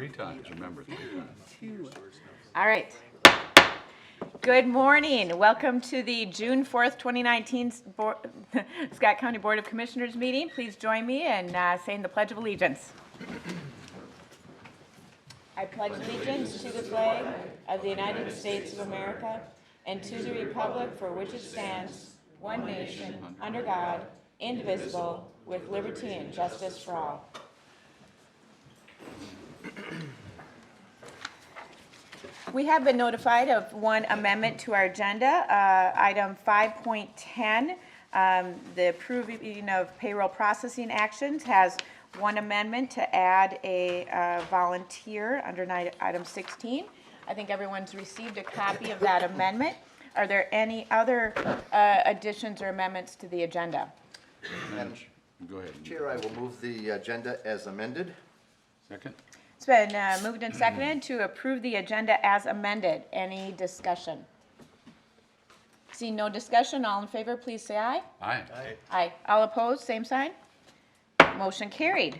3 times, remember, 3 times. All right. Good morning. Welcome to the June 4th, 2019 Scott County Board of Commissioners meeting. Please join me in saying the Pledge of Allegiance. I pledge allegiance to the flag of the United States of America and to the republic for which it stands, one nation, under God, indivisible, with liberty and justice for all. We have been notified of one amendment to our agenda, item 5.10. The approving of payroll processing actions has one amendment to add a volunteer under item 16. I think everyone's received a copy of that amendment. Are there any other additions or amendments to the agenda? Madam Go ahead. Chair, I will move the agenda as amended. Second? It's been moved and seconded to approve the agenda as amended. Any discussion? Seeing no discussion, all in favor, please say aye. Aye. Aye. All opposed, same sign. Motion carried.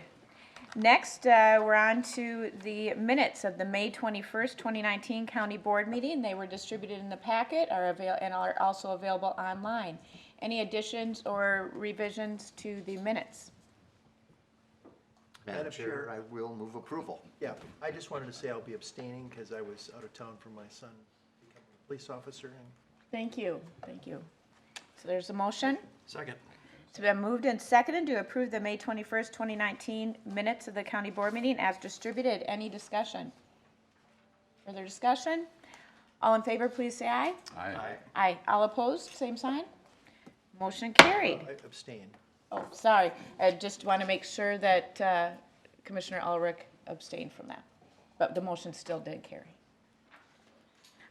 Next, we're on to the minutes of the May 21st, 2019 County Board meeting. They were distributed in the packet and are also available online. Any additions or revisions to the minutes? Madam Chair, I will move approval. Yeah, I just wanted to say I'll be abstaining because I was out of town for my son becoming a police officer. And Thank you. Thank you. So there's a motion. second. It's been moved and seconded to approve the May 21st, 2019 minutes of the county board meeting as distributed. Any discussion? Further discussion? All in favor, please say aye. Aye. Aye. All opposed, same sign. Motion carried. I abstain. Oh, sorry. I just want to make sure that Commissioner Ulrich abstained from that. But the motion still did carry.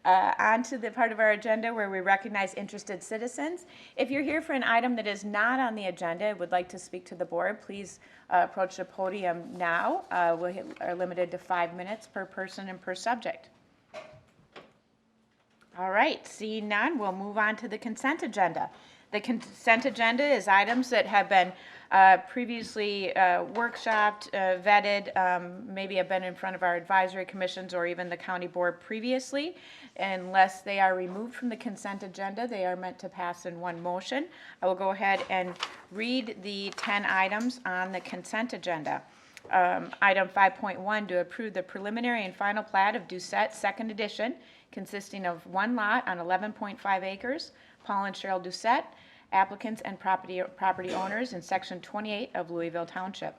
On to the part of our agenda where we recognize interested citizens. If you're here for an item that is not on the agenda and would like to speak to the board, please approach the podium now. We are limited to 5 minutes per person and per subject. All right, seeing none, we'll move on to the consent agenda. The consent agenda is items that have been previously workshopped, vetted, maybe have been in front of our advisory commissions or even the county board previously. Unless they are removed from the consent agenda, they are meant to pass in one motion. I will go ahead and read the 10 items on the consent agenda. Item 5.1, to approve the preliminary and final plat of Doucette Second Edition, consisting of one lot on 11.5 acres. Paul and Cheryl Doucette, applicants and property owners in Section 28 of Louisville Township.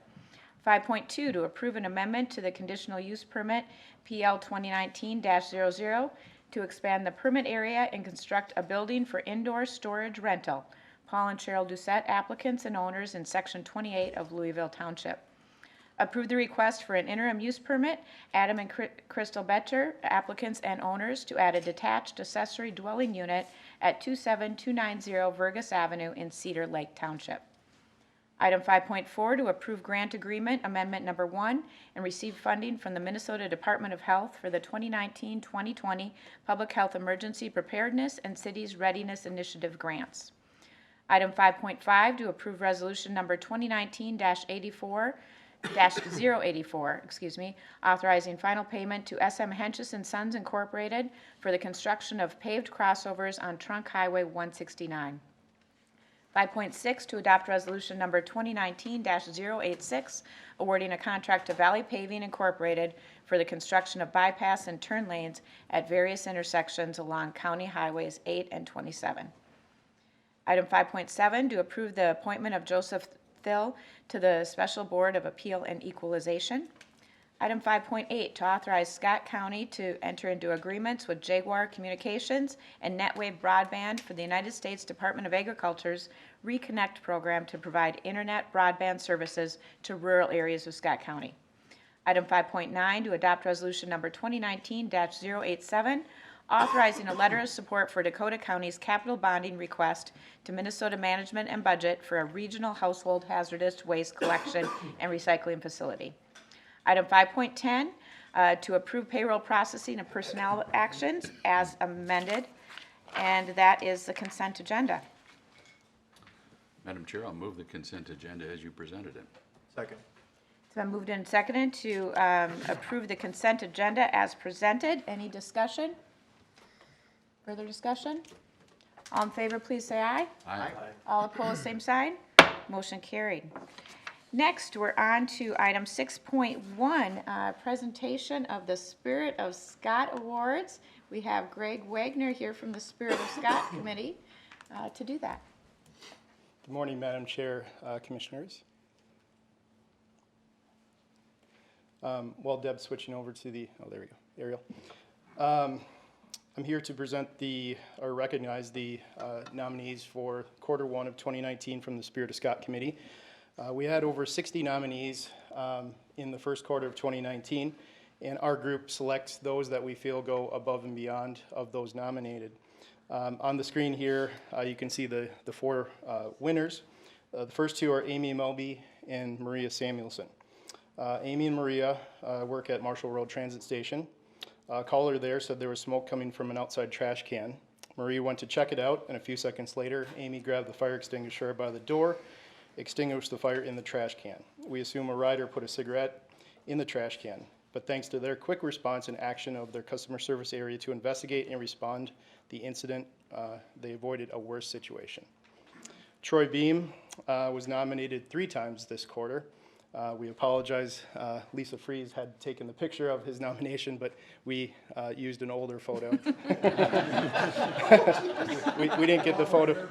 5.2, to approve an amendment to the conditional use permit PL 2019-00 to expand the permit area and construct a building for indoor storage rental. Paul and Cheryl Doucette, applicants and owners in Section 28 of Louisville Township. Approve the request for an interim use permit, Adam and Crystal Betcher, applicants and owners, to add a detached accessory dwelling unit at 27290 Vergas Avenue in Cedar Lake Township. Item 5.4, to approve grant agreement amendment number 1 and receive funding from the Minnesota Department of Health for the 2019-2020 Public Health Emergency Preparedness and Cities Readiness Initiative grants. Item 5.5, to approve resolution number 2019-084, authorizing final payment to SM Henches and Sons Incorporated for the construction of paved crossovers on Trunk Highway 169. 5.6, to adopt resolution number 2019-086, awarding a contract to Valley Paving Incorporated for the construction of bypass and turn lanes at various intersections along County Highways 8 and 27. Item 5.7, to approve the appointment of Joseph Thill to the Special Board of Appeal and Equalization. Item 5.8, to authorize Scott County to enter into agreements with Jaguar Communications and NetWave Broadband for the United States Department of Agriculture's Reconnect program to provide internet broadband services to rural areas of Scott County. Item 5.9, to adopt resolution number 2019-087, authorizing a letter of support for Dakota County's capital bonding request to Minnesota Management and Budget for a regional household hazardous waste collection and recycling facility. Item 5.10, to approve payroll processing and personnel actions as amended, and that is the consent agenda. Madam Chair, I'll move the consent agenda as you presented it. Second. It's been moved and seconded to approve the consent agenda as presented. Any discussion? Further discussion? All in favor, please say aye. Aye. All opposed, same sign. Motion carried. Next, we're on to item 6.1, presentation of the Spirit of Scott Awards. We have Greg Wagner here from the Spirit of Scott Committee to do that. Good morning, Madam Chair, Commissioners. While Deb's switching over to the, oh, there we go, Ariel. I'm here to present or recognize the nominees for Q1 of 2019 from the Spirit of Scott Committee. We had over 60 nominees in the first quarter of 2019, and our group selects those that we feel go above and beyond of those nominated. On the screen here, you can see the four winners. The first two are Amy Melby and Maria Samuelson. Amy and Maria work at Marshall Road Transit Station. A caller there said there was smoke coming from an outside trash can. Maria went to check it out, and a few seconds later, Amy grabbed the fire extinguisher by the door, extinguished the fire in the trash can. We assume a rider put a cigarette in the trash can, but thanks to their quick response and action of their customer service area to investigate and respond the incident, they avoided a worse situation. Troy Beam was nominated 3 times this quarter. We apologize, Lisa Fries had taken the picture of his nomination, but we used an older photo. we didn't get the photo.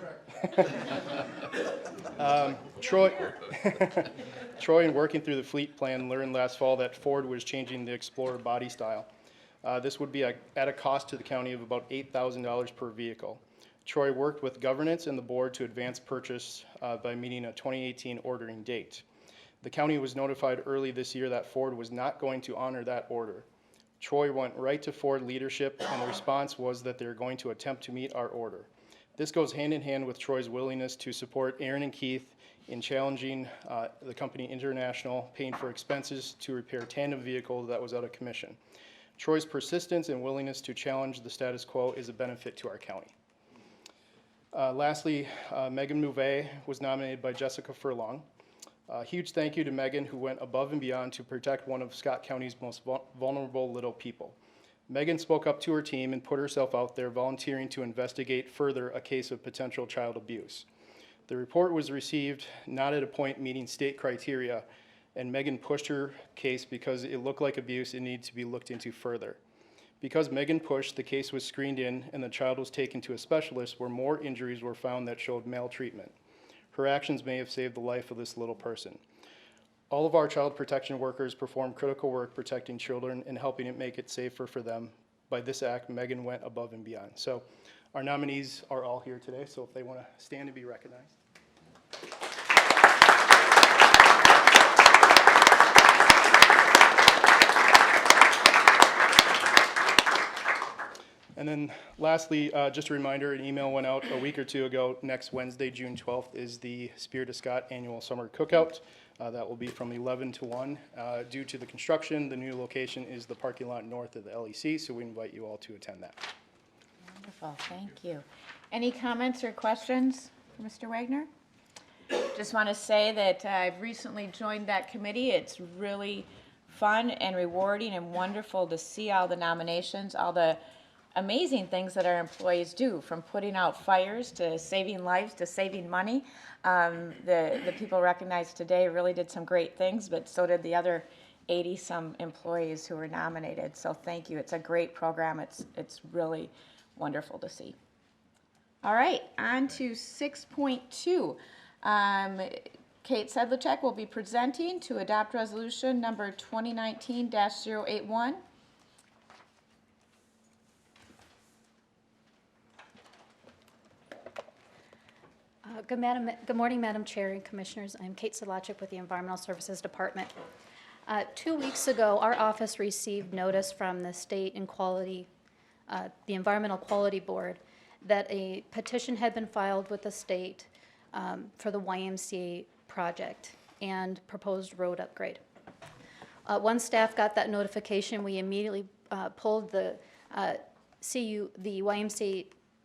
Troy, in working through the fleet plan, learned last fall that Ford was changing the Explorer body style. This would be at a cost to the county of about $8,000 per vehicle. Troy worked with governance and the board to advance purchase by meeting a 2018 ordering date. The county was notified early this year that Ford was not going to honor that order. Troy went right to Ford leadership, and the response was that they're going to attempt to meet our order. This goes hand in hand with Troy's willingness to support Aaron and Keith in challenging the company International, paying for expenses to repair tandem vehicle that was out of commission. Troy's persistence and willingness to challenge the status quo is a benefit to our county. Lastly, Megan Mouvet was nominated by Jessica Furlong. A huge thank you to Megan, who went above and beyond to protect one of Scott County's most vulnerable little people. Megan spoke up to her team and put herself out there, volunteering to investigate further a case of potential child abuse. The report was received not at a point meeting state criteria, and Megan pushed her case because it looked like abuse and needed to be looked into further. Because Megan pushed, the case was screened in and the child was taken to a specialist where more injuries were found that showed maltreatment. Her actions may have saved the life of this little person. All of our child protection workers perform critical work protecting children and helping it make it safer for them. By this act, Megan went above and beyond. So our nominees are all here today, so if they want to stand and be recognized. And then lastly, just a reminder, an email went out a week or two ago. Next Wednesday, June 12th, is the Spirit of Scott annual summer cookout. That will be from 11 to 1. Due to the construction, the new location is the parking lot north of the LEC, so we invite you all to attend that. Wonderful, thank you. Any comments or questions for Mr. Wagner? Just want to say that I've recently joined that committee. It's really fun and rewarding and wonderful to see all the nominations, all the amazing things that our employees do, from putting out fires to saving lives to saving money. The people recognized today really did some great things, but so did the other 80-some employees who were nominated. So thank you. It's a great program. It's really wonderful to see. All right, on to 6.2. Kate Sedlacek will be presenting to adopt resolution number 2019-081. Good morning, Madam Chair and Commissioners. I'm Kate Sedlacek with the Environmental Services Department. 2 weeks ago, our office received notice from the State and Quality, the Environmental Quality Board, that a petition had been filed with the state for the YMCA project and proposed road upgrade. Once staff got that notification, we immediately pulled the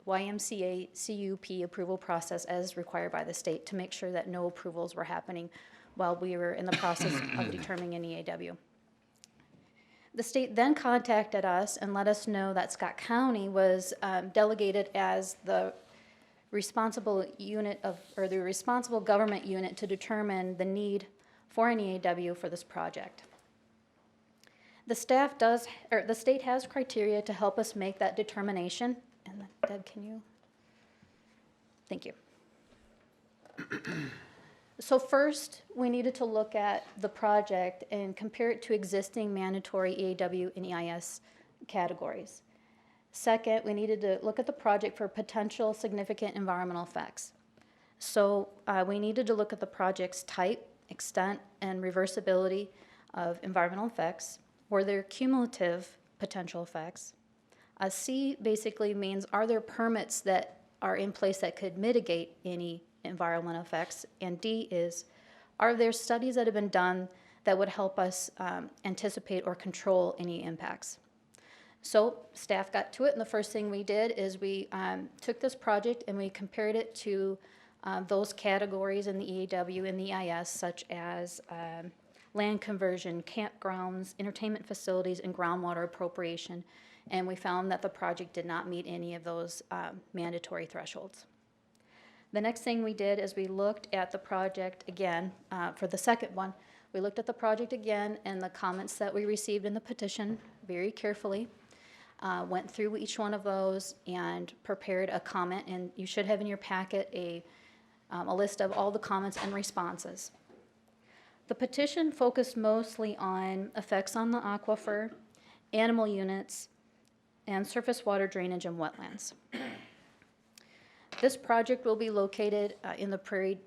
YMCA CUP approval process as required by the state to make sure that no approvals were happening while we were in the process of determining an EAW. The state then contacted us and let us know that Scott County was delegated as the responsible unit of, or the responsible government unit to determine the need for an EAW for this project. The staff does, or the state has criteria to help us make that determination. And Deb, can you? Thank you. So first, we needed to look at the project and compare it to existing mandatory EAW and EIS categories. Second, we needed to look at the project for potential significant environmental effects. So we needed to look at the project's type, extent, and reversibility of environmental effects. Were there cumulative potential effects? C basically means, are there permits that are in place that could mitigate any environmental effects? And D is, are there studies that have been done that would help us anticipate or control any impacts? So staff got to it, and the first thing we did is we took this project and we compared it to those categories in the EAW and the EIS, such as land conversion, campgrounds, entertainment facilities, and groundwater appropriation. And we found that the project did not meet any of those mandatory thresholds. The next thing we did is we looked at the project again. For the second one, we looked at the project again and the comments that we received in the petition very carefully. Went through each one of those and prepared a comment, and you should have in your packet a list of all the comments and responses. The petition focused mostly on effects on the aquifer, animal units, and surface water drainage and wetlands. This project will be located in the Prairie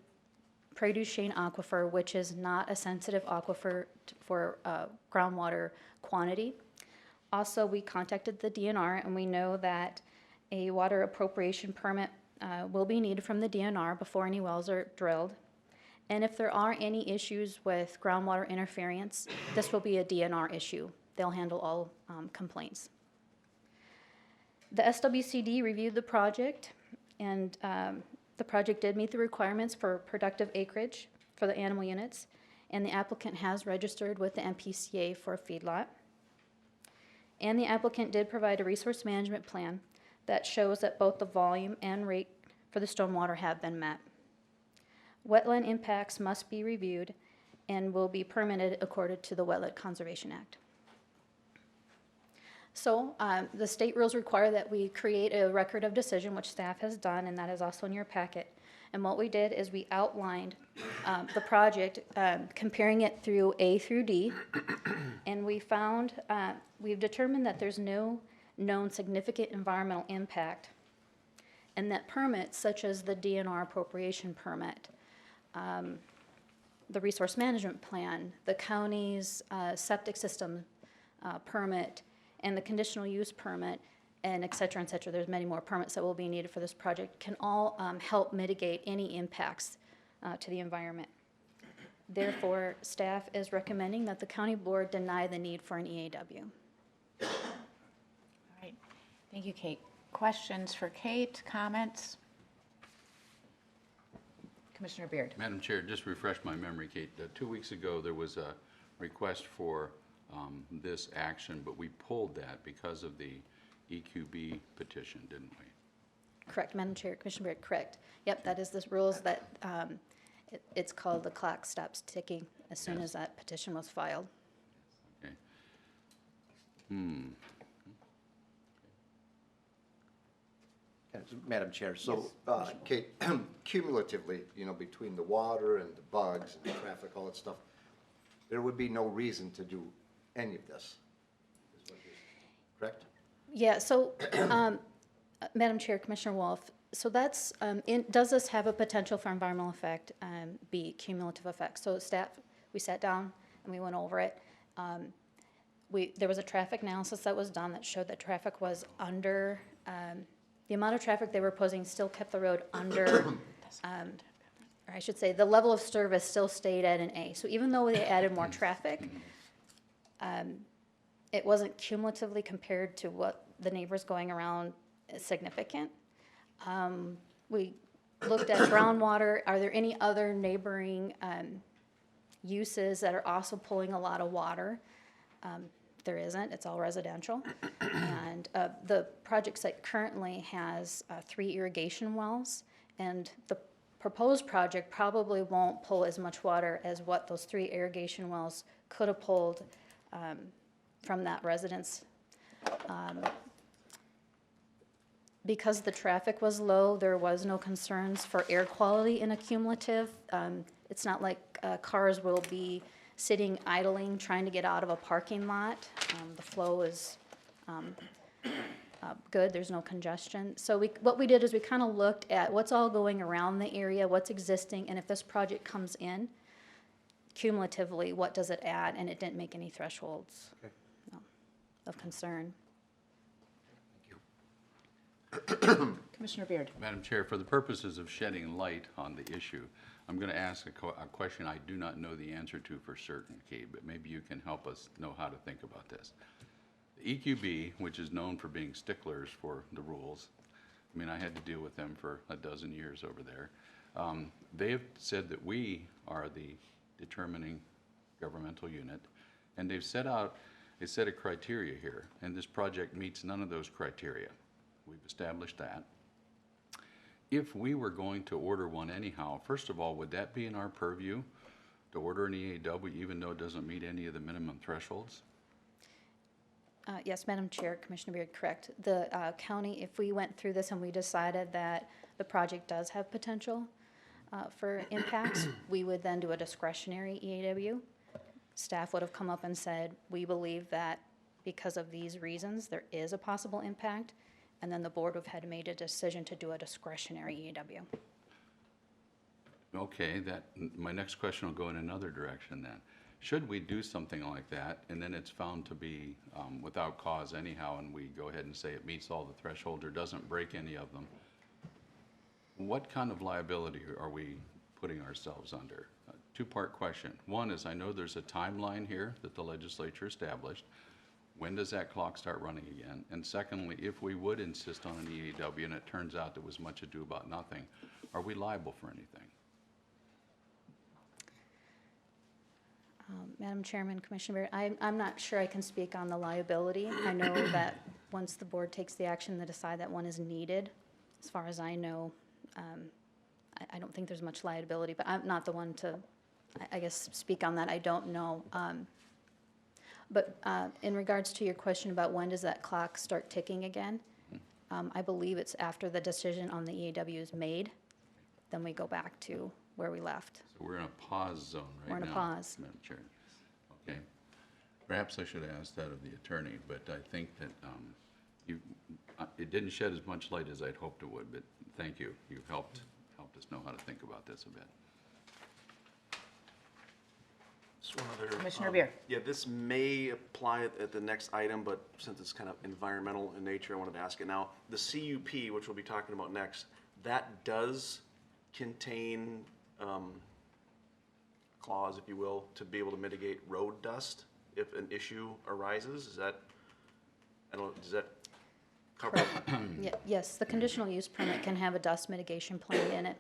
du Chien aquifer, which is not a sensitive aquifer for groundwater quantity. Also, we contacted the DNR, and we know that a water appropriation permit will be needed from the DNR before any wells are drilled. And if there are any issues with groundwater interference, this will be a DNR issue. They'll handle all complaints. The SWCD reviewed the project, and the project did meet the requirements for productive acreage for the animal units, and the applicant has registered with the MPCA for a feedlot. And the applicant did provide a resource management plan that shows that both the volume and rate for the stormwater have been met. Wetland impacts must be reviewed and will be permitted according to the Wetland Conservation Act. So the state rules require that we create a record of decision, which staff has done, and that is also in your packet. And what we did is we outlined the project, comparing it through A through D, and we found, we've determined that there's no known significant environmental impact, and that permits such as the DNR appropriation permit, the resource management plan, the county's septic system permit, and the conditional use permit, and et cetera, there's many more permits that will be needed for this project, can all help mitigate any impacts to the environment. Therefore, staff is recommending that the county board deny the need for an EAW. All right. Thank you, Kate. Questions for Kate? Comments? Commissioner Beard. Madam Chair, just refresh my memory, Kate. 2 weeks ago, there was a request for this action, but we pulled that because of the EQB petition, didn't we? Correct, Madam Chair, Commissioner Beard, correct. Yep, that is the rules that, it's called the clock stops ticking as soon as that petition was filed. Okay. Madam Chair, so, Kate, cumulatively, you know, between the water and the bugs and the traffic, all that stuff, there would be no reason to do any of this, is what you're, correct? Yeah, so, Madam Chair, Commissioner Wolf, so that's, does this have a potential for environmental effect, be cumulative effect? So staff, we sat down and we went over it. There was a traffic analysis that was done that showed that traffic was under, the amount of traffic they were posing still kept the road under, or I should say, the level of service still stayed at an A. So even though they added more traffic, it wasn't cumulatively compared to what the neighbors going around significant. We looked at groundwater. Are there any other neighboring uses that are also pulling a lot of water. There isn't, it's all residential. And the project site currently has 3 irrigation wells, and the proposed project probably won't pull as much water as what those 3 irrigation wells could have pulled from that residence. Because the traffic was low, there was no concerns for air quality in a cumulative. It's not like cars will be sitting idling, trying to get out of a parking lot. The flow is good, there's no congestion. So what we did is we kind of looked at what's all going around the area, what's existing, and if this project comes in, cumulatively, what does it add? And it didn't make any thresholds of concern. Commissioner Beard. Madam Chair, for the purposes of shedding light on the issue, I'm going to ask a question I do not know the answer to for certain, Kate, but maybe you can help us know how to think about this. The EQB, which is known for being sticklers for the rules, I mean, I had to deal with them for a dozen years over there. They have said that we are the determining governmental unit, and they've set out a set of criteria here, and this project meets none of those criteria. We've established that. If we were going to order one anyhow, first of all, would that be in our purview to order an EAW even though it doesn't meet any of the minimum thresholds? Yes, Madam Chair, Commissioner Beard, correct. The county, if we went through this and we decided that the project does have potential for impacts, we would then do a discretionary EAW. Staff would have come up and said, we believe that because of these reasons, there is a possible impact, and then the board would have had made a decision to do a discretionary EAW. Okay, my next question will go in another direction then. Should we do something like that, and then it's found to be without cause anyhow, and we go ahead and say it meets all the thresholds or doesn't break any of them, what kind of liability are we putting ourselves under? Two-part question. One is, I know there's a timeline here that the legislature established. When does that clock start running again? And secondly, if we would insist on an EAW and it turns out there was much ado about nothing, are we liable for anything? Madam Chairman, Commissioner Beard, I'm not sure I can speak on the liability. I know that once the board takes the action to decide that one is needed, as far as I know, I don't think there's much liability, but I'm not the one to, I guess, speak on that. I don't know. But in regards to your question about when does that clock start ticking again, I believe it's after the decision on the EAW is made, then we go back to where we left. So we're in a pause zone right now. We're in a pause. Madam Chair. Okay. Perhaps I should have asked that of the attorney, but I think that it didn't shed as much light as I'd hoped it would, but thank you. You've helped us know how to think about this a bit. Just one other, Commissioner Beer. Yeah, this may apply at the next item, but since it's kind of environmental in nature, I wanted to ask it now. The CUP, which we'll be talking about next, that does contain clause, if you will, to be able to mitigate road dust if an issue arises. Is that, I don't know, does that cover? Yes, the conditional use permit can have a dust mitigation plan in it.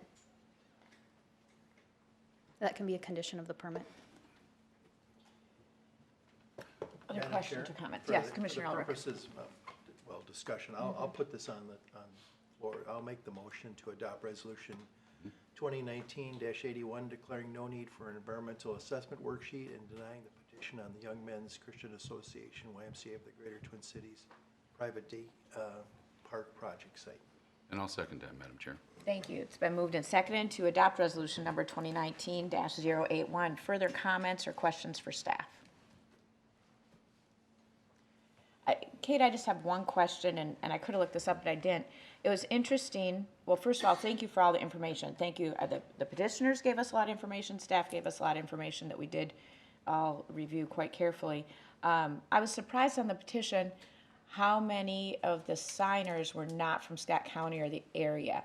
That can be a condition of the permit. Other Madam questions Chair, or comments? for Yes, the- Commissioner For the Ulrich. purposes of, well, discussion, I'll put this on the floor. I'll make the motion to adopt resolution 2019-81, declaring no need for an environmental assessment worksheet and denying the petition on the Young Men's Christian Association, YMCA of the Greater Twin Cities private day park project site. And I'll second that, Madam Chair. Thank you. It's been moved and seconded to adopt resolution number 2019-081. Further comments or questions for staff? Kate, I just have one question, and I could have looked this up, but I didn't. It was interesting. Well, first of all, thank you for all the information. Thank you. The petitioners gave us a lot of information. Staff gave us a lot of information that we did all review quite carefully. I was surprised on the petition how many of the signers were not from Scott County or the area.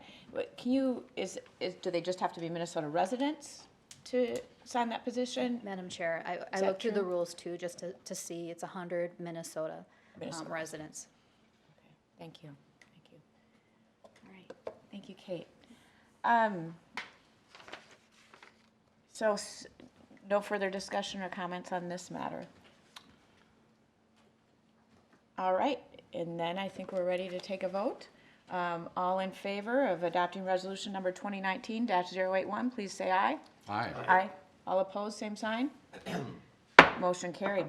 Can you, do they just have to be Minnesota residents to sign that position? Madam Chair, I that looked through the true? rules too, just to see, it's 100 Minnesota residents. Thank you. Thank you. All right. Thank you, Kate. So No further discussion or comments on this matter. All right, and then I think we're ready to take a vote. All in favor of adopting resolution number 2019-081, please say aye. Aye. Aye. All opposed, same sign. Motion carried.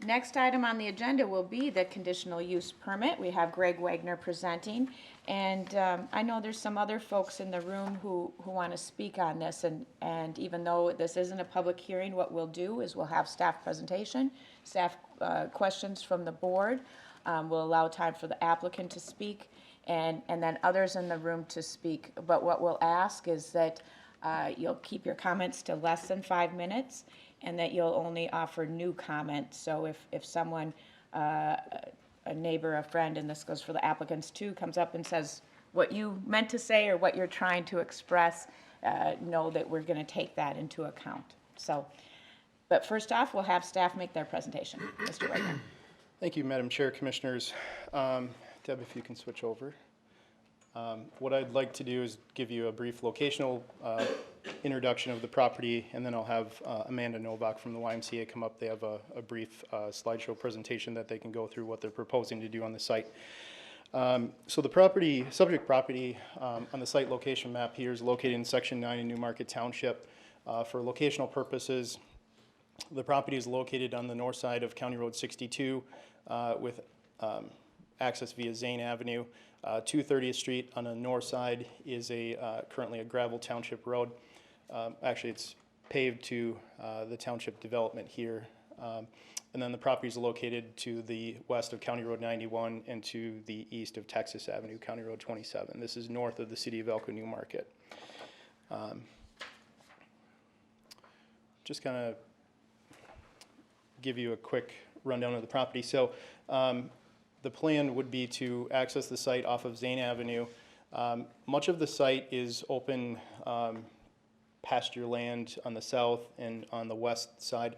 Next item on the agenda will be the conditional use permit. We have Greg Wagner presenting, and I know there's some other folks in the room who want to speak on this, and even though this isn't a public hearing, what we'll do is we'll have staff presentation, staff questions from the board. We'll allow time for the applicant to speak, and then others in the room to speak. But what we'll ask is that you'll keep your comments to less than 5 minutes, and that you'll only offer new comments. So if someone, a neighbor, a friend, and this goes for the applicants too, comes up and says what you meant to say or what you're trying to express, know that we're going to take that into account. So, but first off, we'll have staff make their presentation. Mr. Wagner. Thank you, Madam Chair, Commissioners. Deb, if you can switch over. What I'd like to do is give you a brief locational introduction of the property, and then I'll have Amanda Novak from the YMCA come up. They have a brief slideshow presentation that they can go through what they're proposing to do on the site. So the subject property on the site location map here is located in Section 9 in Newmarket Township. For locational purposes, the property is located on the north side of County Road 62 with access via Zane Avenue. 230th Street on the north side is currently a gravel township road. Actually, it's paved to the township development here. And then the property is located to the west of County Road 91 and to the east of Texas Avenue, County Road 27. This is north of the city of Elko Newmarket. Just kind of give you a quick rundown of the property. So the plan would be to access the site off of Zane Avenue. Much of the site is open pasture land on the south and on the west side.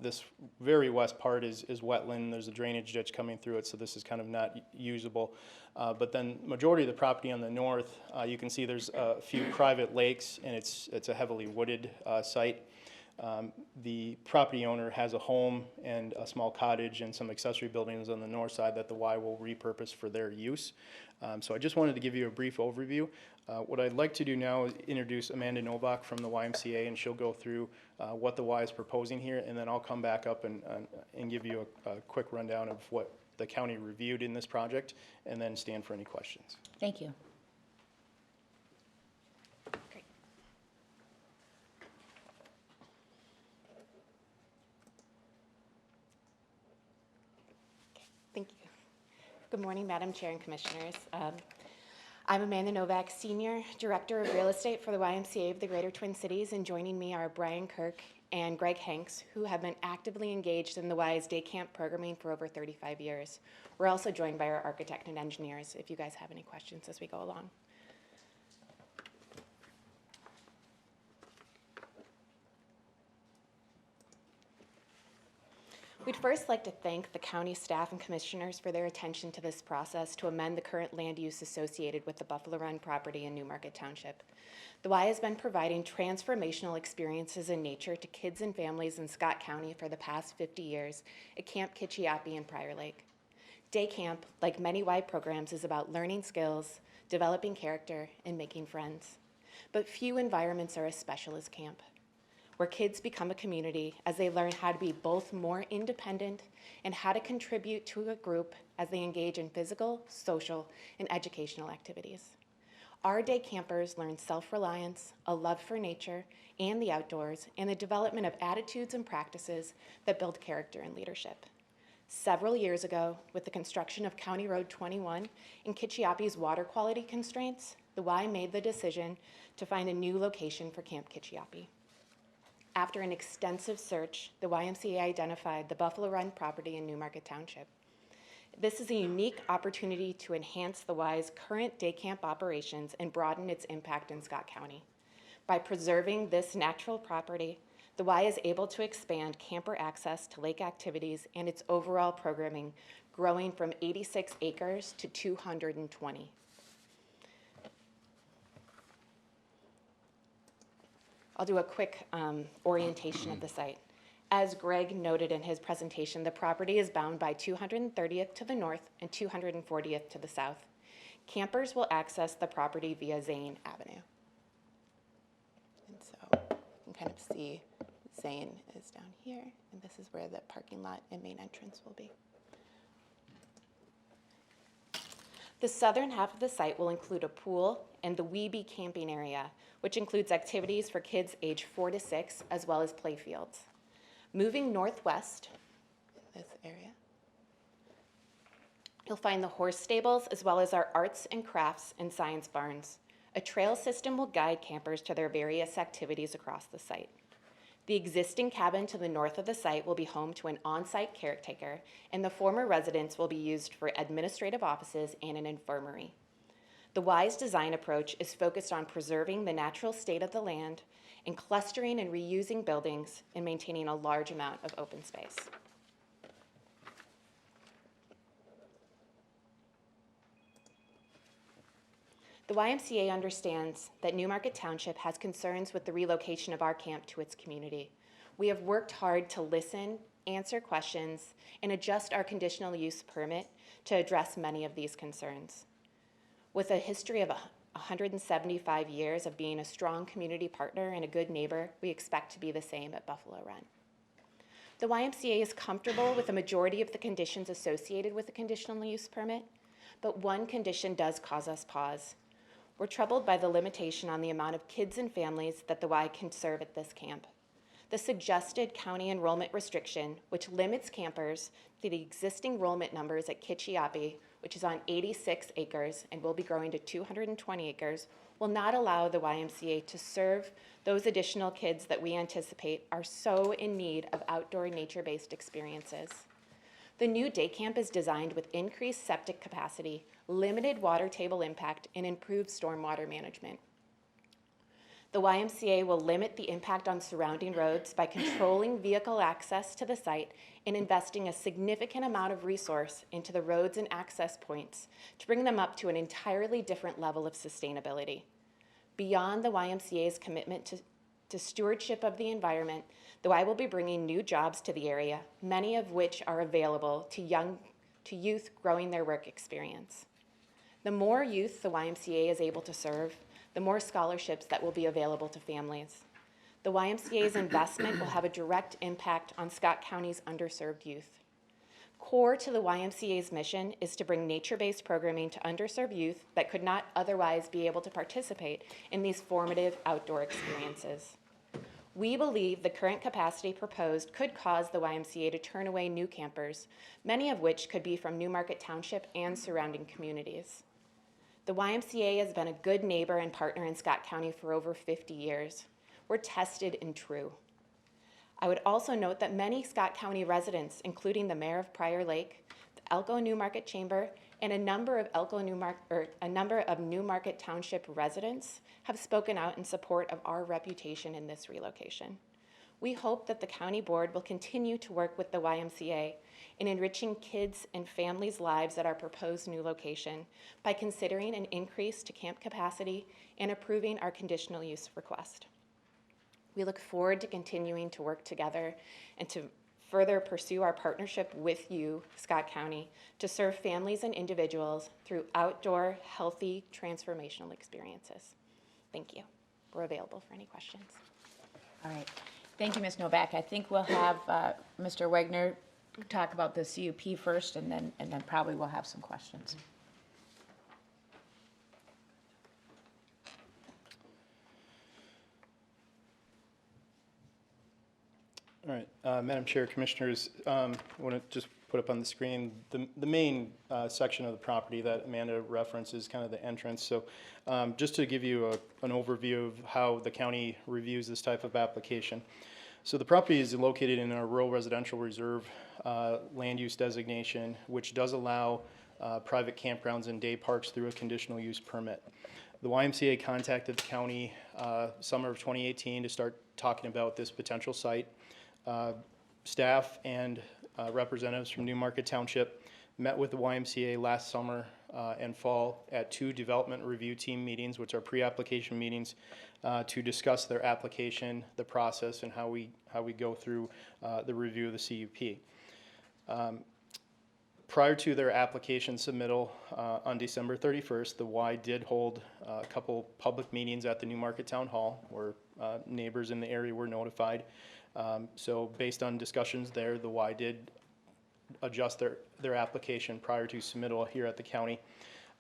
This very west part is wetland. There's a drainage ditch coming through it, so this is kind of not usable. But then majority of the property on the north, you can see there's a few private lakes, and it's a heavily wooded site. The property owner has a home and a small cottage and some accessory buildings on the north side that the Y will repurpose for their use. So I just wanted to give you a brief overview. What I'd like to do now is introduce Amanda Novak from the YMCA, and she'll go through what the Y is proposing here, and then I'll come back up and give you a quick rundown of what the county reviewed in this project, and then stand for any questions. Thank you. Thank you. Good morning, Madam Chair and Commissioners. I'm Amanda Novak, Senior Director of Real Estate for the YMCA of the Greater Twin Cities, and joining me are Brian Kirk and Greg Hanks, who have been actively engaged in the Y's day camp programming for over 35 years. We're also joined by our architect and engineers if you guys have any questions as we go along. We'd first like to thank the county staff and commissioners for their attention to this process to amend the current land use associated with the Buffalo Run property in Newmarket Township. The Y has been providing transformational experiences in nature to kids and families in Scott County for the past 50 years at Camp Kitchiapi and Prior Lake. Day camp, like many Y programs, is about learning skills, developing character, and making friends. But few environments are as special as camp, where kids become a community as they learn how to be both more independent and how to contribute to a group as they engage in physical, social, and educational activities. Our day campers learn self-reliance, a love for nature and the outdoors, and the development of attitudes and practices that build character and leadership. Several years ago, with the construction of County Road 21 and Kitchiapi's water quality constraints, the Y made the decision to find a new location for Camp Kitchiapi. After an extensive search, the YMCA identified the Buffalo Run property in Newmarket Township. This is a unique opportunity to enhance the Y's current day camp operations and broaden its impact in Scott County. By preserving this natural property, the Y is able to expand camper access to lake activities and its overall programming, growing from 86 acres to 220. I'll do a quick orientation of the site. As Greg noted in his presentation, the property is bound by 230th to the north and 240th to the south. Campers will access the property via Zane Avenue. And so you can kind of see Zane is down here, and this is where the parking lot and main entrance will be. The southern half of the site will include a pool and the Weeby camping area, which includes activities for kids age 4 to 6, as well as play fields. Moving northwest in this area, you'll find the horse stables, as well as our arts and crafts and science barns. A trail system will guide campers to their various activities across the site. The existing cabin to the north of the site will be home to an on-site caretaker, and the former residence will be used for administrative offices and an infirmary. The WISE design approach is focused on preserving the natural state of the land and clustering and reusing buildings and maintaining a large amount of open space. The YMCA understands that Newmarket Township has concerns with the relocation of our camp to its community. We have worked hard to listen, answer questions, and adjust our conditional use permit to address many of these concerns. With a history of 175 years of being a strong community partner and a good neighbor, we expect to be the same at Buffalo Run. The YMCA is comfortable with the majority of the conditions associated with the conditional use permit, but one condition does cause us pause. We're troubled by the limitation on the amount of kids and families that the Y can serve at this camp. The suggested county enrollment restriction, which limits campers to the existing enrollment numbers at Kitchiapi, which is on 86 acres and will be growing to 220 acres, will not allow the YMCA to serve those additional kids that we anticipate are so in need of outdoor nature-based experiences. The new day camp is designed with increased septic capacity, limited water table impact, and improved stormwater management. The YMCA will limit the impact on surrounding roads by controlling vehicle access to the site and investing a significant amount of resource into the roads and access points to bring them up to an entirely different level of sustainability. Beyond the YMCA's commitment to stewardship of the environment, the Y will be bringing new jobs to the area, many of which are available to youth growing their work experience. The more youth the YMCA is able to serve, the more scholarships that will be available to families. The YMCA's investment will have a direct impact on Scott County's underserved youth. Core to the YMCA's mission is to bring nature-based programming to underserved youth that could not otherwise be able to participate in these formative outdoor experiences. We believe the current capacity proposed could cause the YMCA to turn away new campers, many of which could be from Newmarket Township and surrounding communities. The YMCA has been a good neighbor and partner in Scott County for over 50 years. We're tested and true. I would also note that many Scott County residents, including the mayor of Prior Lake, the Elko Newmarket Chamber, and a number of Newmarket Township residents, have spoken out in support of our reputation in this relocation. We hope that the county board will continue to work with the YMCA in enriching kids' and families' lives at our proposed new location by considering an increase to camp capacity and approving our conditional use request. We look forward to continuing to work together and to further pursue our partnership with you, Scott County, to serve families and individuals through outdoor, healthy, transformational experiences. Thank you. We're available for any questions. All right. Thank you, Ms. Novak. I think we'll have Mr. Wagner talk about the CUP first, and then probably we'll have some questions. All right, Madam Chair, Commissioners, I want to just put up on the screen the main section of the property that Amanda references, kind of the entrance. So just to give you an overview of how the county reviews this type of application. So the property is located in our rural residential reserve land use designation, which does allow private campgrounds and day parks through a conditional use permit. The YMCA contacted the county summer of 2018 to start talking about this potential site. Staff and representatives from Newmarket Township met with the YMCA last summer and fall at 2 development review team meetings, which are pre-application meetings, to discuss their application, the process, and how we go through the review of the CUP. Prior to their application submittal on December 31st, the Y did hold a couple public meetings at the Newmarket Town Hall where neighbors in the area were notified. So based on discussions there, the Y did adjust their application prior to submittal here at the county,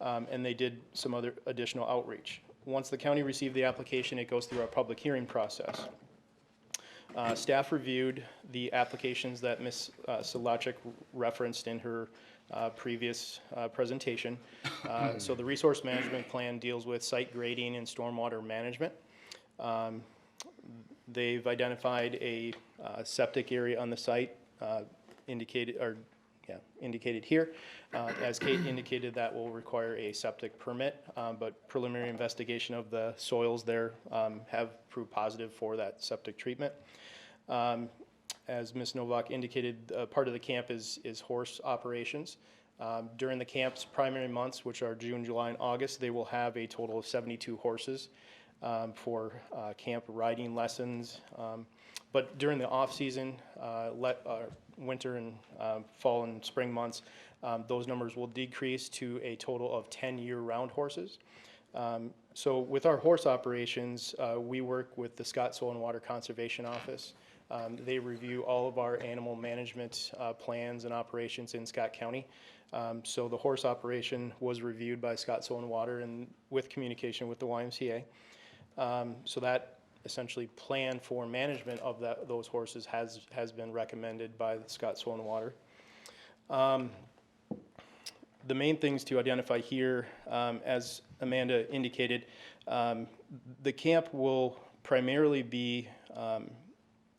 and they did some other additional outreach. Once the county received the application, it goes through our public hearing process. Staff reviewed the applications that Ms. Solachik referenced in her previous presentation. So the resource management plan deals with site grading and stormwater management. They've identified a septic area on the site indicated here. As Kate indicated, that will require a septic permit, but preliminary investigation of the soils there have proved positive for that septic treatment. As Ms. Novak indicated, part of the camp is horse operations. During the camp's primary months, which are June, July, and August, they will have a total of 72 horses for camp riding lessons. But during the off-season, winter and fall and spring months, those numbers will decrease to a total of 10 year-round horses. So with our horse operations, we work with the Scott Soil and Water Conservation Office. They review all of our animal management plans and operations in Scott County. So the horse operation was reviewed by Scott Soil and Water and with communication with the YMCA. So that essentially plan for management of those horses has been recommended by the Scott Soil and Water. The main things to identify here, as Amanda indicated, the camp will primarily be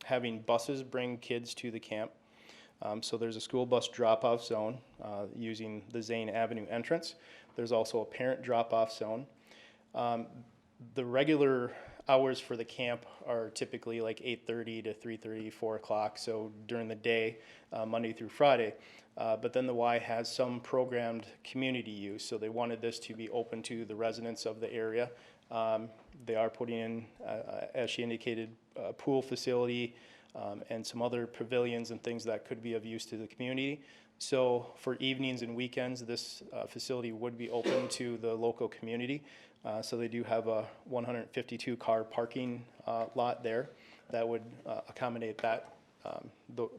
having buses bring kids to the camp. So there's a school bus drop-off zone using the Zane Avenue entrance. There's also a parent drop-off zone. The regular hours for the camp are typically like 8:30 to 3:30, 4 o'clock, so during the day, Monday through Friday. But then the Y has some programmed community use, so they wanted this to be open to the residents of the area. They are putting in, as she indicated, a pool facility and some other pavilions and things that could be of use to the community. So for evenings and weekends, this facility would be open to the local community. So they do have a 152 car parking lot there that would accommodate that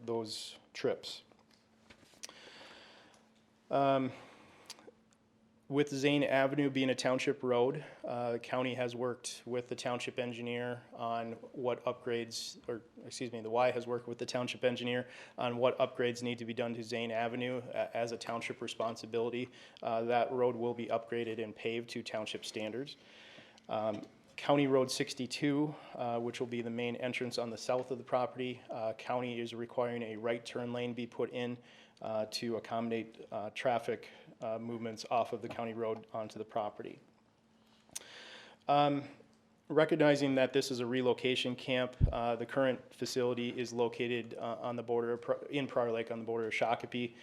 those trips. With Zane Avenue being a township road, the county has worked with the township engineer on what upgrades, or excuse me, the Y has worked with the township engineer on what upgrades need to be done to Zane Avenue as a township responsibility. That road will be upgraded and paved to township standards. County Road 62, which will be the main entrance on the south of the property, county is requiring a right turn lane be put in to accommodate traffic movements off of the county road onto the property. Recognizing that this is a relocation camp, the current facility is located on the border in Prior Lake on the border of Shakopee.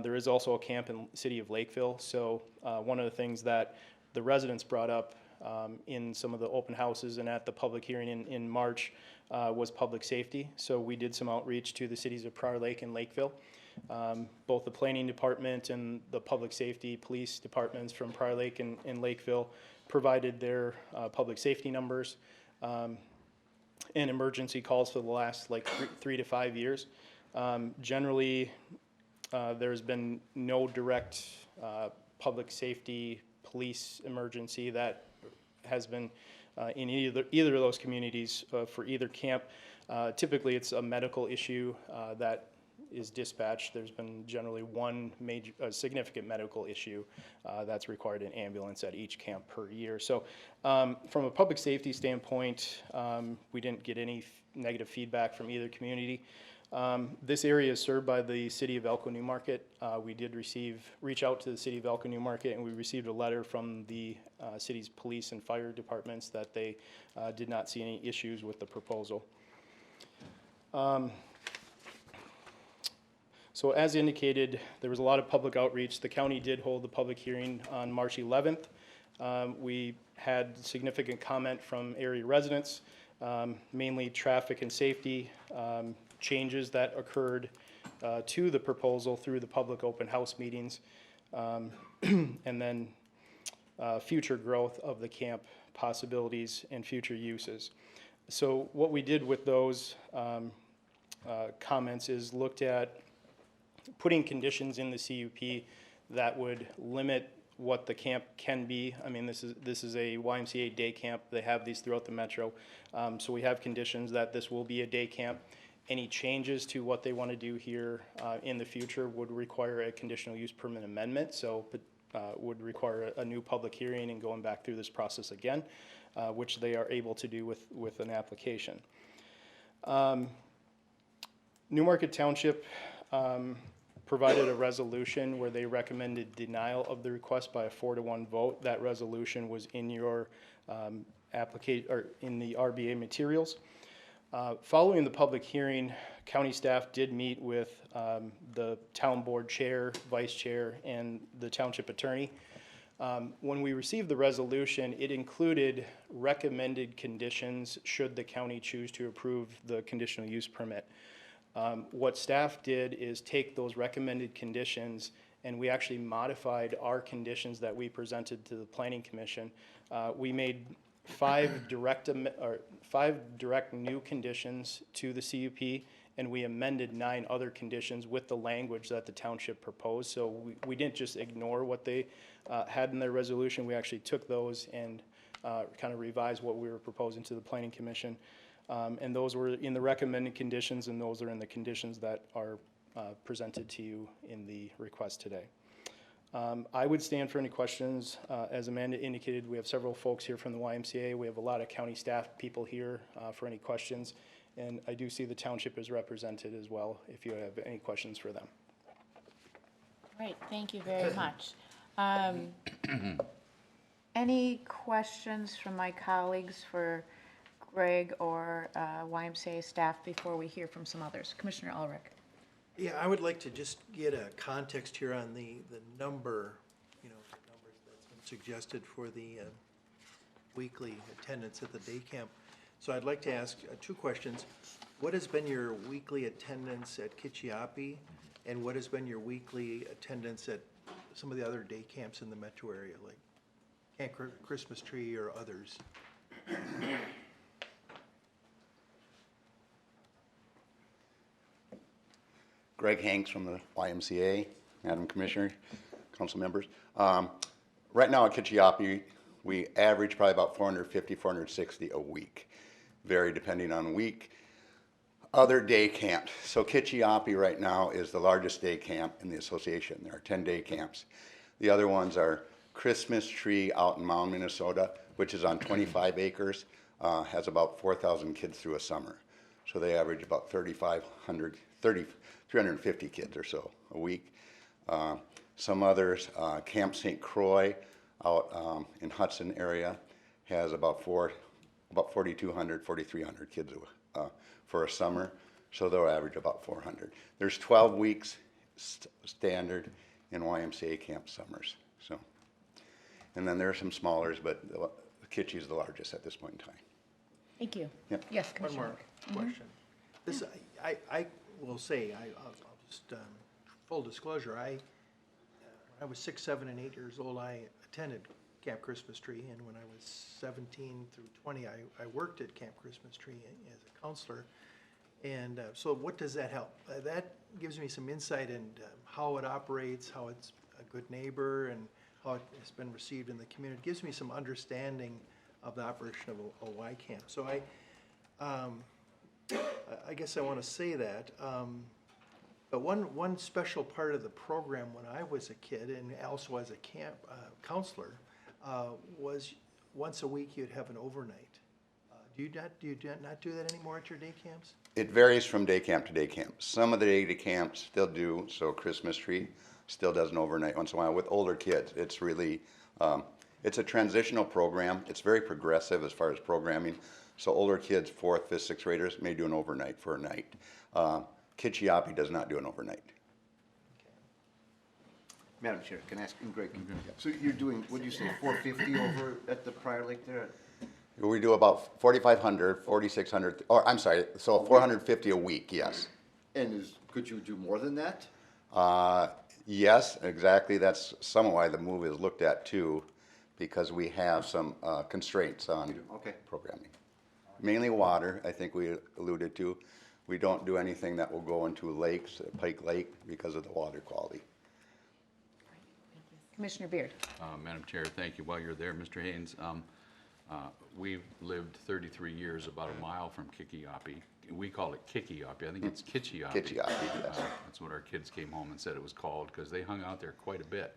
There is also a camp in the city of Lakeville. So one of the things that the residents brought up in some of the open houses and at the public hearing in March was public safety. So we did some outreach to the cities of Prior Lake and Lakeville. Both the planning department and the public safety police departments from Prior Lake and Lakeville provided their public safety numbers and emergency calls for the last like 3 to 5 years. Generally, there's been no direct public safety police emergency that has been in either of those communities for either camp. Typically, it's a medical issue that is dispatched. There's been generally one major, significant medical issue that's required an ambulance at each camp per year. So from a public safety standpoint, we didn't get any negative feedback from either community. This area is served by the city of Elko New Market. We did reach out to the city of Elko New Market, and we received a letter from the city's police and fire departments that they did not see any issues with the proposal. So as indicated, there was a lot of public outreach. The county did hold the public hearing on March 11th. We had significant comment from area residents, mainly traffic and safety changes that occurred to the proposal through the public open house meetings, and then future growth of the camp possibilities and future uses. So what we did with those comments is looked at putting conditions in the CUP that would limit what the camp can be. I mean, this is a YMCA day camp. They have these throughout the metro. So we have conditions that this will be a day camp. Any changes to what they want to do here in the future would require a conditional use permit amendment. So would require a new public hearing and going back through this process again, which they are able to do with an application. Newmarket Township provided a resolution where they recommended denial of the request by a 4-to-1 vote. That resolution was in your application or in the RBA materials. Following the public hearing, county staff did meet with the town board chair, vice chair, and the township attorney. When we received the resolution, it included recommended conditions should the county choose to approve the conditional use permit. What staff did is take those recommended conditions, and we actually modified our conditions that we presented to the Planning Commission. We made 5 direct new conditions to the CUP, and we amended 9 other conditions with the language that the township proposed. So we didn't just ignore what they had in their resolution. We actually took those and kind of revised what we were proposing to the Planning Commission. And those were in the recommended conditions, and those are in the conditions that are presented to you in the request today. I would stand for any questions. As Amanda indicated, we have several folks here from the YMCA. We have a lot of county staff people here for any questions. And I do see the township is represented as well, if you have any questions for them. Great, thank you very much. Any questions from my colleagues for Greg or YMCA staff before we hear from some others? Commissioner Ulrich. Yeah, I would like to just get a context here on the number, the numbers that's been suggested for the weekly attendance at the day camp. So I'd like to ask 2 questions. What has been your weekly attendance at Kitchiapi, and what has been your weekly attendance at some of the other day camps in the metro area, like Camp Christmas Tree or others? Greg Hanks from the YMCA, Madam Commissioner, council members. Right now at Kitchiapi, we average probably about 450, 460 a week, vary depending on week. Other day camps. So Kitchiapi right now is the largest day camp in the association. There are 10 day camps. The other ones are Christmas Tree out in Mound, Minnesota, which is on 25 acres, has about 4,000 kids through a summer. So they average about 350 kids or so a week. Some others, Camp St. Croix out in Hudson area has about 4,200, 4,300 kids for a summer. So they'll average about 400. There's 12 weeks standard in YMCA camp summers. So, and then there are some smallers, but Kitchi is the largest at this point in time. Thank you. Yep. Yes, One Commissioner. more question. This, I will say, I'll just, full disclosure, when I was 6, 7, and 8 years old, I attended Camp Christmas Tree, and when I was 17 through 20, I worked at Camp Christmas Tree as a counselor. And so what does that help? That gives me some insight into how it operates, how it's a good neighbor, and how it has been received in the community. It gives me some understanding of the operation of a Y camp. So I guess I want to say that. But one special part of the program when I was a kid, and also as a camp counselor, was once a week you'd have an overnight. Do you not do that anymore at your day camps? It varies from day camp to day camp. Some of the day camps still do, so Christmas Tree still does an overnight once in a while with older kids. It's really, it's a transitional program. It's very progressive as far as programming. So older kids, 4th, 5th, 6th graders may do an overnight for a night. Kitchiapi does not do an overnight. Madam Chair, can I ask, and Greg, so you're doing, what did you say, 450 over at the Prior Lake there? We do about 4,500, 4,600, or I'm sorry, so 450 a week, yes. And could you do more than that? Yes, exactly. That's some of why the move is looked at too, because we have some constraints on Okay. programming. Mainly water, I think we alluded to. We don't do anything that will go into lakes, Pike Lake, because of the water quality. Commissioner Beard. Madam Chair, thank you. While you're there, Mr. Haynes, we've lived 33 years about a mile from Kikiapi. We call it Kikiapi. I think it's Kitchiapi. Kitchiapi, yes. That's what our kids came home and said it was called, because they hung out there quite a bit.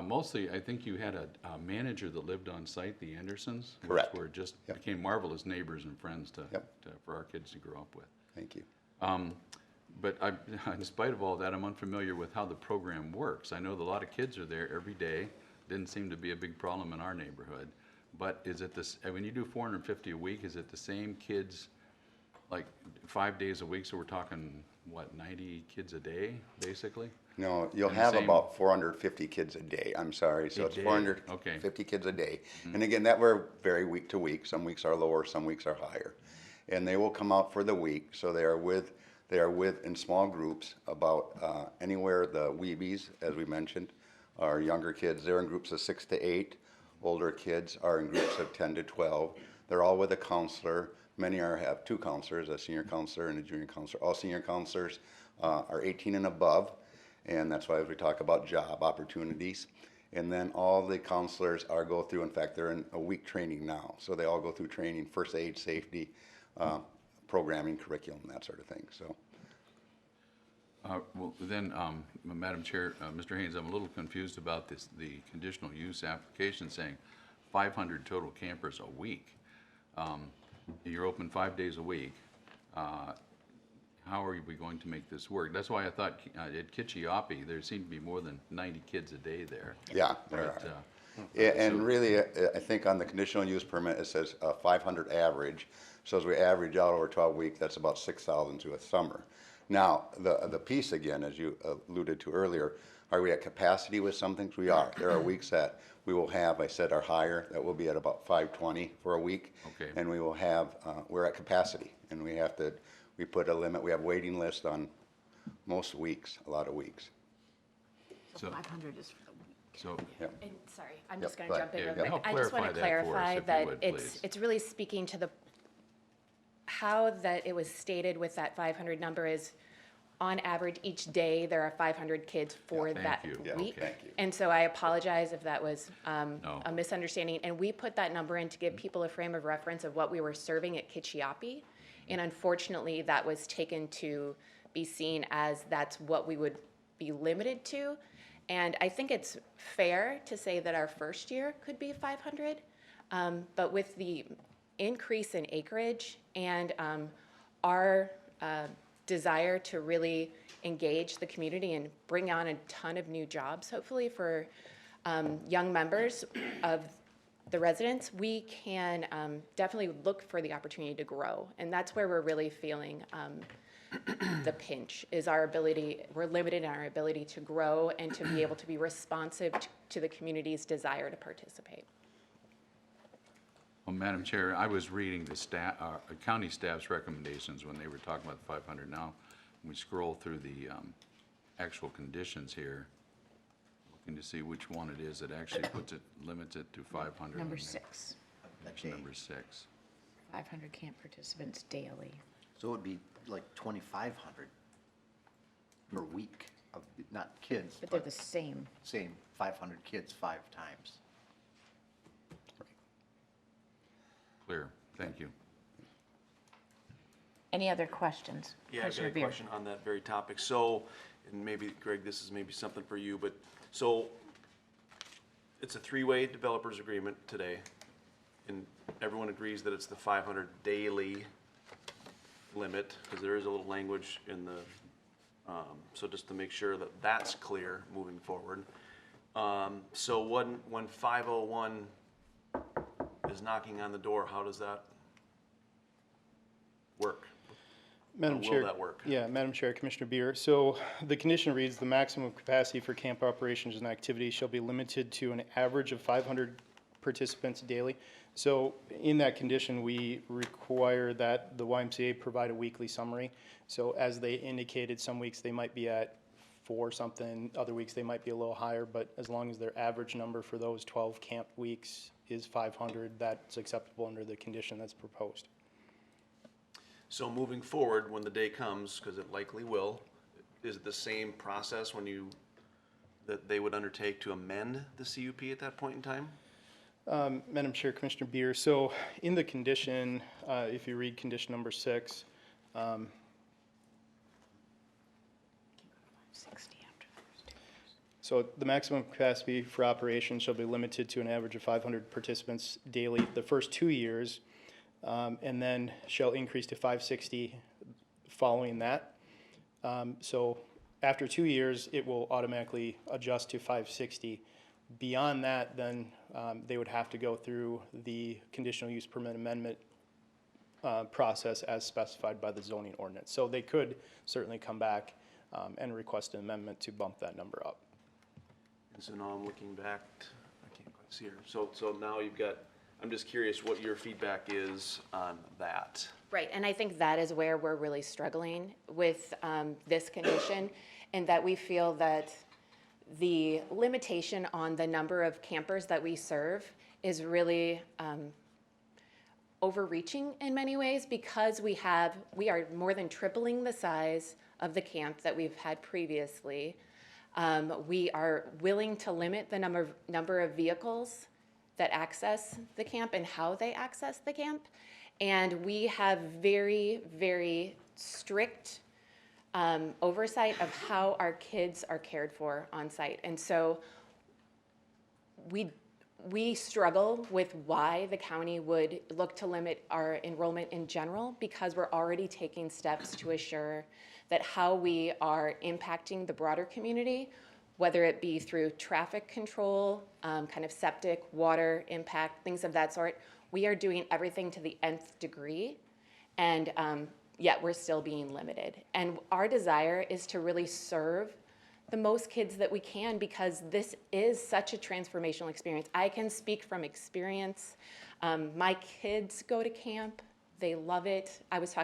Mostly, I think you had a manager that lived on site, the Andersons. Correct. Which were just, Yep. became marvelous neighbors and friends Yep. for our kids to grow up with. Thank you. But in spite of all that, I'm unfamiliar with how the program works. I know that a lot of kids are there every day. Didn't seem to be a big problem in our neighborhood. But is it this, when you do 450 a week, is it the same kids, like 5 days a week? So we're talking, what, 90 kids a day, basically? No, you'll And the have same- about 450 kids a day, I'm sorry, so A it's day, 450 kids a day. And again, that will vary week to week, some weeks are lower, some weeks are higher. And they will come out for the week, so they are with in small groups, about anywhere, the weebies, as we mentioned, are younger kids, they're in groups of 6 to 8. Older kids are in groups of 10 to 12. They're all with a counselor. Many have two counselors, a senior counselor and a junior counselor. All senior counselors are 18 and above, and that's why we talk about job opportunities. And then all the counselors go through, in fact, they're in a week training now. So they all go through training, first aid, safety, programming, curriculum, that sort of thing, so. Well, then, Madam Chair, Mr. Haynes, I'm a little confused about this, the conditional use application saying 500 total campers a week. You're open 5 days a week. How are we going to make this work? That's why I thought at Kitchiapi, there seemed to be more than 90 kids a day there. Yeah, there But, are. Yeah, and really, I think on the conditional use permit, it says 500 average. So as we average out over 12 weeks, that's about 6,000 to a summer. Now, the piece again, as you alluded to earlier, are we at capacity with some things? We are. There are weeks that we will have, I said, are higher, that will be at about 520 for a week. Okay. And we will have, we're at capacity, and we put a limit, we have waiting list on most weeks, a lot of weeks. So- 500 is for the week. So, And sorry, I'm Yep, just going go to ahead. jump in Yeah, real yeah. quick. Help I just want to clarify that for us, clarify if you that would, it's, please. it's really speaking to how that it was stated with that 500 number is, on average, each day, there are 500 kids for Yeah, thank that you. Yeah, week. thank you. And so I apologize if that was No. a misunderstanding. And we put that number in to give people a frame of reference of what we were serving at Kitchiapi. And unfortunately, that was taken to be seen as that's what we would be limited to. And I think it's fair to say that our first year could be 500. But with the increase in acreage and our desire to really engage the community and bring on a ton of new jobs, hopefully for young members of the residents, we can definitely look for the opportunity to grow. And that's where we're really feeling the pinch, is our ability, we're limited in our ability to grow and to be able to be responsive to the community's desire to participate. well, Madam Chair, I was reading the county staff's recommendations when they were talking about the 500. Now, when we scroll through the actual conditions here, looking to see which one it is that actually limits it to 500. Number 6, That's number 6. 500 camp participants daily. So it would be like 2,500 per week of, not kids, But they're but the same. same 500 kids 5 times. Clear, thank you. Any other questions? Yeah, I've got Commissioner a Beer. question on that very topic. So, and maybe, Greg, this is maybe something for you, but, so, it's a 3-way developers agreement today, and everyone agrees that it's the 500 daily limit, because there is a little language in the, so just to make sure that that's clear moving forward. So when 501 is knocking on the door, how does that work? Madam will Chair. that work? Yeah, Madam Chair, Commissioner Beer. So the condition reads, the maximum capacity for camp operations and activities shall be limited to an average of 500 participants daily. So in that condition, we require that the YMCA provide a weekly summary. So as they indicated, some weeks they might be at 4 something, other weeks they might be a little higher, but as long as their average number for those 12 camp weeks is 500, that's acceptable under the condition that's proposed. So moving forward, when the day comes, because it likely will, is it the same process that they would undertake to amend the CUP at that point in time? Madam Chair, Commissioner Beer, so in the condition, if you read condition number 6, so the maximum capacity for operation shall be limited to an average of 500 participants daily the first 2 years, and then shall increase to 560 following that. So after 2 years, it will automatically adjust to 560. Beyond that, then they would have to go through the conditional use permit amendment process as specified by the zoning ordinance. So they could certainly come back and request an amendment to bump that number up. And so now I'm looking back, I can't quite see her. So now you've got, I'm just curious what your feedback is on that. Right, and I think that is where we're really struggling with this condition, in that we feel that the limitation on the number of campers that we serve is really overreaching in many ways, because we are more than tripling the size of the camp that we've had previously. We are willing to limit the number of vehicles that access the camp and how they access the camp. And we have very, very strict oversight of how our kids are cared for on site. And so we struggle with why the county would look to limit our enrollment in general, because we're already taking steps to assure that how we are impacting the broader community, whether it be through traffic control, kind of septic, water impact, things of that sort, we are doing everything to the nth degree, and yet we're still being limited. And our desire is to really serve the most kids that we can, because this is such a transformational experience. I can speak from experience. My kids go to camp. They love it. I was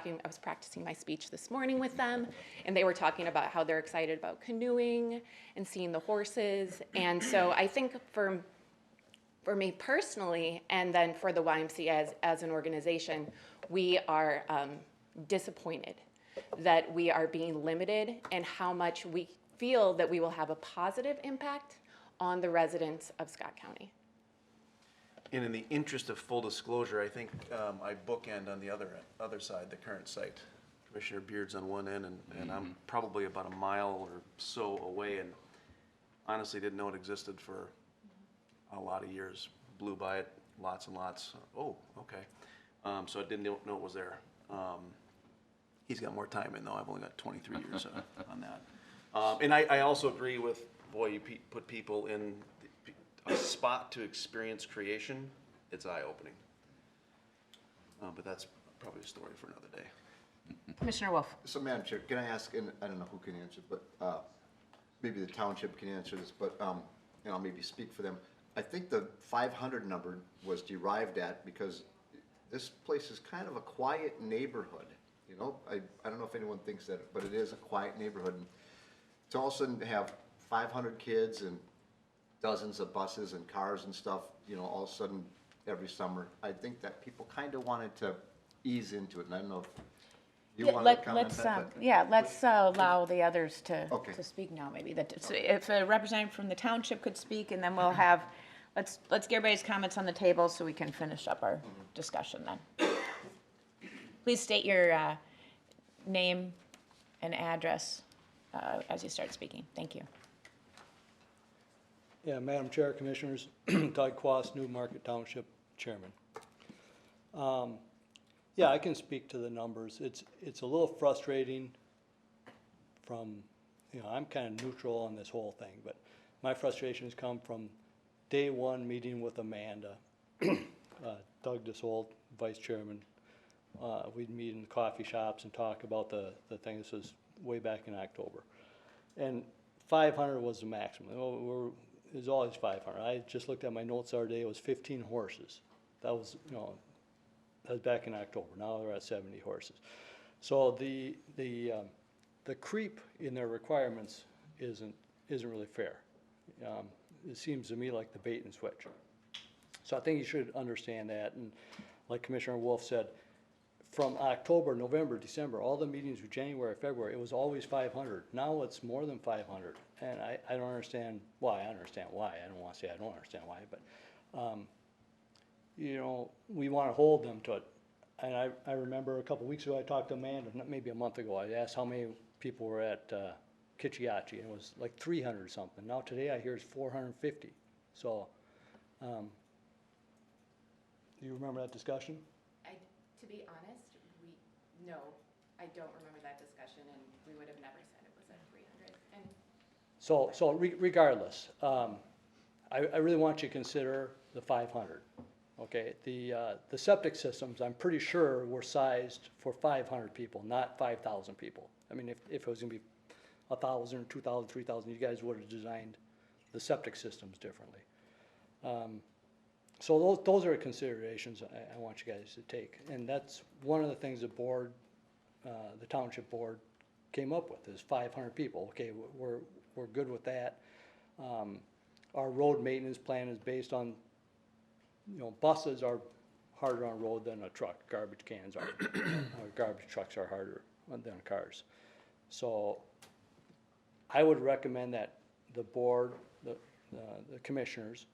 practicing my speech this morning with them, and they were talking about how they're excited about canoeing and seeing the horses. And so I think for me personally, and then for the YMCA as an organization, we are disappointed that we are being limited in how much we feel that we will have a positive impact on the residents of Scott County. And in the interest of full disclosure, I think I bookend on the other side, the current site. Commissioner Beard's on one end, and I'm probably about a mile or so away, and honestly didn't know it existed for a lot of years. Blew by it lots and lots. Oh, okay. So I didn't know it was there. He's got more time in, though. I've only got 23 years on that. And I also agree with, boy, you put people in a spot to experience creation, it's eye-opening. But that's probably a story for another day. Commissioner Wolf. So, Madam Chair, can I ask, and I don't know who can answer, but maybe the township can answer this, but, and I'll maybe speak for them. I think the 500 number was derived at because this place is kind of a quiet neighborhood. You know, I don't know if anyone thinks that, but it is a quiet neighborhood. And to all of a sudden have 500 kids and dozens of buses and cars and stuff, you know, all of a sudden every summer, I think that people kind of wanted to ease into it. And I don't know if you wanted to comment on that. but- Let's allow the others Okay. to speak now, maybe. So if a representative from the township could speak, and then we'll have, let's get everybody's comments on the table so we can finish up our discussion then. Please state your name and address as you start speaking. Thank you. Yeah, Madam Chair, Commissioners, Doug Quast, New Market Township Chairman. Yeah, I can speak to the numbers. It's a little frustrating from, you know, I'm kind of neutral on this whole thing, but my frustrations come from day one meeting with Amanda, Doug DeSolt, Vice Chairman, We'd meet in coffee shops and talk about the thing. This was way back in October. And 500 was the maximum. It was always 500. I just looked at my notes the other day, it was 15 horses. That was, that was back in October. Now they're at 70 horses. So the creep in their requirements isn't really fair. It seems to me like the bait and switch. So I think you should understand that. And like Commissioner Wolf said, from October, November, December, all the meetings with January, February, it was always 500. Now it's more than 500. And I don't understand why. I understand why. I don't want to say I don't understand why, but, we want to hold them to it. And I remember a couple weeks ago, I talked to Amanda, maybe a month ago, I asked how many people were at Kitchiachi, and it was like 300 something. Now today I hear it's 450. So, do you remember that discussion? To be honest, no, I don't remember that discussion, and we would have never said it was at 300. And So regardless, I really want you to consider the 500. Okay, the septic systems, I'm pretty sure were sized for 500 people, not 5,000 people. I mean, if it was gonna be 1,000, 2,000, 3,000, you guys would have designed the septic systems differently. So those are considerations I want you guys to take. And that's one of the things the board, the township board came up with, is 500 people. Okay, we're good with that. Our road maintenance plan is based on, buses are harder on road than a truck. Garbage cans are, garbage trucks are harder than cars. So I would recommend that the board, the commissioners,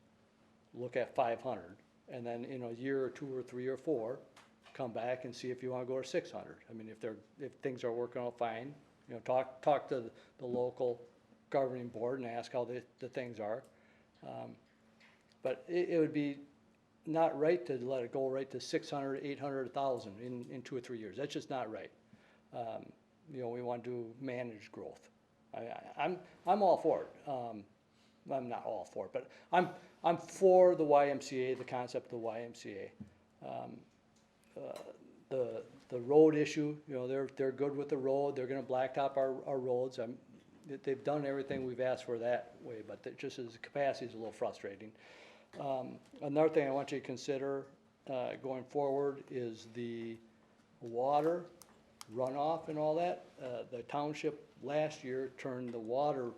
look at 500, and then in a year or 2 or 3 or 4, come back and see if you want to go to 600. I mean, if things are working out fine, talk to the local governing board and ask how the things are. But it would be not right to let it go right to 600, 800, 1,000 in 2 or 3 years. That's just not right. We want to do managed growth. I'm all for it. I'm not all for it, but I'm for the YMCA, the concept of the YMCA. The road issue, they're good with the road. They're going to blacktop our roads. They've done everything we've asked for that way, but just as the capacity is a little frustrating. Another thing I want you to consider going forward is the water runoff and all that. The township last year turned the water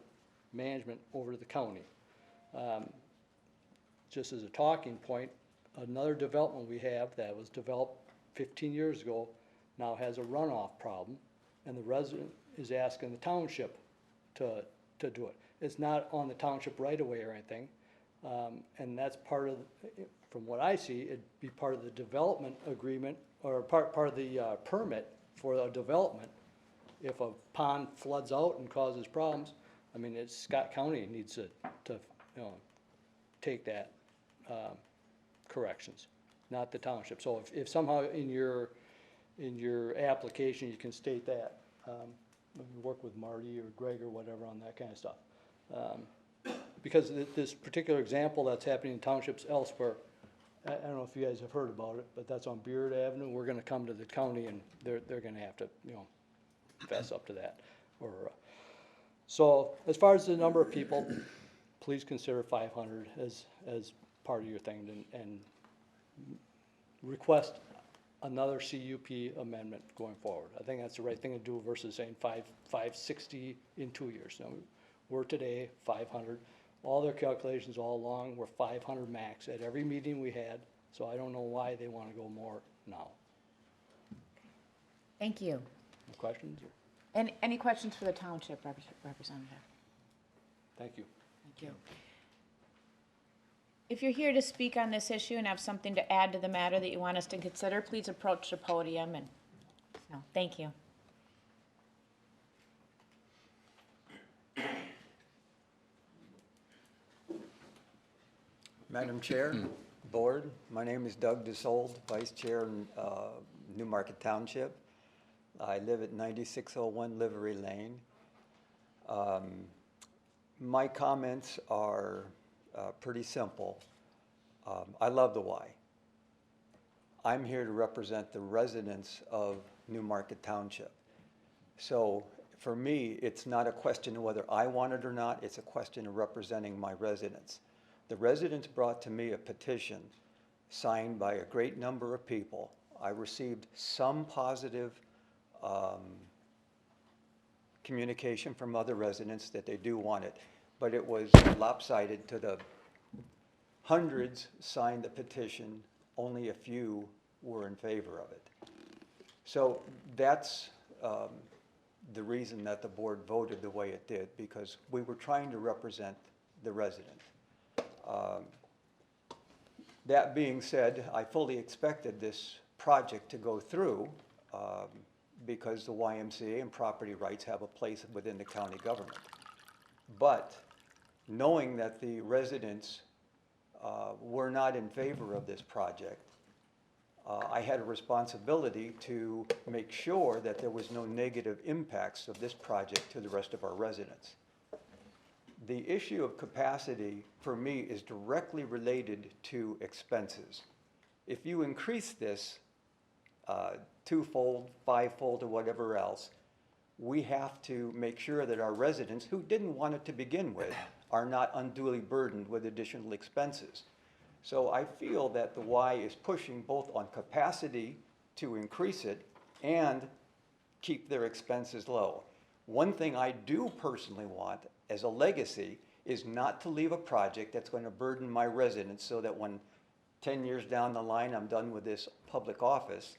management over to the county. Just as a talking point, another development we have that was developed 15 years ago now has a runoff problem, and the resident is asking the township to do it. It's not on the township right away or anything, and that's part of, from what I see, it'd be part of the development agreement, or part of the permit for a development. If a pond floods out and causes problems, I mean, Scott County needs to take that corrections, not the township. So if somehow in your application you can state that, work with Marty or Greg or whatever on that kind of stuff. Because this particular example that's happening in townships elsewhere, I don't know if you guys have heard about it, but that's on Beard Avenue. We're gonna come to the county and they're gonna have to, fess up to that. So as far as the number of people, please consider 500 as part of your thing, and request another CUP amendment going forward. I think that's the right thing to do versus saying 560 in 2 years. Now, we're today 500. All their calculations all along were 500 max at every meeting we had, so I don't know why they want to go more now. Thank you. Questions? Any questions for the township representative? Thank you. Thank you. If you're here to speak on this issue and have something to add to the matter that you want us to consider, please approach the podium and, thank you. Madam Chair, Board, my name is Doug DeSold, Vice Chair in Newmarket Township. I live at 9601 Livery Lane. My comments are pretty simple. I love the Y. I'm here to represent the residents of Newmarket Township. So for me, it's not a question of whether I want it or not, it's a question of representing my residents. The residents brought to me a petition signed by a great number of people. I received some positive communication from other residents that they do want it, but it was lopsided to the hundreds signed the petition, only a few were in favor of it. So that's the reason that the board voted the way it did, because we were trying to represent the resident. That being said, I fully expected this project to go through because the YMCA and property rights have a place within the county government. But knowing that the residents were not in favor of this project, I had a responsibility to make sure that there was no negative impacts of this project to the rest of our residents. The issue of capacity, for me, is directly related to expenses. If you increase this twofold, fivefold, or whatever else, we have to make sure that our residents, who didn't want it to begin with, are not unduly burdened with additional expenses. So I feel that the Y is pushing both on capacity to increase it and keep their expenses low. One thing I do personally want as a legacy is not to leave a project that's going to burden my residents so that when 10 years down the line I'm done with this public office,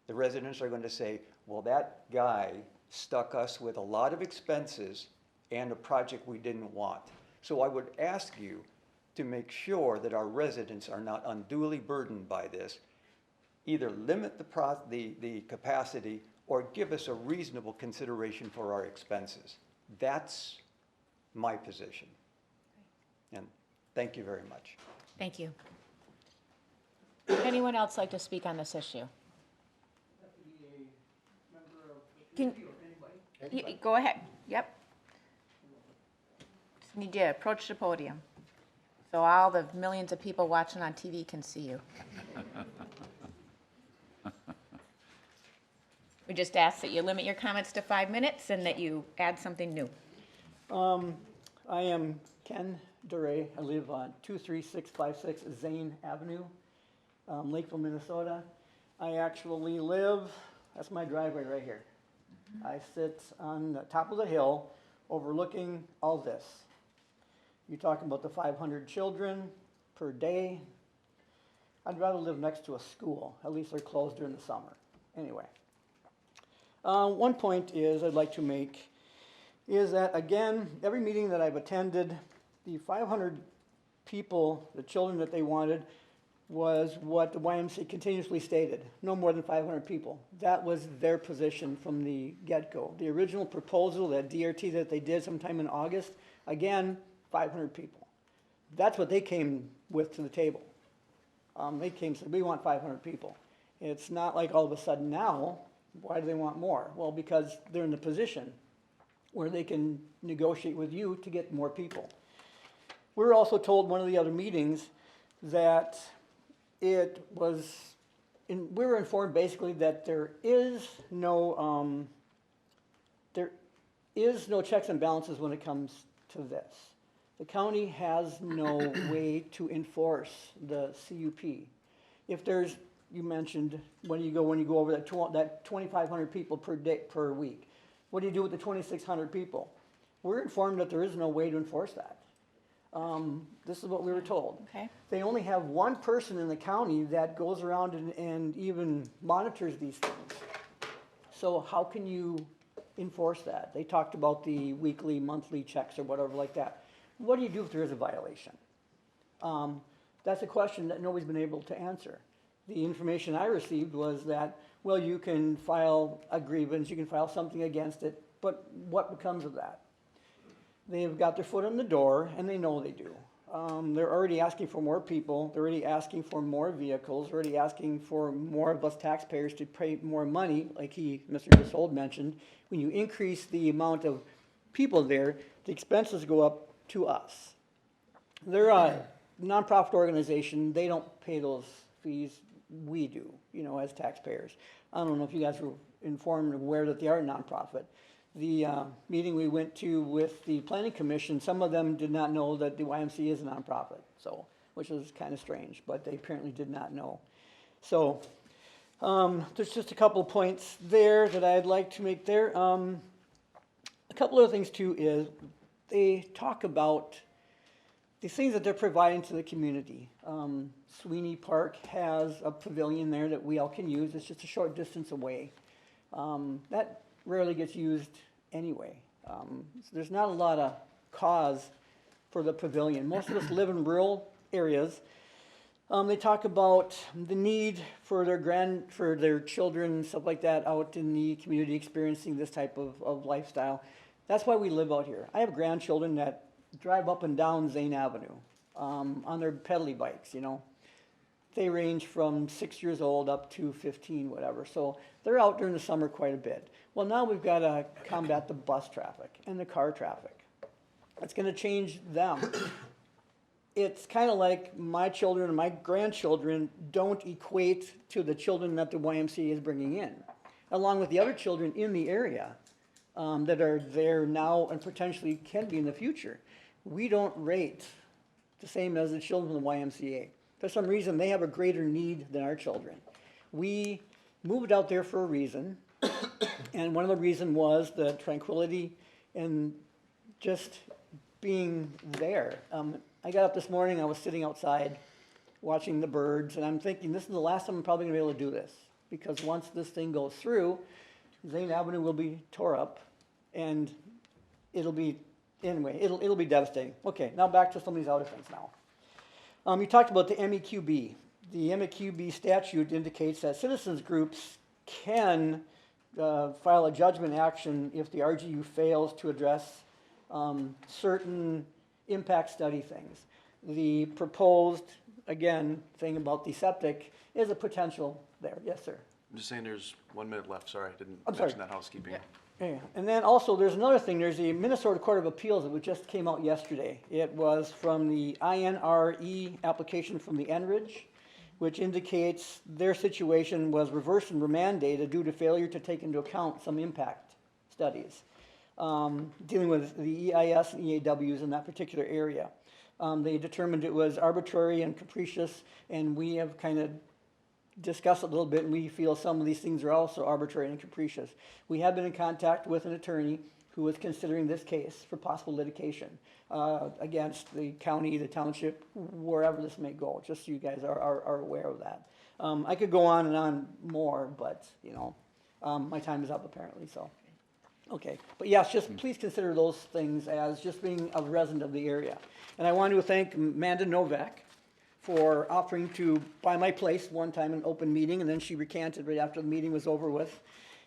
the residents are going to say, well, that guy stuck us with a lot of expenses and a project we didn't want. So I would ask you to make sure that our residents are not unduly burdened by this. Either limit the capacity or give us a reasonable consideration for our expenses. That's my position. And thank you very much. Thank you. Would anyone else like to speak on this issue? Go ahead. Yep. Just need to approach the podium so all the millions of people watching on TV can see you. We just ask that you limit your comments to 5 minutes and that you add something new. I am Ken Duray. I live on 23656 Zane Avenue, Lakeville, Minnesota. I actually live, that's my driveway right here. I sit on the top of the hill overlooking all this. You're talking about the 500 children per day. I'd rather live next to a school. At least they're closed during the summer. Anyway. One point is I'd like to make is that, again, every meeting that I've attended, the 500 people, the children that they wanted, was what the YMCA continuously stated, no more than 500 people. That was their position from the get-go. The original proposal, that DRT that they did sometime in August, again, 500 people. That's what they came with to the table. They came and said, we want 500 people. It's not like all of a sudden now, why do they want more? Well, because they're in the position where they can negotiate with you to get more people. We were also told one of the other meetings that it was, we were informed basically that there is no checks and balances when it comes to this. The county has no way to enforce the CUP. If there's, you mentioned when you go over that 2,500 people per week, what do you do with the 2,600 people? We're informed that there is no way to enforce that. This is what we were told. Okay. They only have one person in the county that goes around and even monitors these things. So how can you enforce that? They talked about the weekly, monthly checks or whatever like that. What do you do if there is a violation? That's a question that nobody's been able to answer. The information I received was that, well, you can file a grievance, you can file something against it, but what becomes of that? They've got their foot in the door, and they know they do. They're already asking for more people, they're already asking for more vehicles, they're already asking for more of us taxpayers to pay more money, like Mr. Desold mentioned. When you increase the amount of people there, the expenses go up to us. They're a nonprofit organization, they don't pay those fees. we do, you know, as taxpayers. I don't know if you guys were informed or aware that they are a nonprofit. The meeting we went to with the planning commission, some of them did not know that the YMCA is a nonprofit, so, which was kind of strange, but they apparently did not know. So, there's just a couple of points there that I'd like to make there. A couple other things too is they talk about the things that they're providing to the community. Sweeney Park has a pavilion there that we all can use. It's just a short distance away. That rarely gets used anyway. So there's not a lot of cause for the pavilion. Most of us live in rural areas. They talk about the need for their children and stuff like that out in the community experiencing this type of lifestyle. That's why we live out here. I have grandchildren that drive up and down Zane Avenue on their pedally bikes, you know. They range from 6 years old up to 15, whatever. So they're out during the summer quite a bit. Well, now we've got to combat the bus traffic and the car traffic. It's going to change them. It's kind of like my children and my grandchildren don't equate to the children that the YMCA is bringing in, along with the other children in the area that are there now and potentially can be in the future. We don't rate the same as the children of the YMCA. For some reason, they have a greater need than our children. We moved out there for a reason, and one of the reasons was the tranquility and just being there. I got up this morning, I was sitting outside watching the birds, and I'm thinking, this is the last time I'm probably gonna be able to do this, because once this thing goes through, Zane Avenue will be tore up, and it'll be, anyway, it'll be devastating. Okay, now back to some of these other things now. You talked about the MEQB. The MEQB statute indicates that citizens groups can file a judgment action if the RGU fails to address certain impact study things. The proposed, again, thing about the septic is a potential there. Yes, sir. I'm just saying there's 1 minute left. Sorry, I didn't I'm mention sorry. that housekeeping. Yeah, and then also there's another thing, there's the Minnesota Court of Appeals that just came out yesterday. It was from the INRE application from the Enridge, which indicates their situation was reversed and remanded due to failure to take into account some impact studies, dealing with the EIS and EAWs in that particular area. They determined it was arbitrary and capricious, and we have kind of discuss it a little bit, and we feel some of these things are also arbitrary and capricious. We have been in contact with an attorney who is considering this case for possible litigation against the county, the township, wherever this may go, just so you guys are aware of that. I could go on and on more, but, you know, my time is up apparently, so. Okay, but yes, just please consider those things as just being a resident of the area. And I want to thank Amanda Novak for offering to buy my place one time in an open meeting, and then she recanted right after the meeting was over with.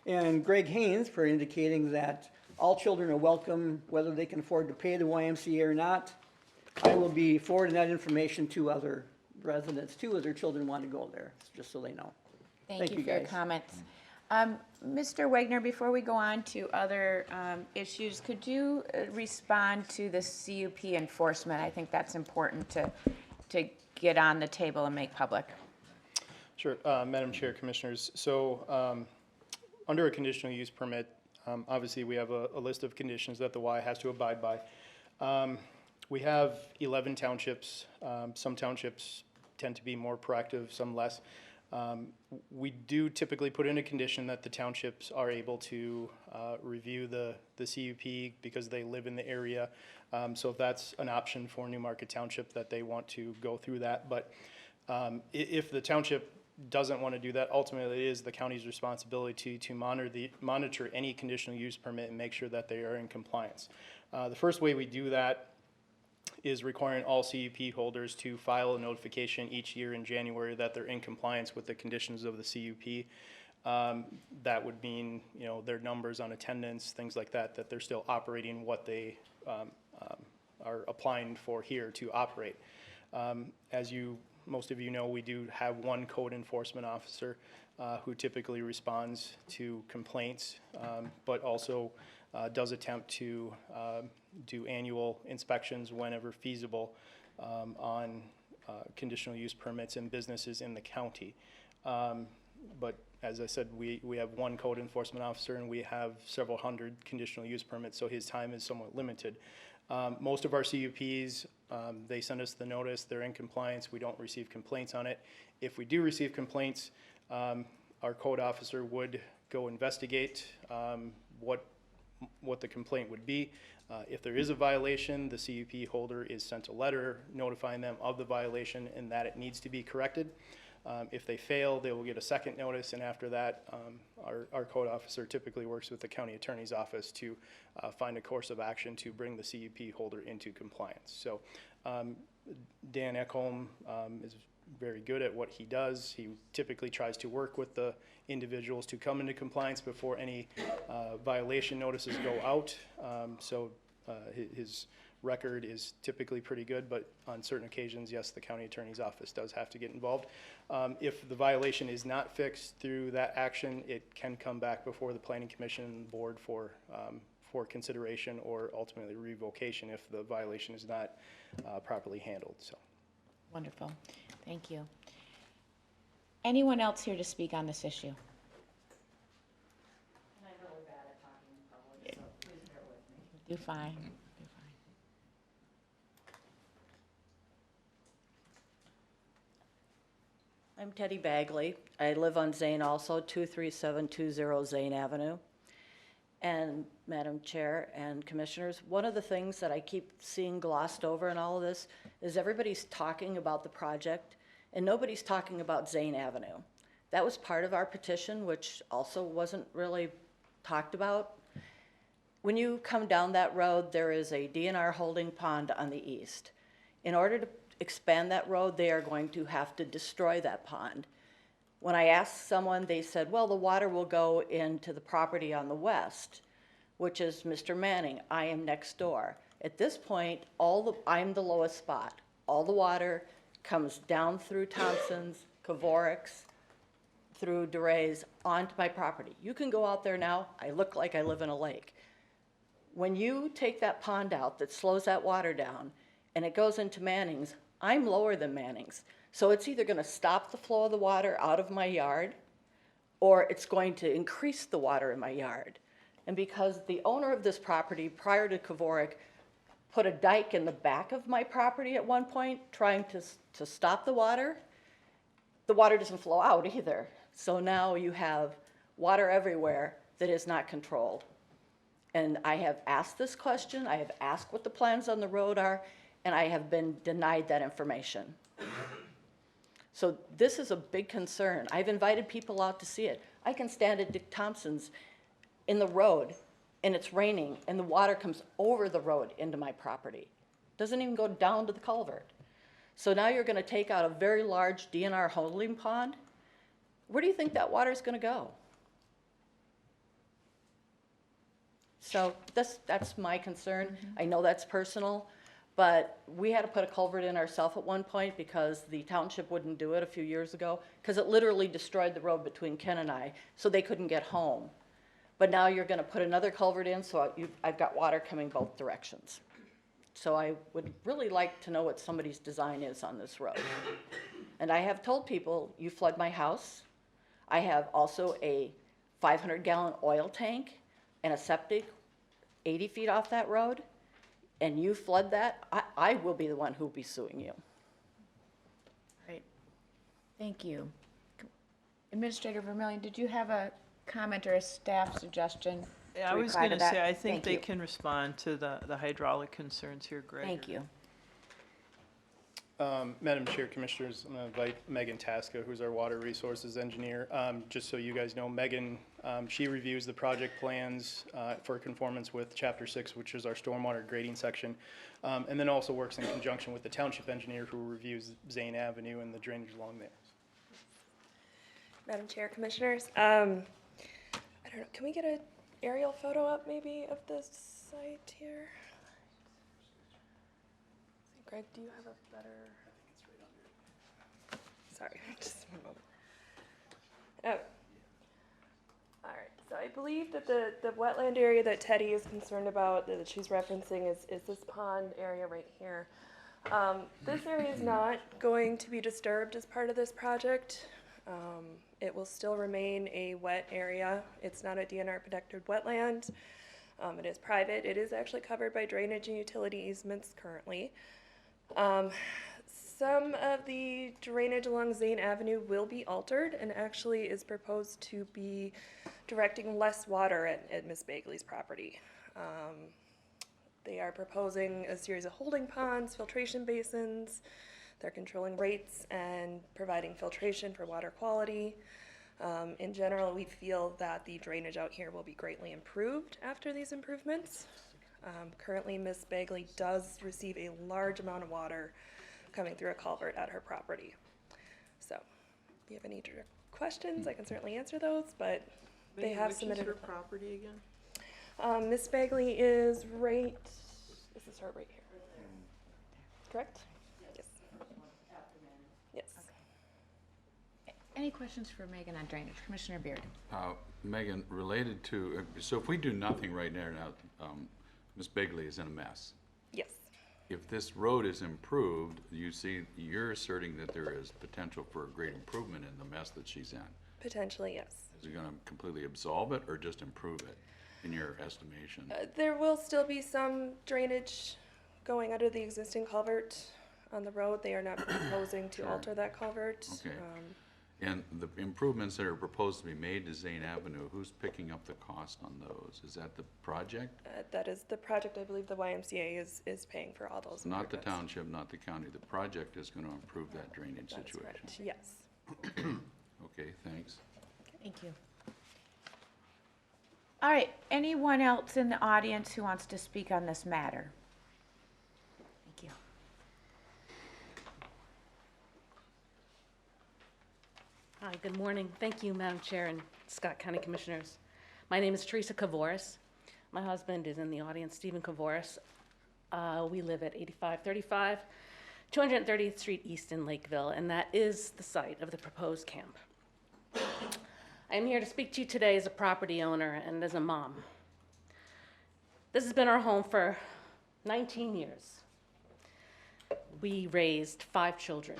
And Greg Haynes for indicating that all children are welcome, whether they can afford to pay the YMCA or not. I will be forwarding that information to other residents too, as their children want to go there, just so they know. Thank you for your guys. comments. Mr. Wagner, before we go on to other issues, could you respond to the CUP enforcement? I think that's important to get on the table and make public. Sure, Madam Chair, Commissioners. So under a conditional use permit, obviously we have a list of conditions that the Y has to abide by. We have 11 townships. Some townships tend to be more proactive, some less. We do typically put in a condition that the townships are able to review the CUP because they live in the area. So if that's an option for Newmarket Township, that they want to go through that. But if the township doesn't want to do that, ultimately it is the county's responsibility to monitor any conditional use permit and make sure that they are in compliance. The first way we do that is requiring all CUP holders to file a notification each year in January that they're in compliance with the conditions of the CUP. That would mean, you know, their numbers on attendance, things like that, that they're still operating what they are applying for here to operate. As most of you know, we do have one code enforcement officer who typically responds to complaints, but also does attempt to do annual inspections whenever feasible on conditional use permits and businesses in the county. But as I said, we have one code enforcement officer and we have several hundred conditional use permits, so his time is somewhat limited. Most of our CUPs, they send us the notice, they're in compliance, we don't receive complaints on it. If we do receive complaints, our code officer would go investigate what the complaint would be. If there is a violation, the CUP holder is sent a letter notifying them of the violation and that it needs to be corrected. If they fail, they will get a second notice, and after that, our code officer typically works with the county attorney's office to find a course of action to bring the CUP holder into compliance. So Dan Ekholm is very good at what he does. He typically tries to work with the individuals to come into compliance before any violation notices go out. His record is typically pretty good, but on certain occasions, yes, the county attorney's office does have to get involved. If the violation is not fixed through that action, it can come back before the planning commission and board for consideration or ultimately revocation if the violation is not properly handled. So. Wonderful. Thank you. Anyone else here to speak on this issue? I'm really bad at talking in public, so please bear with me. Do fine. Do fine. I'm Teddy Bagley. I live on Zane also, 23720 Zane Avenue. And Madam Chair and Commissioners, one of the things that I keep seeing glossed over in all of this is everybody's talking about the project and nobody's talking about Zane Avenue. That was part of our petition, which also wasn't really talked about. When you come down that road, there is a DNR holding pond on the east. In order to expand that road, they are going to have to destroy that pond. When I asked someone, they said, well, the water will go into the property on the west, which is Mr. Manning. I am next door. At this point, I'm the lowest spot. All the water comes down through Thompson's, Kvorik's, through DeRay's, onto my property. You can go out there now. I look like I live in a lake. When you take that pond out that slows that water down and it goes into Manning's, I'm lower than Manning's. So it's either going to stop the flow of the water out of my yard or it's going to increase the water in my yard. And because the owner of this property prior to Kvorik put a dike in the back of my property at one point trying to stop the water doesn't flow out either. So now you have water everywhere that is not controlled. And I have asked this question, I have asked what the plans on the road are, and I have been denied that information. So this is a big concern. I've invited people out to see it. I can stand at Dick Thompson's in the road and it's raining and the water comes over the road into my property. Doesn't even go down to the culvert. So now you're gonna take out a very large DNR holding pond. Where do you think that water is gonna go? So that's my concern. Mm-hmm. I know that's personal. But we had to put a culvert in ourselves at one point because the township wouldn't do it a few years ago because it literally destroyed the road between Ken and I, so they couldn't get home. But now you're going to put another culvert in, so I've got water coming both directions. So I would really like to know what somebody's design is on this road. And I have told people, you flood my house. I have also a 500-gallon oil tank and a septic 80 feet off that road. And you flood that, I will be the one who will be suing you. Great. Thank you. Administrator Vermillion, did you have a comment or a staff suggestion? Yeah, I was going to say, I think they can respond to the hydraulic concerns here, Greg. Thank you. Madam Chair, Commissioners, I'm going to invite Megan Tasca, who's our water resources engineer. Just so you guys know, Megan, she reviews the project plans for conformance with Chapter 6, which is our stormwater grading section, and then also works in conjunction with the township engineer who reviews Zane Avenue and the drainage along there. Madam Chair, Commissioners, I don't know, can we get an aerial photo up maybe of the site here? Greg, do you have a better? Sorry, just one moment. Oh. All right, so I believe that the wetland area that Teddy is concerned about, that she's referencing, is this pond area right here. This area is not going to be disturbed as part of this project. It will still remain a wet area. It's not a DNR protected wetland. It is private. It is actually covered by drainage and utility easements currently. Some of the drainage along Zane Avenue will be altered and actually is proposed to be directing less water at Ms. Bagley's property. They are proposing a series of holding ponds, filtration basins. They're controlling rates and providing filtration for water quality. In general, we feel that the drainage out here will be greatly improved after these improvements. Currently, Ms. Bagley does receive a large amount of water coming through a culvert at her property. So, if you have any questions, I can certainly answer those, but they Megan, have which submitted. is her property again? Miss Bagley is right, this is her right here. Correct? Yes. Yes. Any questions for Megan on drainage? Commissioner Beard? Megan, related to, so if we do nothing right now, Ms. Bagley is in a mess. Yes. If this road is improved, you're asserting that there is potential for a great improvement in the mess that she's in. Potentially, yes. Is it going to completely absolve it or just improve it, in your estimation? There will still be some drainage going under the existing culvert on the road. They are not proposing to Sure. alter that culvert. Okay. And the improvements that are proposed to be made to Zane Avenue, who's picking up the cost on those? Is that the project? That is the project. I believe the YMCA is paying for all those Not the improvements. township, not the county. The project is going to improve that drainage That is situation. correct. Yes. Okay, thanks. Thank you. All right, anyone else in the audience who wants to speak on this matter? Thank you. Hi, good morning. Thank you, Madam Chair and Scott County Commissioners. My name is Teresa Kavoris. My husband is in the audience, Stephen Kavoris. We live at 8535 230th Street East in Lakeville, and that is the site of the proposed camp. I am here to speak to you today as a property owner and as a mom. This has been our home for 19 years. We raised 5 children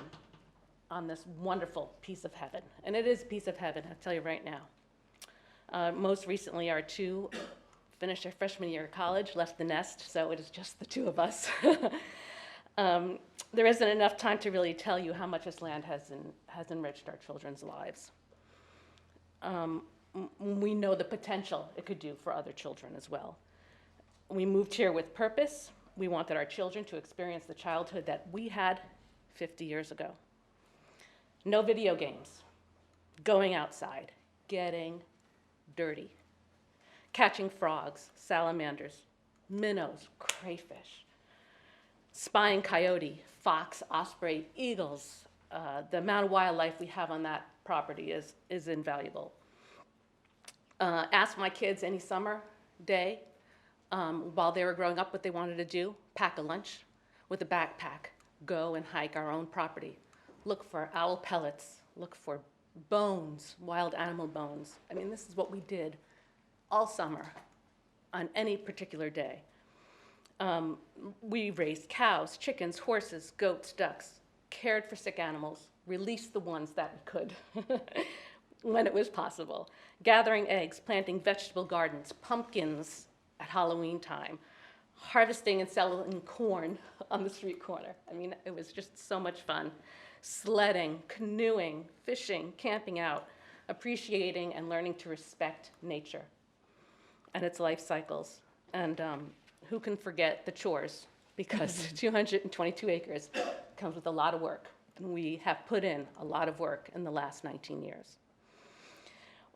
on this wonderful piece of heaven, and it is a piece of heaven, I'll tell you right now. Most recently, our 2 finished their freshman year of college, left the nest, so it is just the 2 of us. There isn't enough time to really tell you how much this land has enriched our children's lives. We know the potential it could do for other children as well. We moved here with purpose. We wanted our children to experience the childhood that we had 50 years ago. No video games, going outside, getting dirty, catching frogs, salamanders, minnows, crayfish, spying coyote, fox, osprey, eagles. The amount of wildlife we have on that property is invaluable. Ask my kids any summer day while they were growing up what they wanted to do, pack a lunch with a backpack, go and hike our own property, look for owl pellets, look for bones, wild animal bones. I mean, this is what we did all summer on any particular day. We raised cows, chickens, horses, goats, ducks, cared for sick animals, released the ones that we could when it was possible, gathering eggs, planting vegetable gardens, pumpkins at Halloween time, harvesting and selling corn on the street corner. I mean, it was just so much fun. Sledding, canoeing, fishing, camping out, appreciating and learning to respect nature and its life cycles. And who can forget the chores? Because 222 acres comes with a lot of work. And we have put in a lot of work in the last 19 years.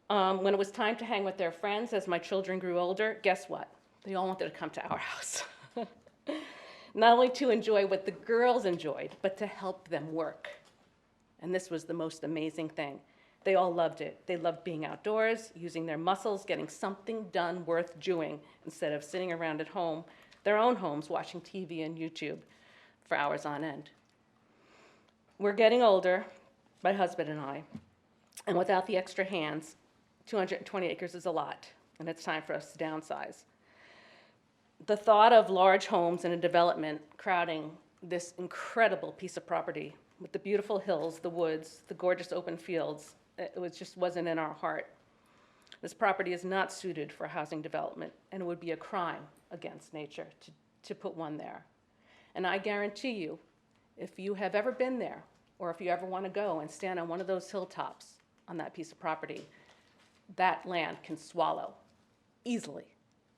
When it was time to hang with their friends as my children grew older, guess what? They all wanted to come to our house. Not only to enjoy what the girls enjoyed, but to help them work. And this was the most amazing thing. They all loved it. They loved being outdoors, using their muscles, getting something done worth doing instead of sitting around at home, their own homes, watching TV and YouTube for hours on end. We're getting older, my husband and I, and without the extra hands, 220 acres is a lot, and it's time for us to downsize. The thought of large homes and a development crowding this incredible piece of property with the beautiful hills, the woods, the gorgeous open fields. Just wasn't in our heart. This property is not suited for housing development, and it would be a crime against nature to put one there. And I guarantee you, if you have ever been there, or if you ever want to go and stand on one of those hilltops on that piece of property, that land can swallow easily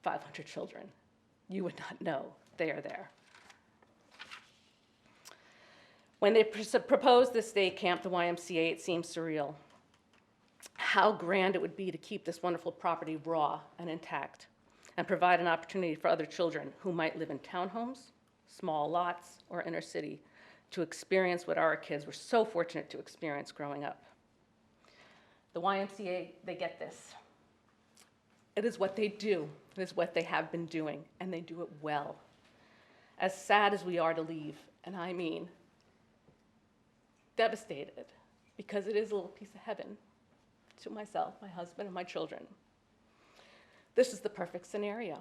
500 children. You would not know they are there. When they proposed this day camp, the YMCA, it seemed surreal. How grand it would be to keep this wonderful property raw and intact and provide an opportunity for other children who might live in townhomes, small lots, or inner city to experience what our kids were so fortunate to experience growing up. The YMCA, they get this. It is what they do. It is what they have been doing, and they do it well. As sad as we are to leave, and I mean devastated, because it is a little piece of heaven to myself, my husband, and my children. This is the perfect scenario.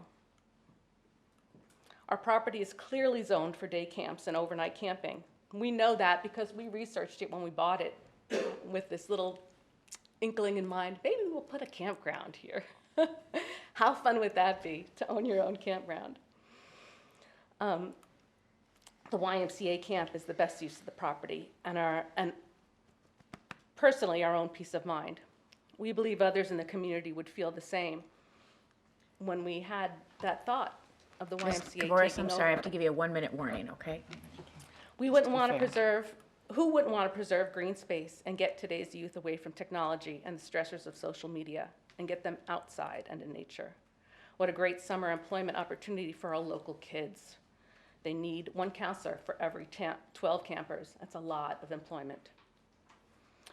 Our property is clearly zoned for day camps and overnight camping. We know that because we researched it when we bought it with this little inkling in mind, maybe we'll put a campground here. How fun would that be to own your own campground? The YMCA camp is the best use of the property and personally our own peace of mind. We believe others in the community would feel the same when we had that thought of the YMCA Boris, taking I'm sorry, I have to give you a 1-minute warning, okay? We wouldn't Just to want be to fair. preserve, who wouldn't want to preserve green space and get today's youth away from technology and the stressors of social media and get them outside and in nature? What a great summer employment opportunity for our local kids. They need one counselor for every 12 campers. That's a lot of employment.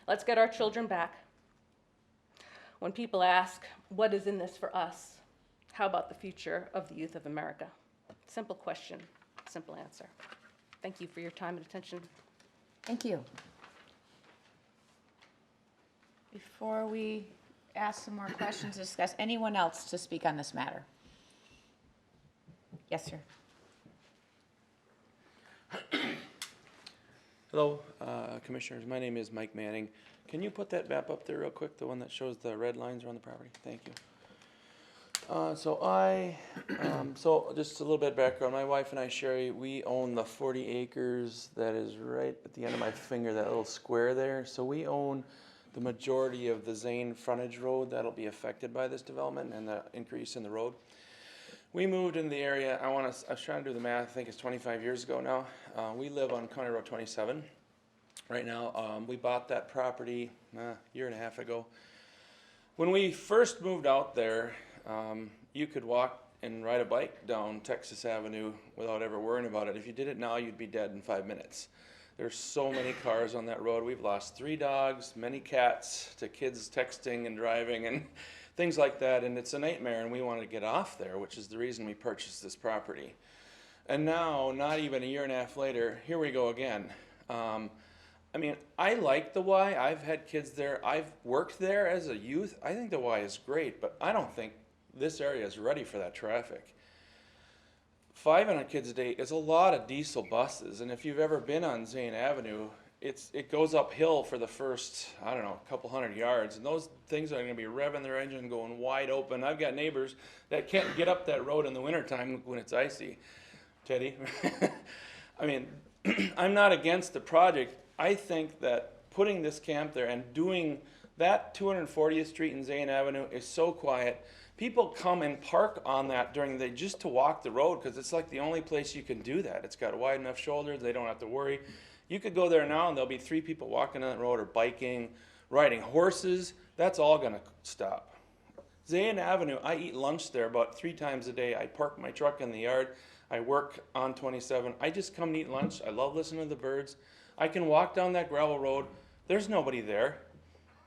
Let's get our children back. When people ask, what is in this for us? How about the future of the youth of America? Simple question, simple answer. Thank you for your time and attention. Thank you. Before we ask some more questions, discuss, anyone else to speak on this matter? Yes, sir. Hello, Commissioners. My name is Mike Manning. Can you put that map up there real quick, the one that shows the red lines around the property? Thank you. So just a little bit of background. My wife and I, Sherry, we own the 40 acres that is right at the end of my finger, that little square there. So we own the majority of the Zane frontage road that'll be affected by this development and the increase in the road. We moved in the area, I was trying to do the math, I think it's 25 years ago now. We live on County Road 27 right now. We bought that property a year and a half ago. When we first moved out there, you could walk and ride a bike down Texas Avenue without ever worrying about it. If you did it now, you'd be dead in 5 minutes. There's so many cars on that road. We've lost 3 dogs, many cats, to kids texting and driving and things like that, and it's a nightmare, and we wanted to get off there, which is the reason we purchased this property. And now, not even a year and a half later, here we go again. I mean, I like the Y. I've had kids there. I've worked there as a youth. I think the Y is great, but I don't think this area is ready for that traffic. 500 kids a day is a lot of diesel buses, and if you've ever been on Zane Avenue, it goes uphill for the first, I don't know, a couple hundred yards, and those things are going to be revving their engine going wide open. I've got neighbors that can't get up that road in the wintertime when it's icy. Teddy? I mean, I'm not against the project. I think that putting this camp there and doing that 240th Street and Zane Avenue is so quiet. People come and park on that during the day just to walk the road because it's like the only place you can do that. It's got wide enough shoulders. They don't have to worry. You could go there now and there'll be 3 people walking on the road or biking, riding horses. That's all going to stop. Zane Avenue, I eat lunch there about 3 times a day. I park my truck in the yard. I work on 27. I just come and eat lunch. I love listening to the birds. I can walk down that gravel road. There's nobody there.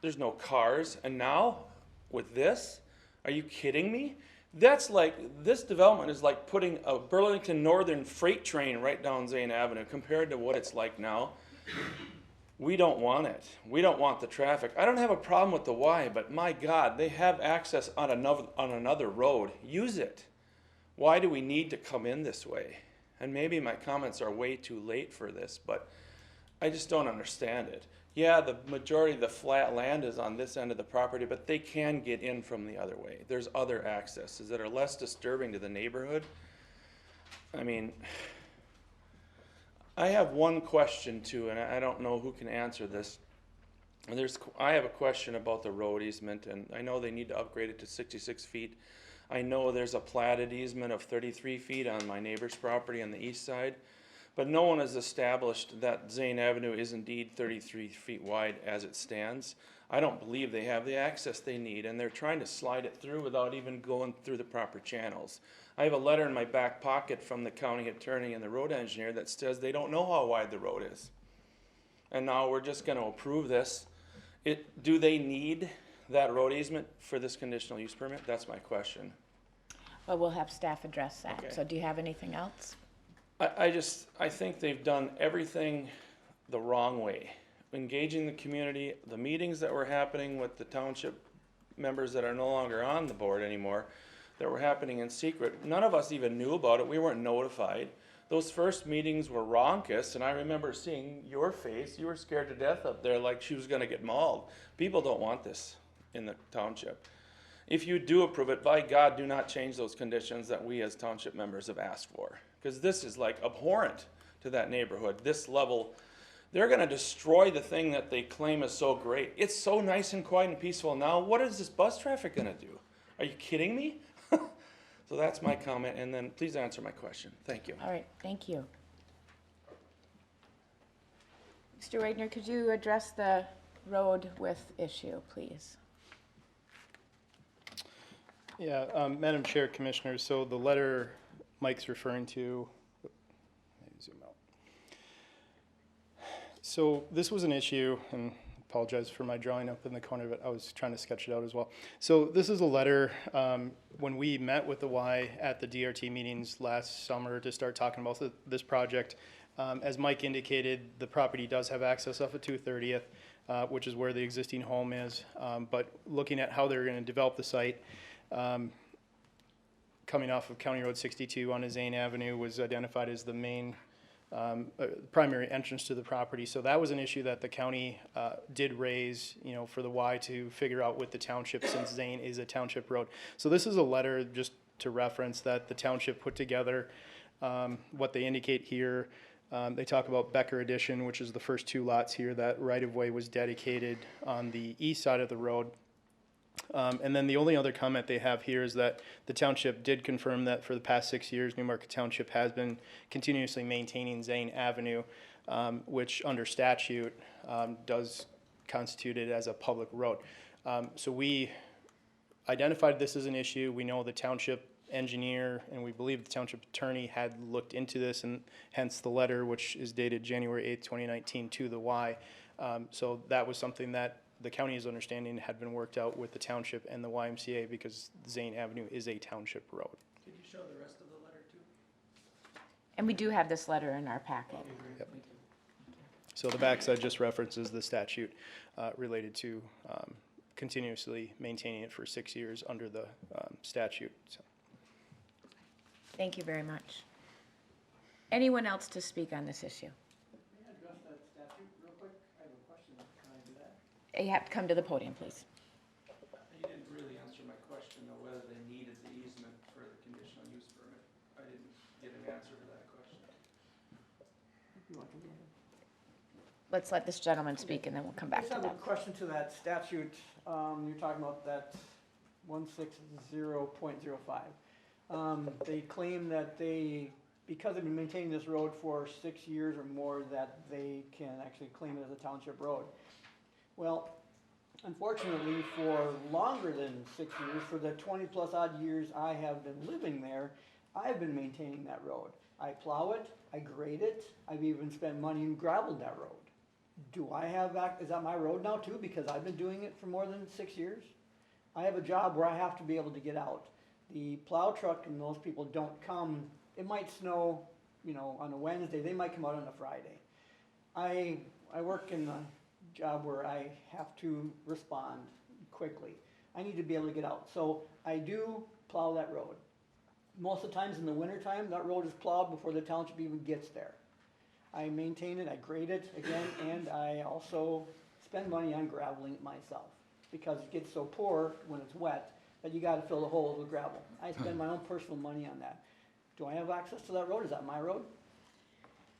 There's no cars. And now, with this, are you kidding me? That's like, this development is like putting a Burlington Northern freight train right down Zane Avenue compared to what it's like now. We don't want it. We don't want the traffic. I don't have a problem with the Y, but my God, they have access on another road. Use it. Why do we need to come in this way? And maybe my comments are way too late for this, but I just don't understand it. Yeah, the majority of the flat land is on this end of the property, but they can get in from the other way. There's other accesses that are less disturbing to the neighborhood. I mean, I have one question too, and I don't know who can answer this. And I have a question about the road easement, and I know they need to upgrade it to 66 feet. I know there's a platted easement of 33 feet on my neighbor's property on the east side, but no one has established that Zane Avenue is indeed 33 feet wide as it stands. I don't believe they have the access they need, and they're trying to slide it through without even going through the proper channels. I have a letter in my back pocket from the county attorney and the road engineer that says they don't know how wide the road is. And now we're just gonna approve this. Do they need that road easement for this conditional use permit? That's my question. Well, we'll have staff address that. Okay. So do you have anything else? I think they've done everything the wrong way. Engaging the community, the meetings that were happening with the township members that are no longer on the board anymore, that were happening in secret, none of us even knew about it. We weren't notified. Those first meetings were raucous, and I remember seeing your face. You were scared to death up there like she was gonna get mauled. People don't want this in the township. If you do approve it, by God, do not change those conditions that we as township members have asked for. Because this is like abhorrent to that neighborhood, this level. They're gonna destroy the thing that they claim is so great. It's so nice and quiet and peaceful now. What is this bus traffic gonna do? Are you kidding me? So that's my comment, and then please answer my question. Thank you. All right, thank you. Mr. Wagner, could you address the road width issue, please? Yeah, Madam Chair, Commissioners, so the letter Mike's referring to, maybe zoom out. So this was an issue, and apologize for my drawing up in the corner of it. I was trying to sketch it out as well. So this is a letter, when we met with the Y at the DRT meetings last summer to start talking about this project. As Mike indicated, the property does have access off of 230th, which is where the existing home is. But looking at how they're going to develop the site, coming off of County Road 62 on Zane Avenue was identified as the main primary entrance to the property. So that was an issue that the county did raise, for the Y to figure out with the township, since Zane is a township road. So this is a letter just to reference that the township put together. What they indicate here, they talk about Becker Addition, which is the first two lots here. That right-of-way was dedicated on the east side of the road. And then the only other comment they have here is that the township did confirm that for the past 6 years, Newmarket Township has been continuously maintaining Zane Avenue, which under statute does constitute it as a public road. So we identified this as an issue. We know the township engineer and we believe the township attorney had looked into this, and hence the letter, which is dated January 8th, 2019 to the Y. So that was something that the county's understanding had been worked out with the township and the YMCA, because Zane Avenue is a township road. Could you show the rest of the letter too? And we do have this letter in our packet. Yep. So the backside just references the statute related to continuously maintaining it for 6 years under the statute. So. Thank you very much. Anyone else to speak on this issue? May I address that statute real quick? I have a question. Can I do that? You have to come to the podium, please. You didn't really answer my question, though, whether they needed the easement for the conditional use permit. I didn't get an answer to that question. Let's let this gentleman speak and then we'll come I back just to have a that. question to that statute. You're talking about that 160.05. They claim that because they've been maintaining this road for 6 years or more, that they can actually claim it as a township road. Well, unfortunately, for longer than 6 years, for the 20-plus odd years I have been living there, I've been maintaining that road. I plow it, I grade it, I've even spent money and gravelled that road. Do I have that, is that my road now too, because I've been doing it for more than 6 years? I have a job where I have to be able to get out. The plow truck and those people don't come, it might snow, on a Wednesday, they might come out on a Friday. I work in a job where I have to respond quickly. I need to be able to get out. So I do plow that road. Most of the times in the wintertime, that road is plowed before the township even gets there. I maintain it, I grade it again, and I also spend money on graveling it myself. Because it gets so poor when it's wet that you gotta fill the holes with gravel. I spend my own personal money on that. Do I have access to that road? Is that my road?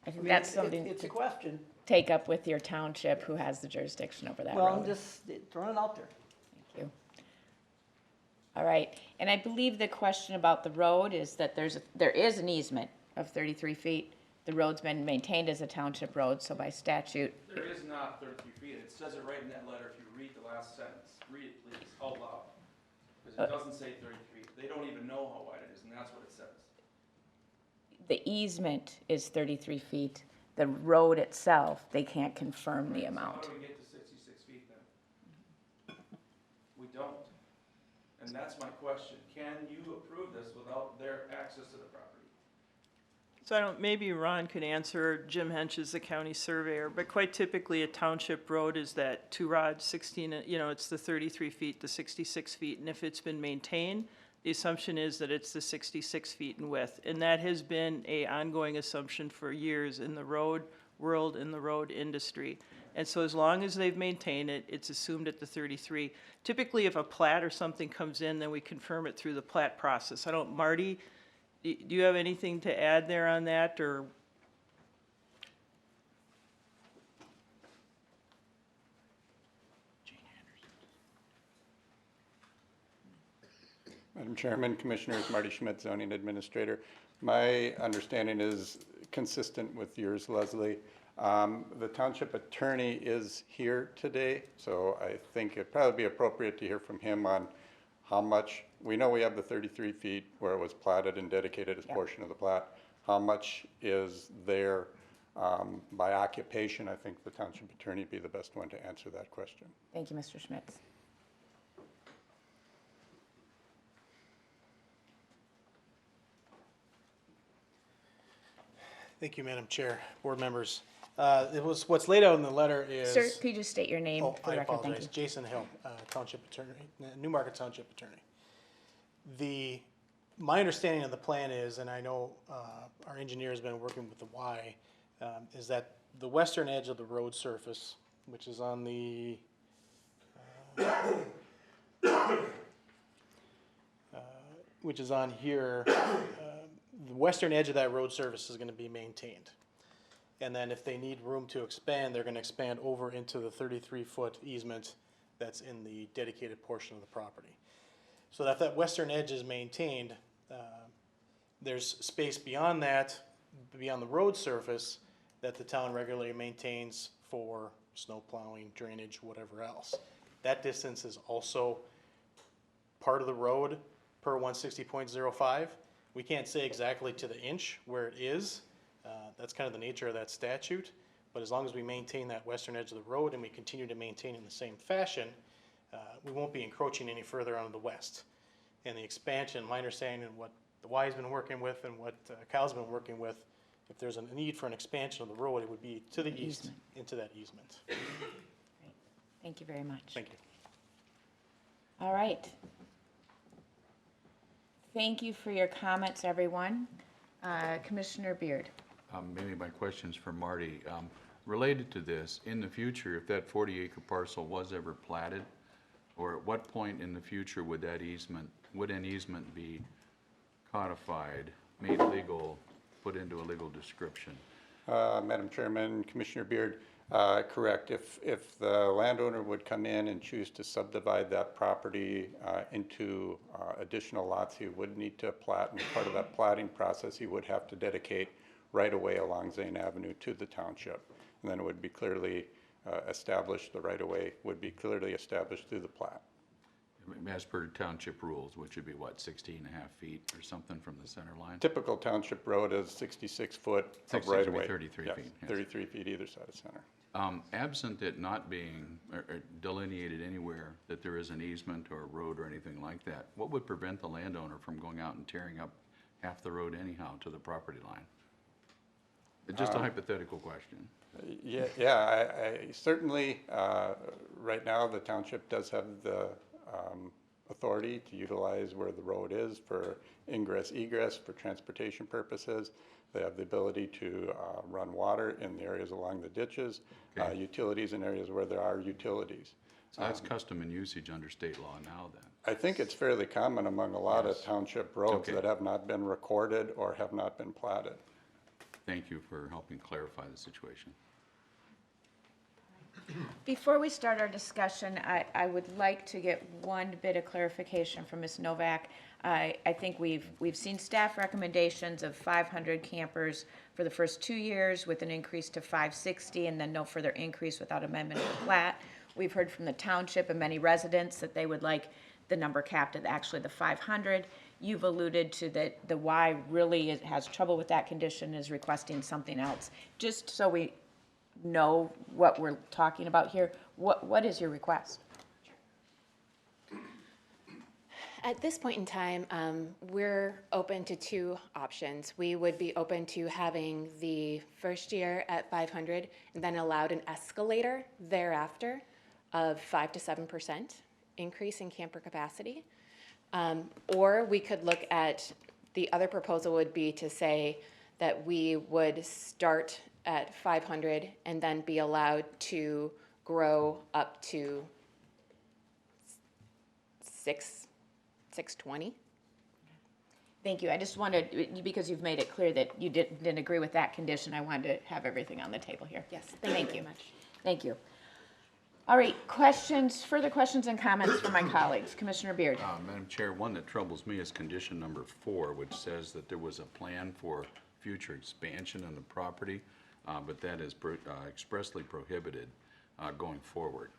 I think mean, that's it's- something It's a to question. take up with your township, who has the jurisdiction over that road. Well, I'm just throwing it out there. Thank you. All right, and I believe the question about the road is that there is an easement of 33 feet. The road's been maintained as a township road, so by statute, There is not 33 feet. It says it right in that letter. If you read the last sentence, read it please, out loud. Because it doesn't say 33. They don't even know how wide it is, and that's what it says. the easement is 33 feet. The road itself, they can't confirm the So amount. how do we get to 66 feet then? We don't. And that's my question. Can you approve this without their access to the property? So maybe Ron could answer. Jim Hench is the county surveyor, but quite typically a township road is that 2-rod, 16, it's the 33 feet, the 66 feet. And if it's been maintained, the assumption is that it's the 66 feet in width. And that has been a ongoing assumption for years in the road world, in the road industry. And so as long as they've maintained it, it's assumed at the 33. Typically, if a plat or something comes in, then we confirm it through the plat process. Marty, do you have anything to add there on that, or? Madam Chairman, Commissioners, Marty Schmidt, Zoning Administrator. My understanding is consistent with yours, Leslie. The Township Attorney is here today, so I think it'd probably be appropriate to hear from him on how much, we know we have the 33 feet where it was platted and dedicated as portion of the plat. How much is there by occupation? I think the Township Attorney would be the best one to answer that question. Thank you, Mr. Schmitz. Thank you, Madam Chair, board members. What's laid out in the letter is. Sir, could you just state your name Oh, for I the record? Thank apologize. you. Jason Hill, Township Attorney, Newmarket Township Attorney. My understanding of the plan is, and I know our engineer has been working with the Y, is that the western edge of the road surface, which is on the which is on here, the western edge of that road surface is going to be maintained. And then if they need room to expand, they're going to expand over into the 33-foot easement that's in the dedicated portion of the property. So that western edge is maintained, there's space beyond that, beyond the road surface, that the town regularly maintains for snow plowing, drainage, whatever else. That distance is also part of the road per 160.05. We can't say exactly to the inch where it is. That's kind of the nature of that statute. But as long as we maintain that western edge of the road and we continue to maintain in the same fashion, we won't be encroaching any further onto the west. And the expansion, my understanding and what the Y's been working with and what Cal's been working with, if there's a need for an expansion of the road, it would be to the east into that easement. Great. Thank you very much. Thank you. All right. Thank you for your comments, everyone. Commissioner Beard. Maybe my question's for Marty. Related to this, in the future, if that 40-acre parcel was ever platted, or at what point in the future would an easement be codified, made legal, put into a legal description? Madam Chairman, Commissioner Beard, correct. If the landowner would come in and choose to subdivide that property into additional lots, he would need to plat, and part of that platting process, he would have to dedicate right-of-way along Zane Avenue to the township. And then it would be clearly established, the right-of-way would be clearly established through the plat. As per township rules, which would be what, 16 and a half feet or something from the center line? Typical township road is 66 foot of 66 would be right-of-way. 33 Yes, feet, yes. 33 feet either side of center. Absent it not being or delineated anywhere that there is an easement or a road or anything like that, what would prevent the landowner from going out and tearing up half the road anyhow to the property line? Just a hypothetical question. I certainly, right now, the township does have the authority to utilize where the road is for ingress, egress, for transportation purposes. They have the ability to run water in the areas along the ditches, Okay. utilities in areas where there are utilities. So that's custom and usage under state law now then? I think it's fairly common among a lot of township roads Okay. that have not been recorded or have not been platted. Thank you for helping clarify the situation. Before we start our discussion, I would like to get one bit of clarification from Ms. Novak. I think we've seen staff recommendations of 500 campers for the first 2 years with an increase to 560 and then no further increase without amendment of plat. We've heard from the township and many residents that they would like the number capped at actually the 500. You've alluded to that the Y really has trouble with that condition, is requesting something else. Just so we know what we're talking about here, what is your request? At this point in time, we're open to two options. We would be open to having the first year at 500 and then allowed an escalator thereafter of 5 to 7% increase in camper capacity. Or we could look at, the other proposal would be to say that we would start at 500 and then be allowed to grow up to 620. Thank you. I just wanted, because you've made it clear that you didn't agree with that condition, I wanted to have everything on the table here. Yes, Thank very you. much. Thank you. All right, questions, further questions and comments from my colleagues? Commissioner Beard. Madam Chair, one that troubles me is condition number 4, which says that there was a plan for future expansion on the property, but that is expressly prohibited going forward.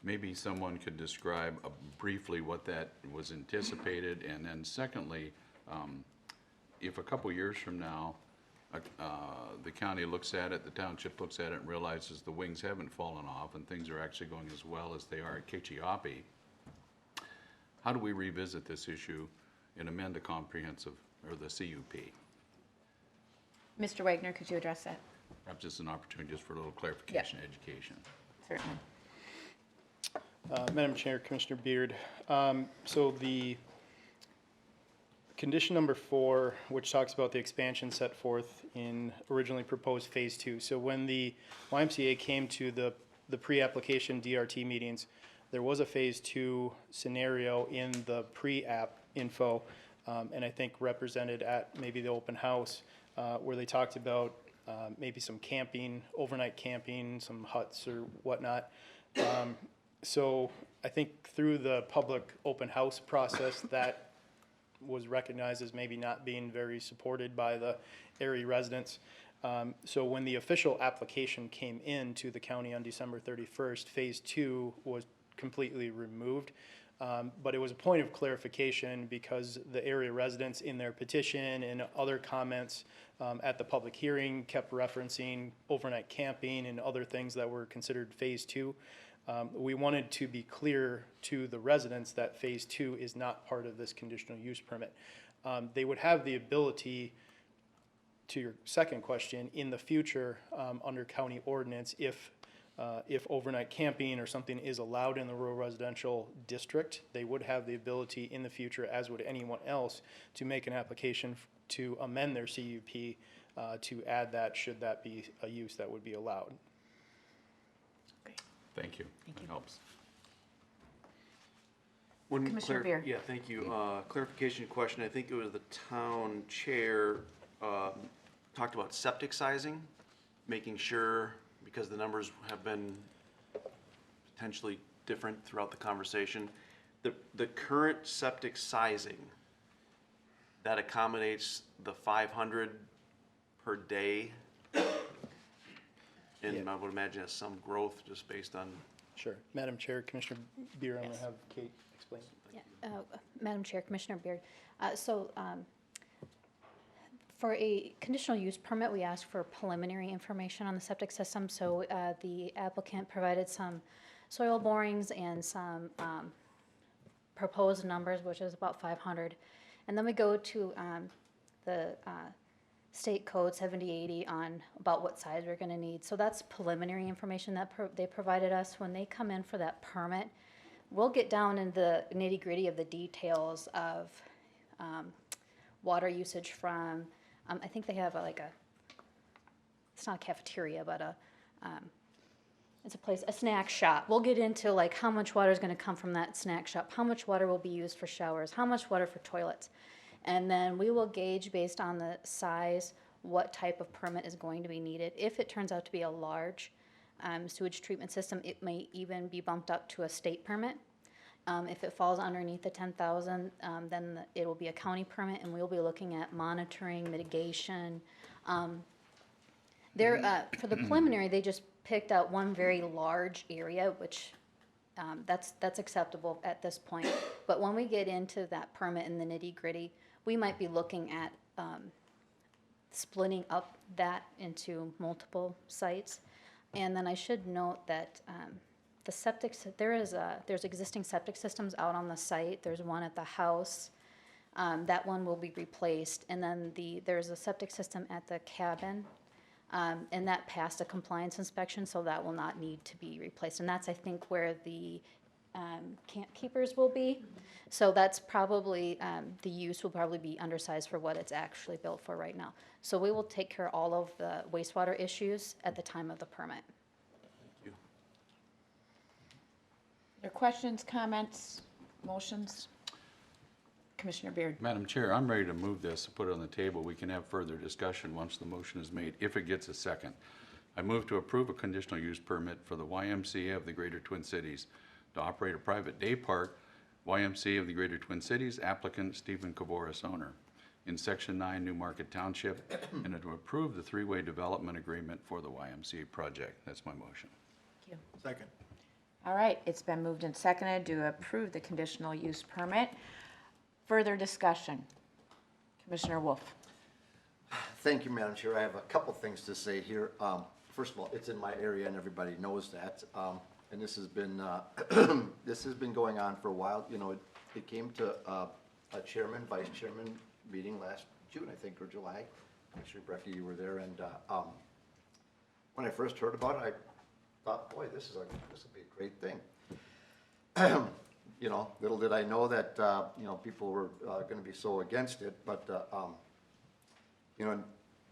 Maybe someone could describe briefly what that was anticipated, and then secondly, if a couple years from now, the county looks at it, the township looks at it and realizes the wings haven't fallen off and things are actually going as well as they are at Kechiapi, how do we revisit this issue and amend the comprehensive, or the CUP? Mr. Wagner, could you address that? Perhaps just an opportunity just for a little clarification, education. Certainly. Madam Chair, Commissioner Beard, so the condition number 4, which talks about the expansion set forth in originally proposed Phase 2. So when the YMCA came to the pre-application DRT meetings, there was a Phase 2 scenario in the pre-app info, and I think represented at maybe the open house, where they talked about maybe some camping, overnight camping, some huts or whatnot. So I think through the public open house process, that was recognized as maybe not being very supported by the area residents. So when the official application came in to the county on December 31st, Phase 2 was completely removed. But it was a point of clarification because the area residents in their petition and other comments at the public hearing kept referencing overnight camping and other things that were considered Phase 2. We wanted to be clear to the residents that Phase 2 is not part of this conditional use permit. They would have the ability, to your second question, in the future, under county ordinance, if overnight camping or something is allowed in the rural residential district, they would have the ability in the future, as would anyone else, to make an application to amend their CUP to add that, should that be a use that would be allowed. Thank you. That helps. Commissioner Beer. Yeah, thank you. Clarification question, I think it was the town chair talked about septic sizing, making sure, because the numbers have been potentially different throughout the conversation, the current septic sizing that accommodates the 500 per day, and I would imagine that's some growth just based on. Sure. Madam Chair, Commissioner Beer, I'm going to have Kate explain. Yeah, Madam Chair, Commissioner Beard. For a conditional use permit, we asked for preliminary information on the septic system. So the applicant provided some soil borings and some proposed numbers, which is about 500. And then we go to the state code 7080 on about what size we're going to need. So that's preliminary information that they provided us. When they come in for that permit, we'll get down in the nitty-gritty of the details of water usage from I think they have it's not a cafeteria, but it's a place, a snack shop. We'll get into like how much water is going to come from that snack shop, how much water will be used for showers, how much water for toilets. And then we will gauge based on the size what type of permit is going to be needed. If it turns out to be a large sewage treatment system, it may even be bumped up to a state permit. If it falls underneath the 10,000, then it will be a county permit, and we'll be looking at monitoring, mitigation. For the preliminary, they just picked out one very large area, which that's acceptable at this point. But when we get into that permit and the nitty-gritty, we might be looking at splitting up that into multiple sites. And then I should note that there's existing septic systems out on the site. There's one at the house. That one will be replaced. And then there's a septic system at the cabin, and that passed a compliance inspection, so that will not need to be replaced. And that's, I think, where the camp keepers will be. So that's probably, the use will probably be undersized for what it's actually built for right now. So we will take care of all of the wastewater issues at the time of the permit. Your questions, comments, motions? Commissioner Beard. Madam Chair, I'm ready to move this, put it on the table. We can have further discussion once the motion is made, if it gets a second. I move to approve a conditional use permit for the YMCA of the Greater Twin Cities to operate a private day park, YMCA of the Greater Twin Cities, applicant Stephen Kavoris, owner, in Section 9, New Market Township, and to approve the three-way development agreement for the YMCA project. That's my motion. Thank you. Second. All right, it's been moved and seconded to approve the conditional use permit. Further discussion. Commissioner Wolf. Thank you, Madam Chair. I have a couple things to say here. First of all, it's in my area and everybody knows that. And this has been, this has been going on for a while. You know, it came to a chairman, vice chairman meeting last June, I think, or July. Commissioner Brecky, you were there. And when I first heard about it, I thought, boy, this will be a great thing. You know, little did I know that, you know, people were going to be so against it. But, you know,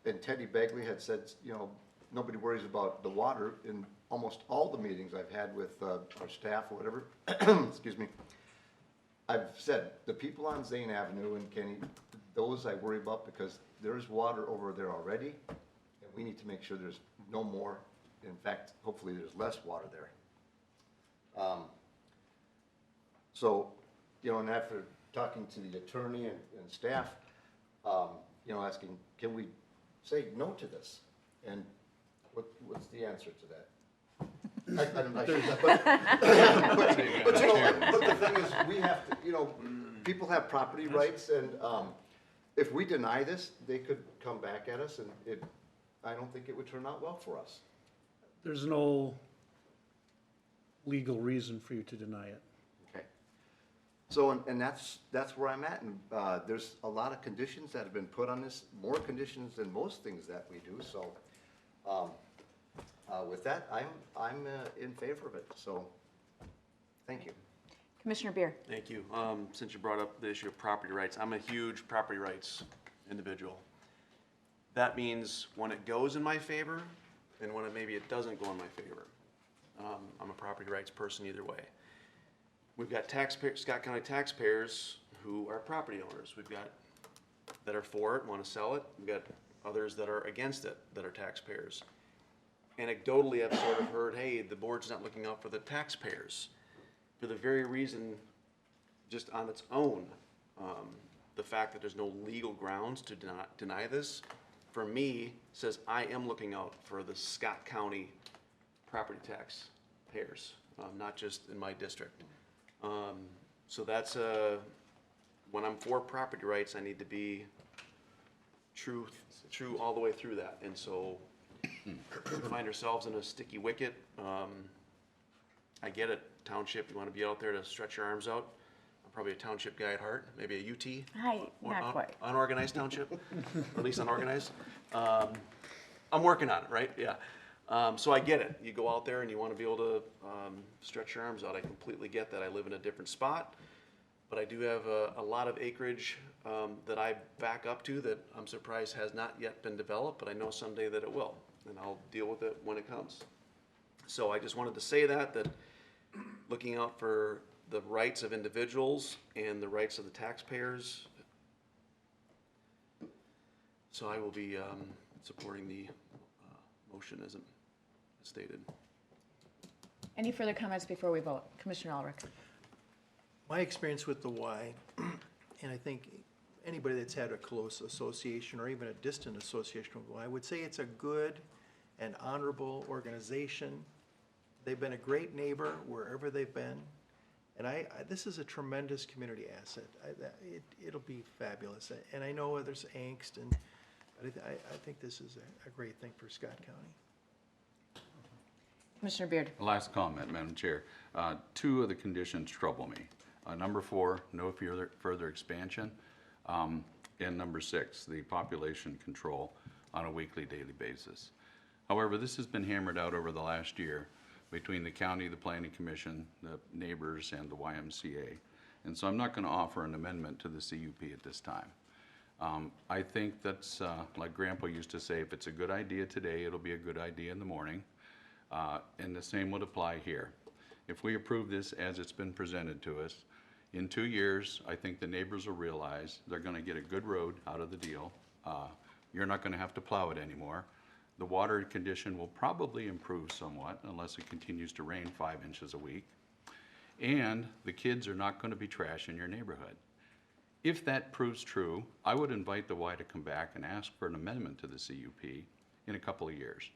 and Teddy Bagley had said, you know, nobody worries about the water. In almost all the meetings I've had with our staff or whatever, excuse me, I've said the people on Zane Avenue and Kenny, those I worry about because there's water over there already, and we need to make sure there's no more. In fact, hopefully there's less water there. So, you know, and after talking to the attorney and staff, you know, asking, can we say no to this? And what's the answer to that? I don't know. But, you know, but the thing is, we have to, you know, people have property rights, and if we deny this, they could come back at us, and I don't think it would turn out well for us. There's no legal reason for you to deny it. Okay. So, and that's where I'm at, and there's a lot of conditions that have been put on this, more conditions than most things that we do, so with that, I'm in favor of it, so thank you. Commissioner Beer. Thank you. Since you brought up the issue of property rights, I'm a huge property rights individual. That means when it goes in my favor and when maybe it doesn't go in my favor. I'm a property rights person either way. We've got Scott County taxpayers who are property owners. We've got that are for it, want to sell it. We've got others that are against it, that are taxpayers. Anecdotally, I've sort of heard, hey, the board's not looking out for the taxpayers. For the very reason, just on its own, the fact that there's no legal grounds to deny this, for me, says I am looking out for the Scott County property tax payers, not just in my district. So that's when I'm for property rights, I need to be true all the way through that. And so we find ourselves in a sticky wicket. I get it, township, you want to be out there to stretch your arms out. I'm probably a township guy at heart, maybe a UT. Hi, not quite. Unorganized township, or at least unorganized. I'm working on it, right? Yeah. So I get it. You go out there and you want to be able to stretch your arms out. I completely get that. I live in a different spot. but I do have a lot of acreage that I back up to that I'm surprised has not yet been developed, but I know someday that it will, and I'll deal with it when it comes. So I just wanted to say that looking out for the rights of individuals and the rights of the taxpayers. So I will be supporting the motion as stated. Any further comments before we vote? Commissioner Ulrich. My experience with the Y, and I think anybody that's had a close association or even a distant association with the Y, I would say it's a good and honorable organization. They've been a great neighbor wherever they've been. And this is a tremendous community asset. It'll be fabulous. And I know there's angst, and I think this is a great thing for Scott County. Commissioner Beard. Last comment, Madam Chair. Two of the conditions trouble me. Number 4, no further expansion. And number 6, the population control on a weekly, daily basis. However, this has been hammered out over the last year between the county, the planning commission, the neighbors, and the YMCA. And so I'm not going to offer an amendment to the CUP at this time. I think that's, like Grandpa used to say, if it's a good idea today, it'll be a good idea in the morning. And the same would apply here. If we approve this as it's been presented to us, in 2 years, I think the neighbors will realize they're going to get a good road out of the deal. You're not going to have to plow it anymore. The water condition will probably improve somewhat unless it continues to rain 5 inches a week. And the kids are not going to be trash in your neighborhood. If that proves true, I would invite the Y to come back and ask for an amendment to the CUP in a couple of years.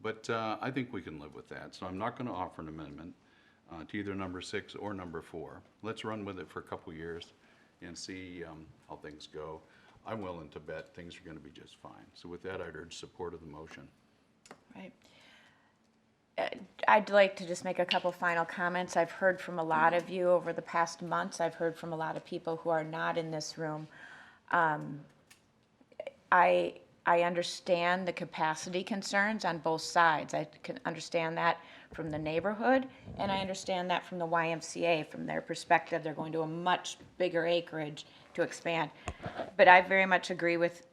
But I think we can live with that, so I'm not going to offer an amendment to either number 6 or number 4. Let's run with it for a couple of years and see how things go. I'm willing to bet things are going to be just fine. So with that, I'd urge support of the motion. Right. I'd like to just make a couple final comments. I've heard from a lot of you over the past months. I've heard from a lot of people who are not in this room. I understand the capacity concerns on both sides. I can understand that from the neighborhood, and I understand that from the YMCA. From their perspective, they're going to a much bigger acreage to expand. But I very much agree with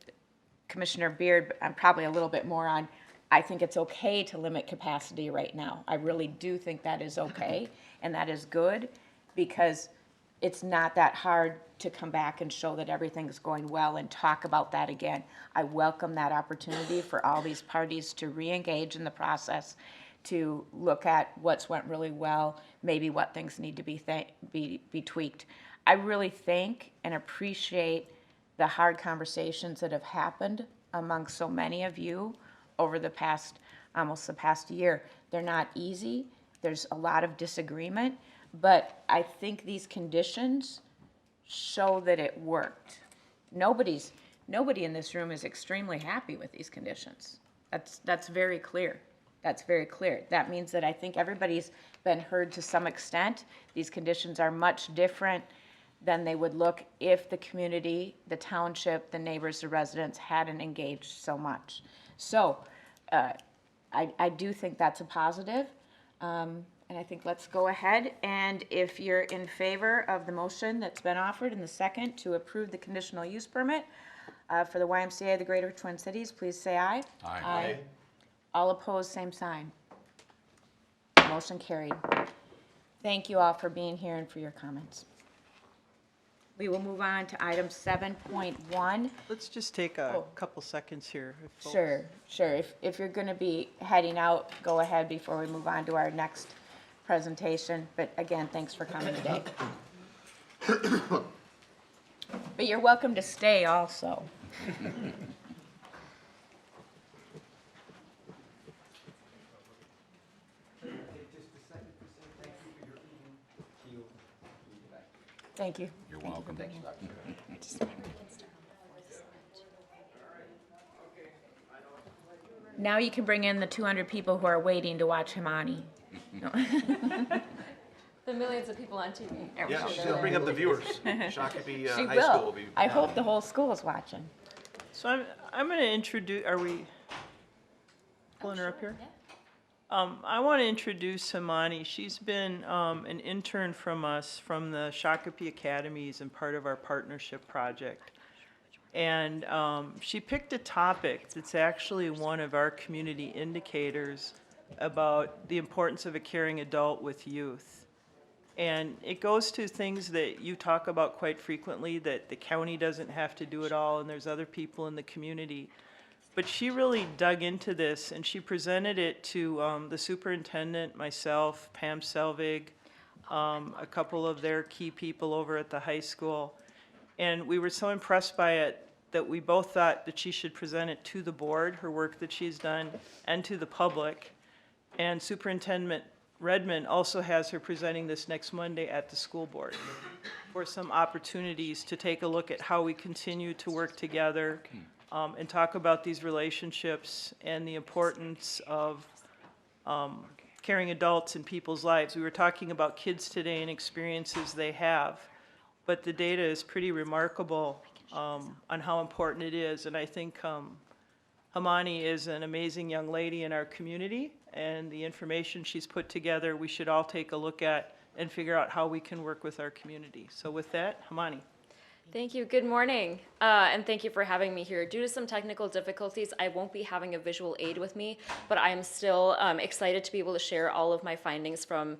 Commissioner Beard. I'm probably a little bit more on, I think it's okay to limit capacity right now. I really do think that is okay, and that is good, because it's not that hard to come back and show that everything's going well and talk about that again. I welcome that opportunity for all these parties to re-engage in the process, to look at what's went really well, maybe what things need to be tweaked. I really thank and appreciate the hard conversations that have happened among so many of you over the past, almost the past year. They're not easy. There's a lot of disagreement, but I think these conditions show that it worked. Nobody in this room is extremely happy with these conditions. That's very clear. That's very clear. That means that I think everybody's been heard to some extent. These conditions are much different than they would look if the community, the township, the neighbors, the residents hadn't engaged so much. So I do think that's a positive. And I think let's go ahead, and if you're in favor of the motion that's been offered in the second to approve the conditional use permit for the YMCA of the Greater Twin Cities, please say aye. Aye. Aye. All opposed, same sign. Motion carried. Thank you all for being here and for your comments. We will move on to item 7.1. Let's just take a couple seconds here. if folks- Sure. If you're going to be heading out, go ahead before we move on to our next presentation. But again, thanks for coming today. But you're welcome to stay also. Thank you. You're welcome. Now you can bring in the 200 people who are waiting to watch Himani. No. The millions of people on TV. Yeah, she's gonna bring up the viewers. Shakopee She High School will. will be. I hope the whole school is watching. So I'm going to introduce, are we pulling her up here? I want to introduce Himani. She's been an intern from us from the Shakopee Academies and part of our partnership project. And she picked a topic that's actually one of our community indicators about the importance of a caring adult with youth. And it goes to things that you talk about quite frequently, that the county doesn't have to do it all and there's other people in the community. But she really dug into this and she presented it to the superintendent, myself, Pam Selvig, a couple of their key people over at the high school. And we were so impressed by it that we both thought that she should present it to the board, her work that she's done, and to the public. And Superintendent Redmond also has her presenting this next Monday at the school board for some opportunities to take a look at how we continue to work together and talk about these relationships and the importance of caring adults in people's lives. We were talking about kids today and experiences they have, but the data is pretty remarkable on how important it is. And I think Himani is an amazing young lady in our community, and the information she's put together, we should all take a look at and figure out how we can work with our community. So with that, Himani. Thank you. Good morning, and thank you for having me here. Due to some technical difficulties, I won't be having a visual aid with me, but I am still excited to be able to share all of my findings from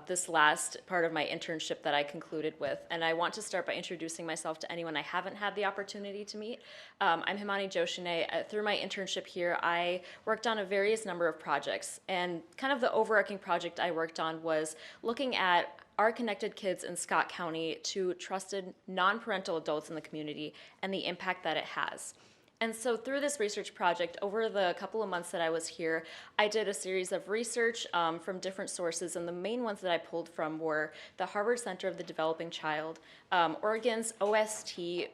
this last part of my internship that I concluded with. And I want to start by introducing myself to anyone I haven't had the opportunity to meet. I'm Himani Joshine. Through my internship here, I worked on a various number of projects, and kind of the overarching project I worked on was looking at are connected kids in Scott County to trusted non-parental adults in the community and the impact that it has. And so through this research project, over the couple of months that I was here, I did a series of research from different sources, and the main ones that I pulled from were the Harvard Center of the Developing Child, Oregon's OST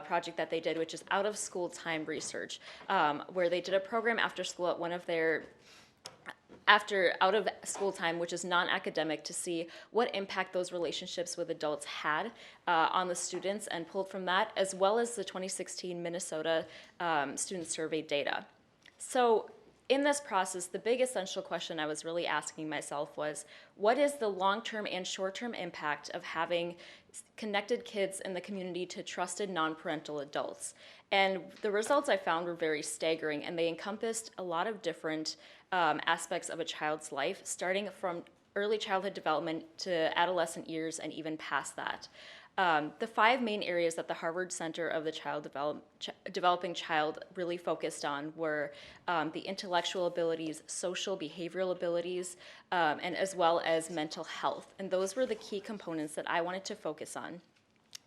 project that they did, which is out of school time research, where they did a program after school at one of their out of school time, which is non-academic, to see what impact those relationships with adults had on the students, and pulled from that, as well as the 2016 Minnesota student survey data. So in this process, the big essential question I was really asking myself was, what is the long-term and short-term impact of having connected kids in the community to trusted non-parental adults? And the results I found were very staggering, and they encompassed a lot of different aspects of a child's life, starting from early childhood development to adolescent years and even past that. The 5 main areas that the Harvard Center of the Developing Child really focused on were the intellectual abilities, social behavioral abilities, and as well as mental health. And those were the key components that I wanted to focus on.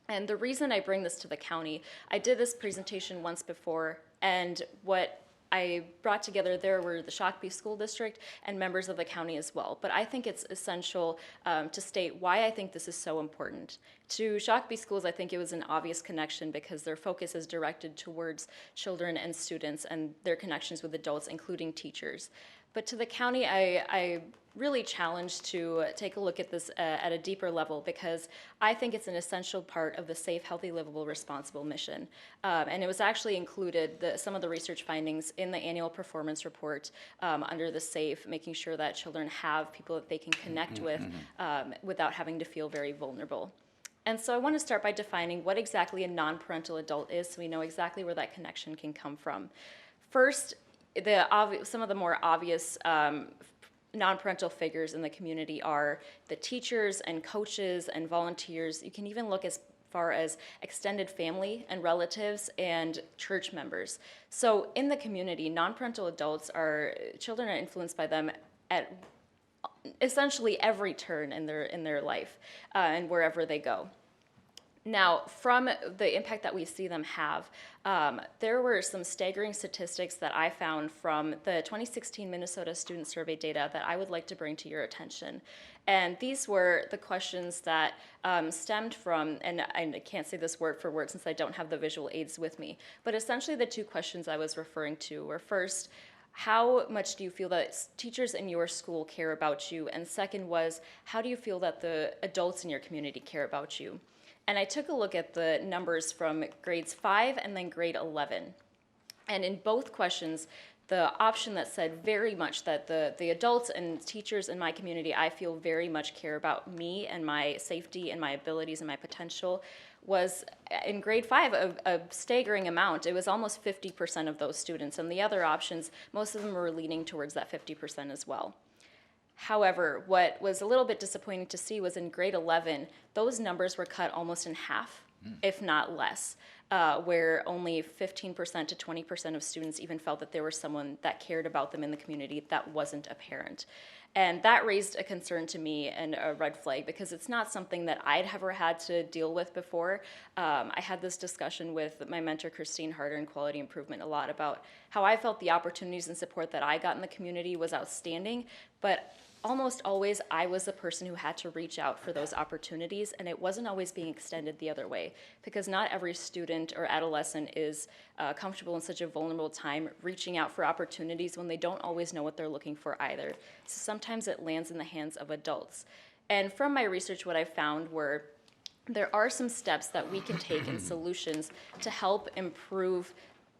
And the reason I bring this to the county, I did this presentation once before, and what I brought together there were the Shakopee School District and members of the county as well. But I think it's essential to state why I think this is so important. To Shakopee Schools, I think it was an obvious connection because their focus is directed towards children and students and their connections with adults, including teachers. But to the county, I really challenged to take a look at this at a deeper level, because I think it's an essential part of the Safe, Healthy, Livable, Responsible mission. And it was actually included, some of the research findings, in the annual performance report under the SAFE, making sure that children have people that they can connect with without having to feel very vulnerable. And so I want to start by defining what exactly a non-parental adult is, so we know exactly where that connection can come from. First, some of the more obvious non-parental figures in the community are the teachers and coaches and volunteers. You can even look as far as extended family and relatives and church members. So in the community, non-parental adults children are influenced by them at essentially every turn in their life and wherever they go. Now, from the impact that we see them have, there were some staggering statistics that I found from the 2016 Minnesota Student Survey data that I would like to bring to your attention. And these were the questions that stemmed from, and I can't say this word for word since I don't have the visual aids with me, but essentially the 2 questions I was referring to were, first, how much do you feel that teachers in your school care about you? And second was, how do you feel that the adults in your community care about you? And I took a look at the numbers from grades 5 and then grade 11. And in both questions, the option that said very much that the adults and teachers in my community, I feel very much care about me and my safety and my abilities and my potential, was in grade 5 a staggering amount. It was almost 50% of those students, and the other options, most of them were leaning towards that 50% as well. However, what was a little bit disappointing to see was in grade 11, those numbers were cut almost in half, if not less, where only 15% to 20% of students even felt that there was someone that cared about them in the community that wasn't a parent. And that raised a concern to me and a red flag, because it's not something that I'd ever had to deal with before. I had this discussion with my mentor, Christine Harder, in Quality Improvement a lot about how I felt the opportunities and support that I got in the community was outstanding, but almost always I was the person who had to reach out for those opportunities, and it wasn't always being extended the other way, because not every student or adolescent is comfortable in such a vulnerable time reaching out for opportunities when they don't always know what they're looking for either. So sometimes it lands in the hands of adults. And from my research, what I found were there are some steps that we can take and solutions to help improve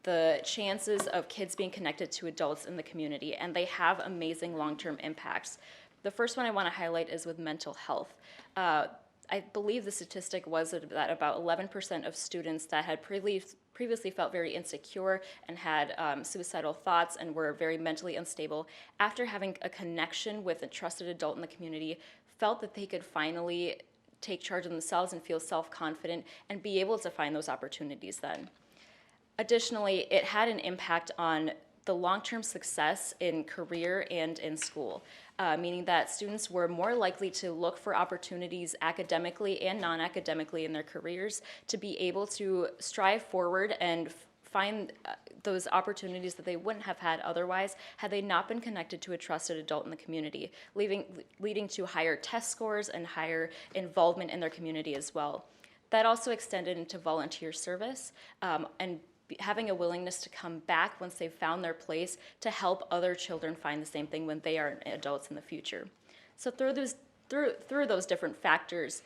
the chances of kids being connected to adults in the community, and they have amazing long-term impacts. The first one I want to highlight is with mental health. I believe the statistic was that about 11% of students that had previously felt very insecure and had suicidal thoughts and were very mentally unstable, after having a connection with a trusted adult in the community, felt that they could finally take charge of themselves and feel self-confident and be able to find those opportunities then. Additionally, it had an impact on the long-term success in career and in school, meaning that students were more likely to look for opportunities academically and non-academically in their careers to be able to strive forward and find those opportunities that they wouldn't have had otherwise had they not been connected to a trusted adult in the community, leading to higher test scores and higher involvement in their community as well. That also extended into volunteer service and having a willingness to come back once they've found their place to help other children find the same thing when they are adults in the future. So through those different factors,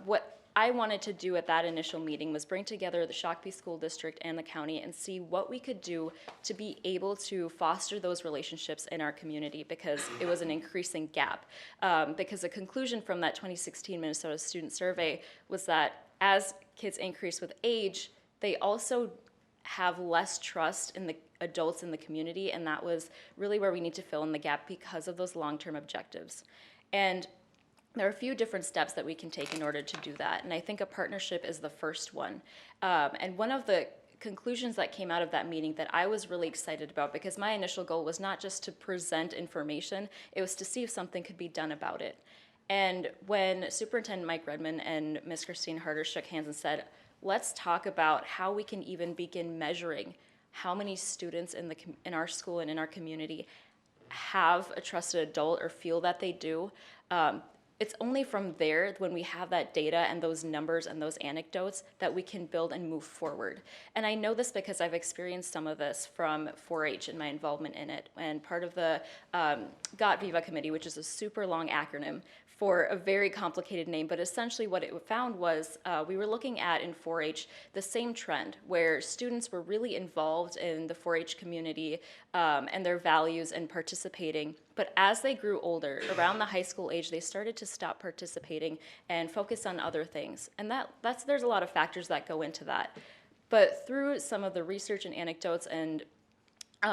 what I wanted to do at that initial meeting was bring together the Shakopee School District and the county and see what we could do to be able to foster those relationships in our community, because it was an increasing gap. Because the conclusion from that 2016 Minnesota Student Survey was that as kids increase with age, they also have less trust in the adults in the community, and that was really where we need to fill in the gap because of those long-term objectives. And there are a few different steps that we can take in order to do that, and I think a partnership is the first one. And one of the conclusions that came out of that meeting that I was really excited about, because my initial goal was not just to present information, it was to see if something could be done about it. And when Superintendent Mike Redman and Ms. Christine Harder shook hands and said, let's talk about how we can even begin measuring how many students in our school and in our community have a trusted adult or feel that they do. It's only from there, when we have that data and those numbers and those anecdotes, that we can build and move forward. And I know this because I've experienced some of this from 4-H and my involvement in it, and part of the Got Viva Committee, which is a super long acronym for a very complicated name, but essentially what it found was we were looking at in 4-H the same trend where students were really involved in the 4-H community and their values and participating, but as they grew older, around the high school age, they started to stop participating and focus on other things. And there's a lot of factors that go into that. But through some of the research and anecdotes and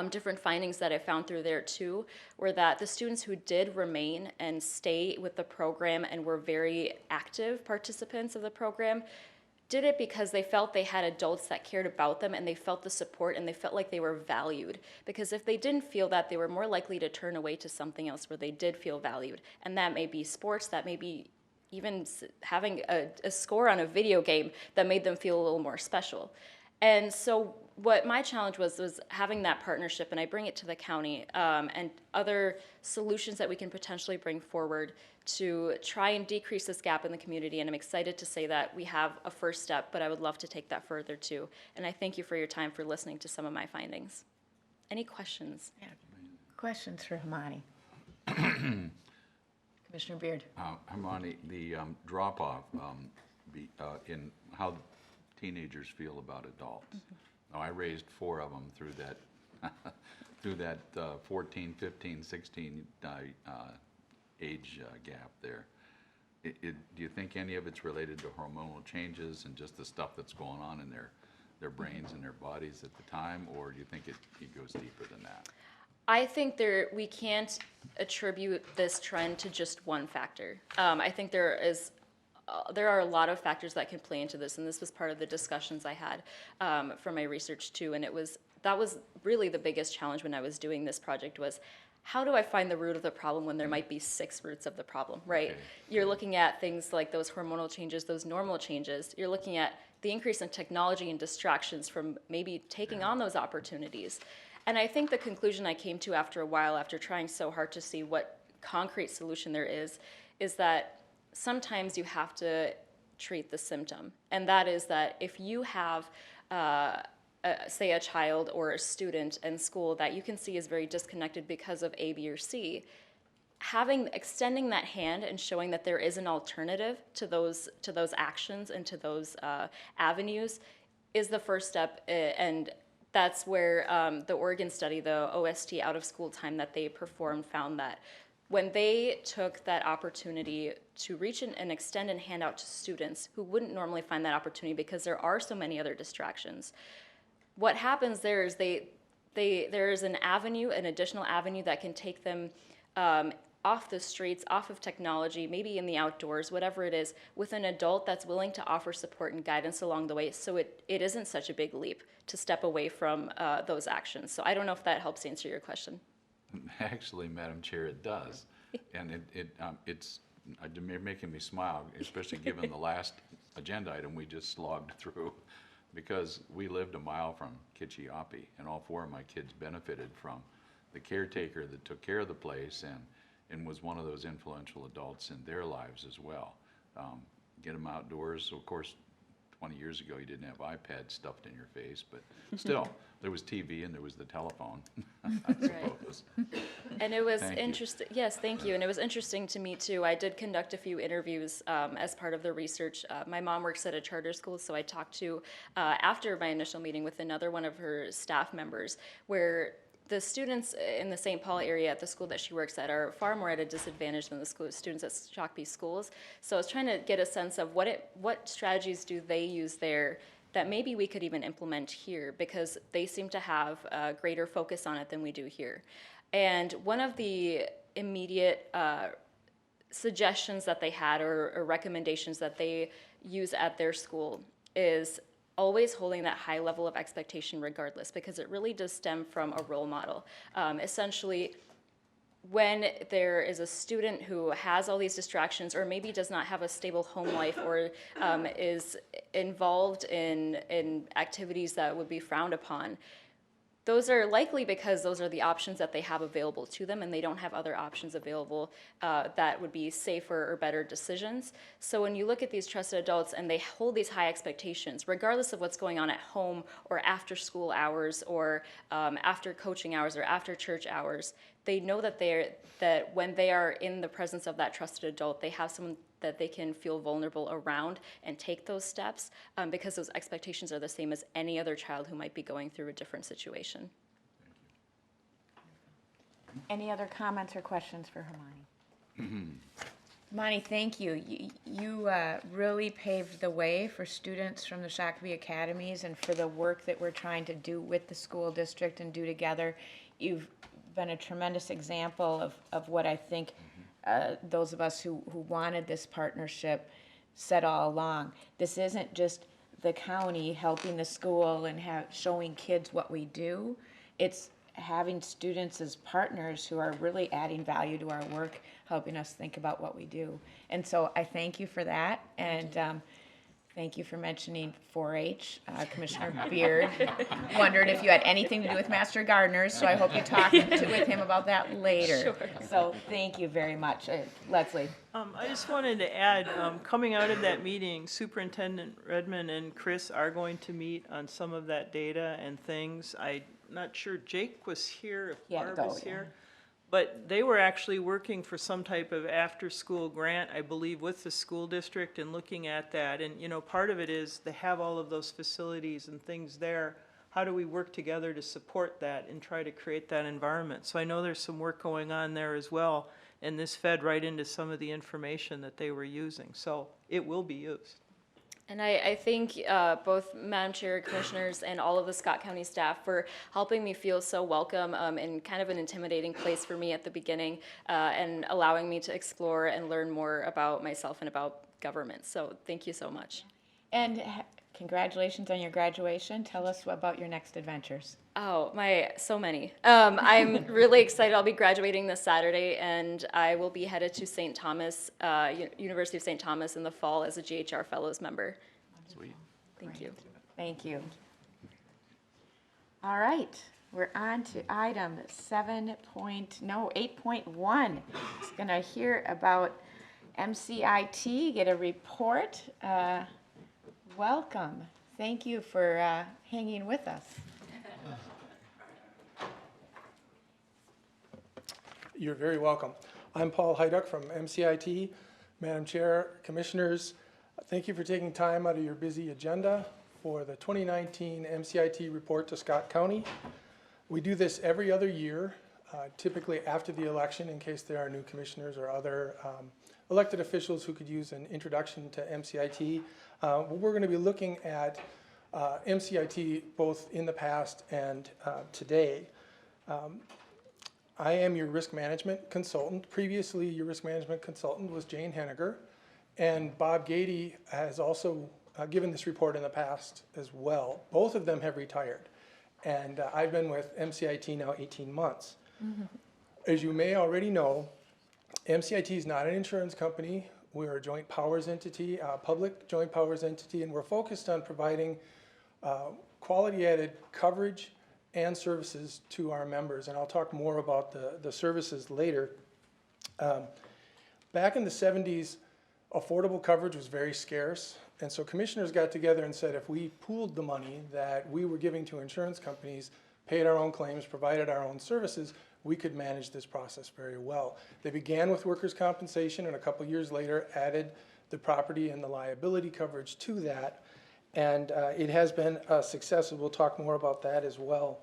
different findings that I found through there too, were that the students who did remain and stay with the program and were very active participants of the program did it because they felt they had adults that cared about them, and they felt the support, and they felt like they were valued. Because if they didn't feel that, they were more likely to turn away to something else where they did feel valued. And that may be sports, that may be even having a score on a video game that made them feel a little more special. And so what my challenge was having that partnership, and I bring it to the county, and other solutions that we can potentially bring forward to try and decrease this gap in the community. And I'm excited to say that we have a first step, but I would love to take that further too. And I thank you for your time for listening to some of my findings. Any questions? Yeah. Questions for Hamani? Commissioner Beard. Hamani, the drop-off in how teenagers feel about adults. Now, I raised 4 of them through that through that 14, 15, 16 age gap there. Do you think any of it's related to hormonal changes and just the stuff that's going on in their brains and their bodies at the time, or do you think it goes deeper than that? I think we can't attribute this trend to just one factor. I think there are a lot of factors that can play into this, and this was part of the discussions I had from my research too. And that was really the biggest challenge when I was doing this project was, how do I find the root of the problem when there might be 6 roots of the problem, right? Okay. You're looking at things like those hormonal changes, those normal changes. You're looking at the increase in technology and distractions from maybe taking on those opportunities. And I think the conclusion I came to after a while, after trying so hard to see what concrete solution there is that sometimes you have to treat the symptom. And that is that if you have say a child or a student in school that you can see is very disconnected because of A, B, or C, extending that hand and showing that there is an alternative to those actions and to those avenues is the first step. And that's where the Oregon study, the OST out of school time that they performed, found that when they took that opportunity to reach and extend and hand out to students who wouldn't normally find that opportunity because there are so many other distractions, what happens there is there is an additional avenue that can take them off the streets, off of technology, maybe in the outdoors, whatever it is, with an adult that's willing to offer support and guidance along the way, so it isn't such a big leap to step away from those actions. So I don't know if that helps answer your question. Actually, Madam Chair, it does. And it's making me smile, especially given the last agenda item we just slogged through. Because we lived a mile from Kitchiopee, and all 4 of my kids benefited from the caretaker that took care of the place and was one of those influential adults in their lives as well. Get them outdoors. So of course, 20 years ago, you didn't have iPads stuffed in your face, but still, there was TV and there was the telephone, I suppose. And it was interesting. Yes, thank you. And it was interesting to me too. I did conduct a few interviews as part of the research. My mom works at a charter school, so I talked to, after my initial meeting, with another one of her staff members, where the students in the St. Paul area at the school that she works at are far more at a disadvantage than the students at Shakopee schools. So I was trying to get a sense of what strategies do they use there that maybe we could even implement here, because they seem to have a greater focus on it than we do here. And one of the immediate suggestions that they had or recommendations that they use at their school is always holding that high level of expectation regardless, because it really does stem from a role model. Essentially, when there is a student who has all these distractions or maybe does not have a stable home life or is involved in activities that would be frowned upon, those are likely because those are the options that they have available to them, and they don't have other options available that would be safer or better decisions. So when you look at these trusted adults and they hold these high expectations, regardless of what's going on at home or after school hours or after coaching hours or after church hours, they know that when they are in the presence of that trusted adult, they have someone that they can feel vulnerable around and take those steps, because those expectations are the same as any other child who might be going through a different situation. Any other comments or questions for Hermione? Hermione, thank you. You really paved the way for students from the Shakopee Academies and for the work that we're trying to do with the school district and do together. You've been a tremendous example of what I think those of us who wanted this partnership said all along. This isn't just the county helping the school and showing kids what we do. It's having students as partners who are really adding value to our work, helping us think about what we do. And so I thank you for that, and thank you for mentioning 4-H. Commissioner Beard wondered if you had anything to do with Master Gardeners, so I hope you talk with him about that later. Sure. So thank you very much. Leslie. I just wanted to add, coming out of that meeting, Superintendent Redmond and Chris are going to meet on some of that data and things. I'm not sure Jake was here, if Barb is here. But they were actually working for some type of after-school grant, I believe, with the school district and looking at that. And, part of it is they have all of those facilities and things there. how do we work together to support that and try to create that environment? So I know there's some work going on there as well, and this fed right into some of the information that they were using. So it will be used. And I thank both Madam Chair, Commissioners, and all of the Scott County staff for helping me feel so welcome in kind of an intimidating place for me at the beginning, and allowing me to explore and learn more about myself and about government. So thank you so much. And congratulations on your graduation. Tell us about your next adventures. Oh, so many. I'm really excited. I'll be graduating this Saturday, and I will be headed to St. Thomas, University of St. Thomas in the fall as a GHR Fellows member. Sweet. Thank you. Thank you. All right, we're on to item 8.1. It's gonna hear about MCIT, get a report. Welcome. Thank you for hanging with us. You're very welcome. I'm Paul Heiduck from MCIT. Madam Chair, Commissioners, thank you for taking time out of your busy agenda for the 2019 MCIT report to Scott County. We do this every other year, typically after the election in case there are new commissioners or other elected officials who could use an introduction to MCIT. We're going to be looking at MCIT both in the past and today. I am your risk management consultant. Previously, your risk management consultant was Jane Henniger, and Bob Gady has also given this report in the past as well. Both of them have retired, and I've been with MCIT now 18 months. Mm-hmm. As you may already know, MCIT is not an insurance company. We're a joint powers entity, a public joint powers entity, and we're focused on providing quality added coverage and services to our members, and I'll talk more about the services later. Back in the 70s, affordable coverage was very scarce, and so commissioners got together and said if we pooled the money that we were giving to insurance companies, paid our own claims, provided our own services, we could manage this process very well. They began with workers' compensation, and a couple years later added the property and the liability coverage to that. And it has been a success, and we'll talk more about that as well.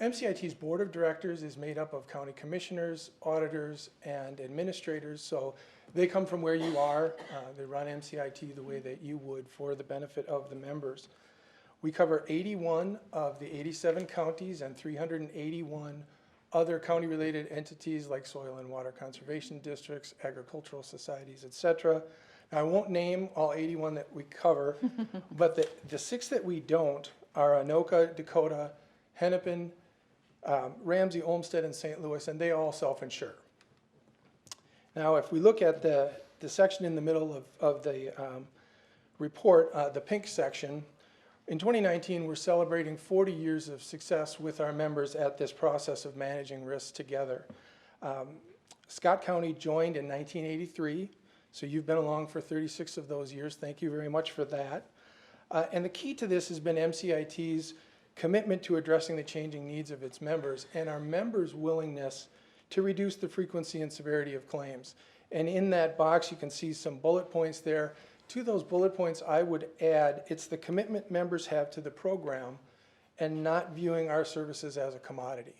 MCIT's board of directors is made up of county commissioners, auditors, and administrators, so they come from where you are. They run MCIT the way that you would for the benefit of the members. We cover 81 of the 87 counties and 381 other county-related entities like soil and water conservation districts, agricultural societies, etc. Now, I won't name all 81 that we cover, but the 6 that we don't are Anoka, Dakota, Hennepin, Ramsey, Olmsted, and St. Louis, and they all self-insure. Now, if we look at the section in the middle of the report, the pink section, in 2019, we're celebrating 40 years of success with our members at this process of managing risks together. Scott County joined in 1983, so you've been along for 36 of those years. Thank you very much for that. And the key to this has been MCIT's commitment to addressing the changing needs of its members and our members' willingness to reduce the frequency and severity of claims. And in that box, you can see some bullet points there. To those bullet points, I would add, it's the commitment members have to the program and not viewing our services as a commodity.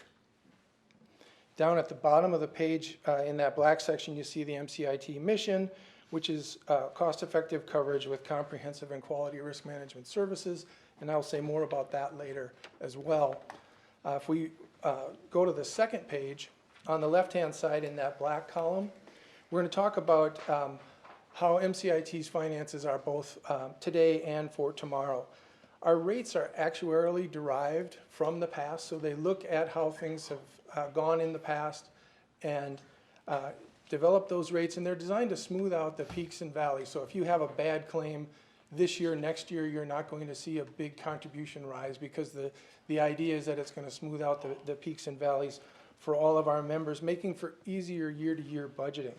Down at the bottom of the page, in that black section, you see the MCIT mission, which is cost-effective coverage with comprehensive and quality risk management services, and I'll say more about that later as well. If we go to the second page, on the left-hand side in that black column, we're going to talk about how MCIT's finances are both today and for tomorrow. Our rates are actuarially derived from the past, so they look at how things have gone in the past and develop those rates, and they're designed to smooth out the peaks and valleys. So if you have a bad claim this year, next year, you're not going to see a big contribution rise because the idea is that it's going to smooth out the peaks and valleys for all of our members, making for easier year-to-year budgeting.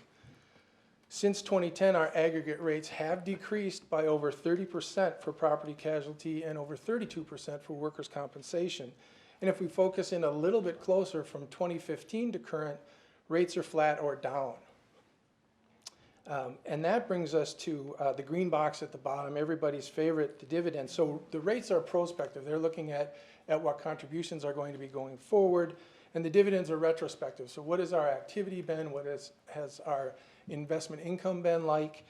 Since 2010, our aggregate rates have decreased by over 30% for property casualty and over 32% for workers' compensation. And if we focus in a little bit closer from 2015 to current, rates are flat or down. And that brings us to the green box at the bottom, everybody's favorite, the dividend. So the rates are prospective. They're looking at what contributions are going to be going forward, and the dividends are retrospective. So what has our activity been? What has our investment income been like?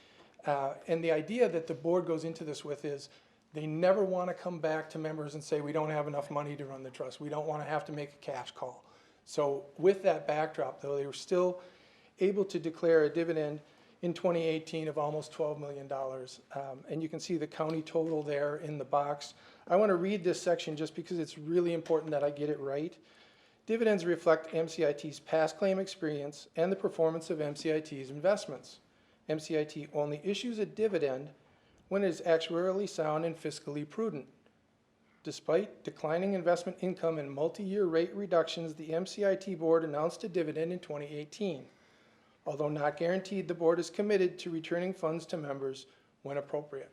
And the idea that the board goes into this with is they never want to come back to members and say, we don't have enough money to run the trust. We don't want to have to make a cash call. So with that backdrop, though, they were still able to declare a dividend in 2018 of almost $12 million. And you can see the county total there in the box. I want to read this section just because it's really important that I get it right. Dividends reflect MCIT's past claim experience and the performance of MCIT's investments. MCIT only issues a dividend when it is actuarially sound and fiscally prudent. Despite declining investment income and multi-year rate reductions, the MCIT board announced a dividend in 2018. Although not guaranteed, the board is committed to returning funds to members when appropriate.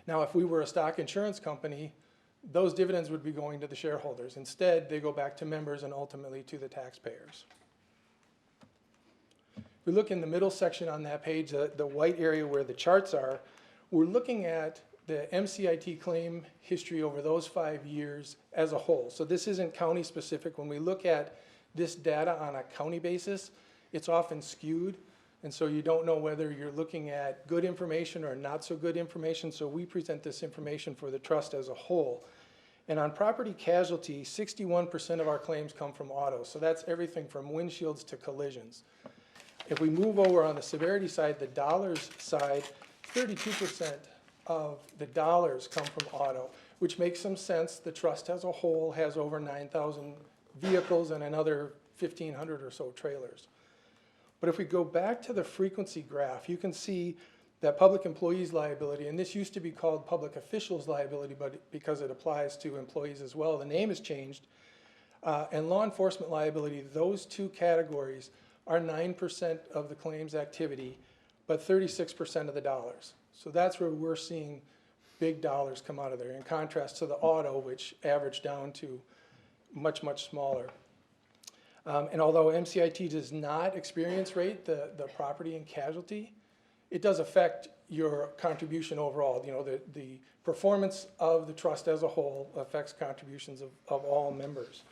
Now, if we were a stock insurance company, those dividends would be going to the shareholders. Instead, they go back to members and ultimately to the taxpayers. If we look in the middle section on that page, the white area where the charts are, we're looking at the MCIT claim history over those 5 years as a whole. So this isn't county specific. When we look at this data on a county basis, it's often skewed, and so you don't know whether you're looking at good information or not so good information, so we present this information for the trust as a whole. And on property casualty, 61% of our claims come from auto, so that's everything from windshields to collisions. If we move over on the severity side, the dollars side, 32% of the dollars come from auto, which makes some sense. The trust as a whole has over 9,000 vehicles and another 1,500 or so trailers. But if we go back to the frequency graph, you can see that public employees liability, and this used to be called public officials liability, but because it applies to employees as well, the name has changed, and law enforcement liability, those two categories are 9% of the claims activity, but 36% of the dollars. So that's where we're seeing big dollars come out of there, in contrast to the auto, which averaged down to much, much smaller. And although MCIT does not experience rate the property and casualty, it does affect your contribution overall. You know, the performance of the trust as a whole affects contributions of all members.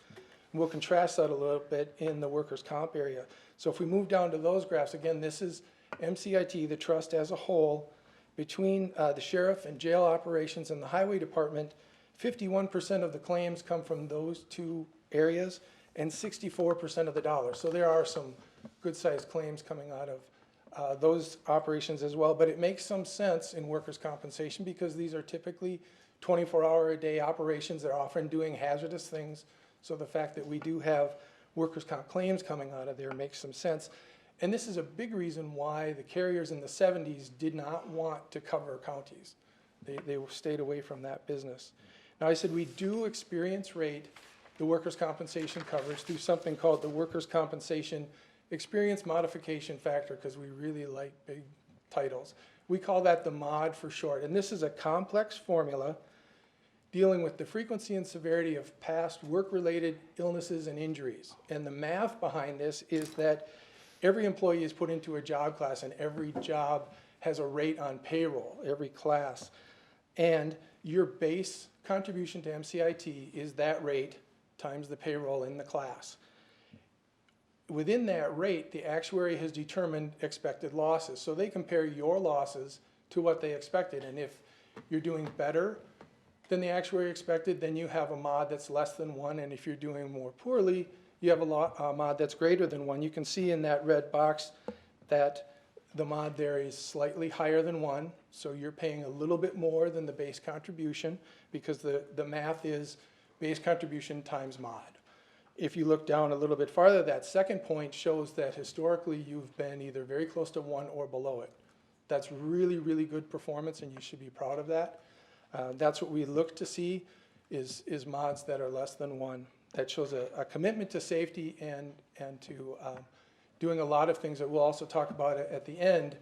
And we'll contrast that a little bit in the workers' comp area. So if we move down to those graphs, again, this is MCIT, the trust as a whole, between the sheriff and jail operations and the highway department. 51% of the claims come from those two areas, and 64% of the dollars. So there are some good-sized claims coming out of those operations as well. But it makes some sense in workers' compensation because these are typically 24-hour-a-day operations. They're often doing hazardous things. So the fact that we do have workers' comp claims coming out of there makes some sense. And this is a big reason why the carriers in the 70s did not want to cover counties. They stayed away from that business. Now, I said we do experience rate the workers' compensation coverage through something called the Workers' Compensation Experience Modification Factor, because we really like big titles. We call that the MOD for short. And this is a complex formula dealing with the frequency and severity of past work-related illnesses and injuries. And the math behind this is that every employee is put into a job class, and every job has a rate on payroll, every class. And your base contribution to MCIT is that rate times the payroll in the class. Within that rate, the actuary has determined expected losses. So they compare your losses to what they expected. And if you're doing better than the actuary expected, then you have a MOD that's less than 1. And if you're doing more poorly, you have a MOD that's greater than 1. You can see in that red box that the MOD there is slightly higher than 1. So you're paying a little bit more than the base contribution because the math is base contribution times MOD. If you look down a little bit farther, that second point shows that historically you've been either very close to 1 or below it. That's really, really good performance, and you should be proud of that. That's what we look to see is MODs that are less than 1. That shows a commitment to safety and to doing a lot of things that we'll also talk about at the end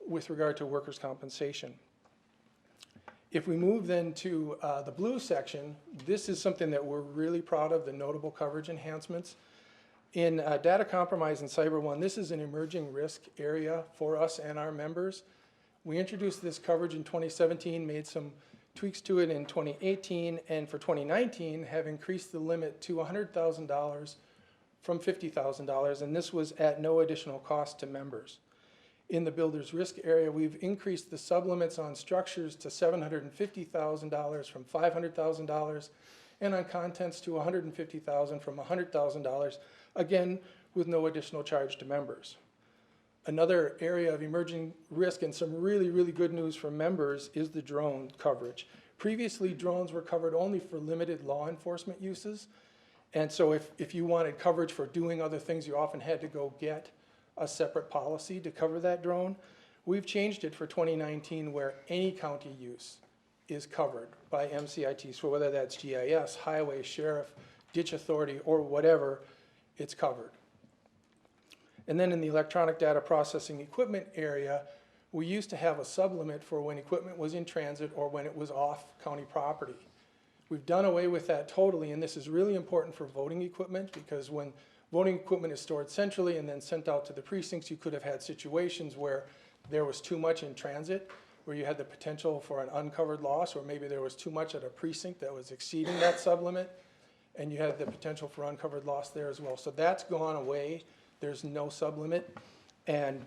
with regard to workers' compensation. If we move then to the blue section, this is something that we're really proud of, the notable coverage enhancements. In data compromise and cyber one, this is an emerging risk area for us and our members. We introduced this coverage in 2017, made some tweaks to it in 2018, and for 2019 have increased the limit to $100,000 from $50,000, and this was at no additional cost to members. In the builder's risk area, we've increased the sublimits on structures to $750,000 from $500,000, and on contents to $150,000 from $100,000, again, with no additional charge to members. Another area of emerging risk and some really, really good news for members is the drone coverage. Previously, drones were covered only for limited law enforcement uses, and so if you wanted coverage for doing other things, you often had to go get a separate policy to cover that drone. We've changed it for 2019 where any county use is covered by MCIT. So whether that's GIS, highway, sheriff, ditch authority, or whatever, it's covered. And then in the electronic data processing equipment area, we used to have a sublimit for when equipment was in transit or when it was off county property. We've done away with that totally, and this is really important for voting equipment because when voting equipment is stored centrally and then sent out to the precincts, you could have had situations where there was too much in transit, where you had the potential for an uncovered loss, or maybe there was too much at a precinct that was exceeding that sublimit, and you had the potential for uncovered loss there as well. So that's gone away. There's no sublimit, and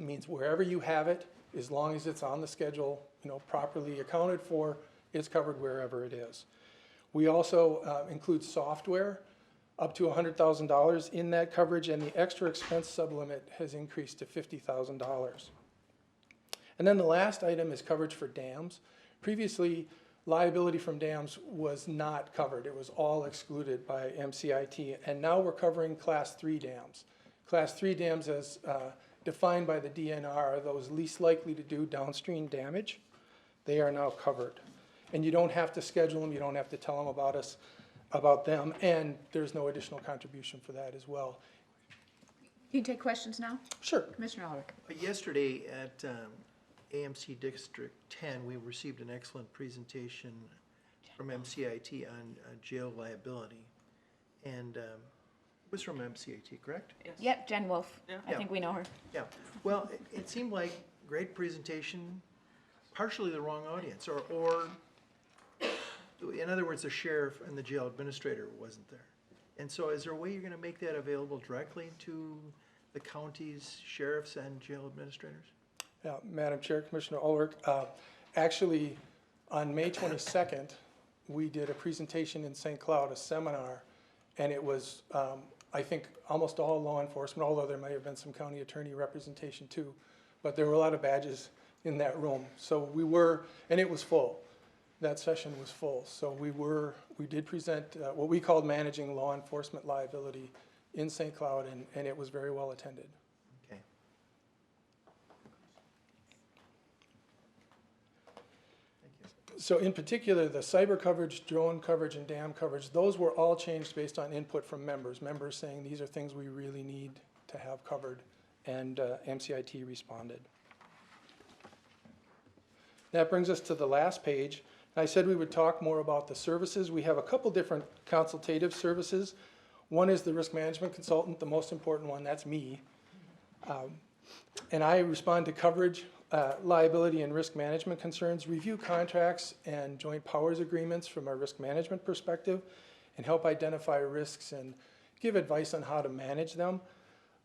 it means wherever you have it, as long as it's on the schedule, properly accounted for, it's covered wherever it is. We also include software up to $100,000 in that coverage, and the extra expense sublimit has increased to $50,000. And then the last item is coverage for dams. Previously, liability from dams was not covered. It was all excluded by MCIT, and now we're covering Class 3 dams. Class 3 dams, as defined by the DNR, are those least likely to do downstream damage. They are now covered. And you don't have to schedule them, you don't have to tell them about them, and there's no additional contribution for that as well. You can take questions now? Sure. Commissioner Ulrich. Yesterday at AMC District 10, we received an excellent presentation from MCIT on jail liability. And it was from MCIT, correct? Yes. Yep, Jen Wolf. Yeah. I think we know her. Yeah. Well, it seemed like great presentation, partially the wrong audience, or in other words, the sheriff and the jail administrator wasn't there. And so is there a way you're going to make that available directly to the county's sheriffs and jail administrators? Yeah, Madam Chair, Commissioner Ulrich, actually, on May 22nd, we did a presentation in St. Cloud, a seminar, and it was, I think, almost all law enforcement, although there may have been some county attorney representation too, but there were a lot of badges in that room. So we were, and it was full. That session was full. So we did present what we called managing law enforcement liability in St. Cloud, and it was very well attended. Okay. So in particular, the cyber coverage, drone coverage, and dam coverage, those were all changed based on input from members. Members saying these are things we really need to have covered, and MCIT responded. That brings us to the last page. I said we would talk more about the services. We have a couple different consultative services. One is the risk management consultant, the most important one, that's me. And I respond to coverage, liability and risk management concerns, review contracts and joint powers agreements from a risk management perspective, and help identify risks and give advice on how to manage them.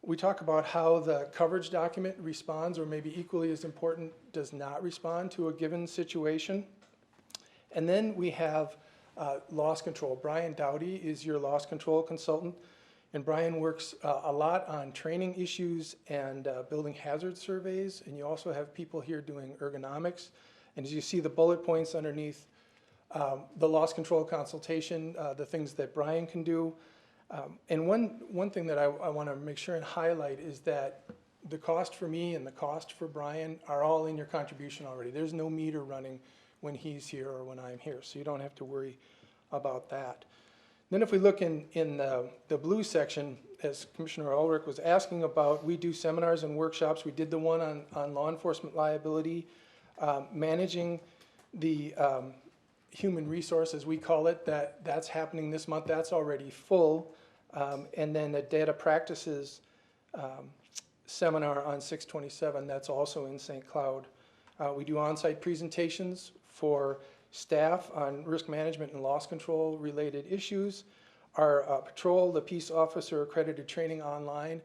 We talk about how the coverage document responds, or maybe equally as important, does not respond to a given situation. And then we have loss control. Brian Dowdy is your loss control consultant, and Brian works a lot on training issues and building hazard surveys, and you also have people here doing ergonomics. And as you see the bullet points underneath the loss control consultation, the things that Brian can do. And one thing that I want to make sure and highlight is that the cost for me and the cost for Brian are all in your contribution already. There's no meter running when he's here or when I'm here, so you don't have to worry about that. Then if we look in the blue section, as Commissioner Ulrich was asking about, we do seminars and workshops. We did the one on law enforcement liability, managing the human resource, as we call it. That's happening this month. That's already full. And then a data practices seminar on 6/27, that's also in St. Cloud. We do on-site presentations for staff on risk management and loss control related issues. Our patrol, the peace officer accredited training online,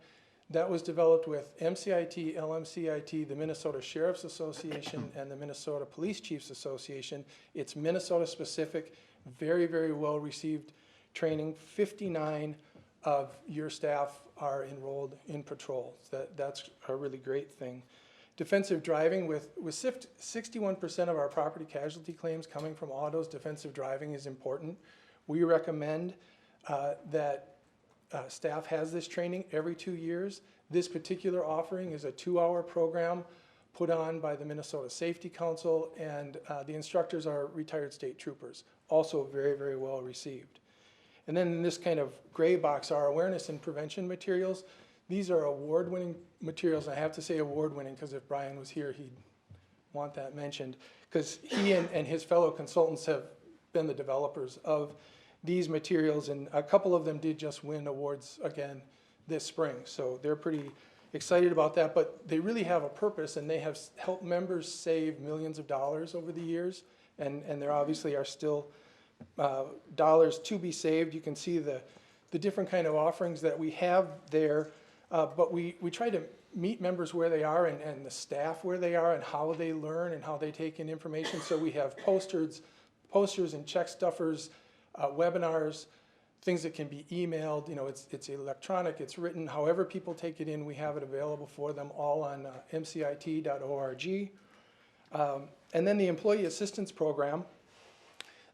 that was developed with MCIT, LMCIT, the Minnesota Sheriff's Association, and the Minnesota Police Chiefs Association. It's Minnesota specific, very, very well received training. 59 of your staff are enrolled in patrol. That's a really great thing. Defensive driving, with 61% of our property casualty claims coming from autos, defensive driving is important. We recommend that staff has this training every 2 years. This particular offering is a 2-hour program put on by the Minnesota Safety Council, and the instructors are retired state troopers. Also very, very well received. And then in this kind of gray box are awareness and prevention materials. These are award-winning materials. I have to say award-winning because if Brian was here, he'd want that mentioned, because he and his fellow consultants have been the developers of these materials, and a couple of them did just win awards again this spring. So they're pretty excited about that, but they really have a purpose, and they have helped members save millions of dollars over the years, and there obviously are still dollars to be saved. You can see the different kind of offerings that we have there, but we try to meet members where they are and the staff where they are and how they learn and how they take in information. So we have posters and check stuffers, webinars, things that can be emailed. You know, it's electronic, it's written. However people take it in, we have it available for them all on mcit.org. And then the Employee Assistance Program,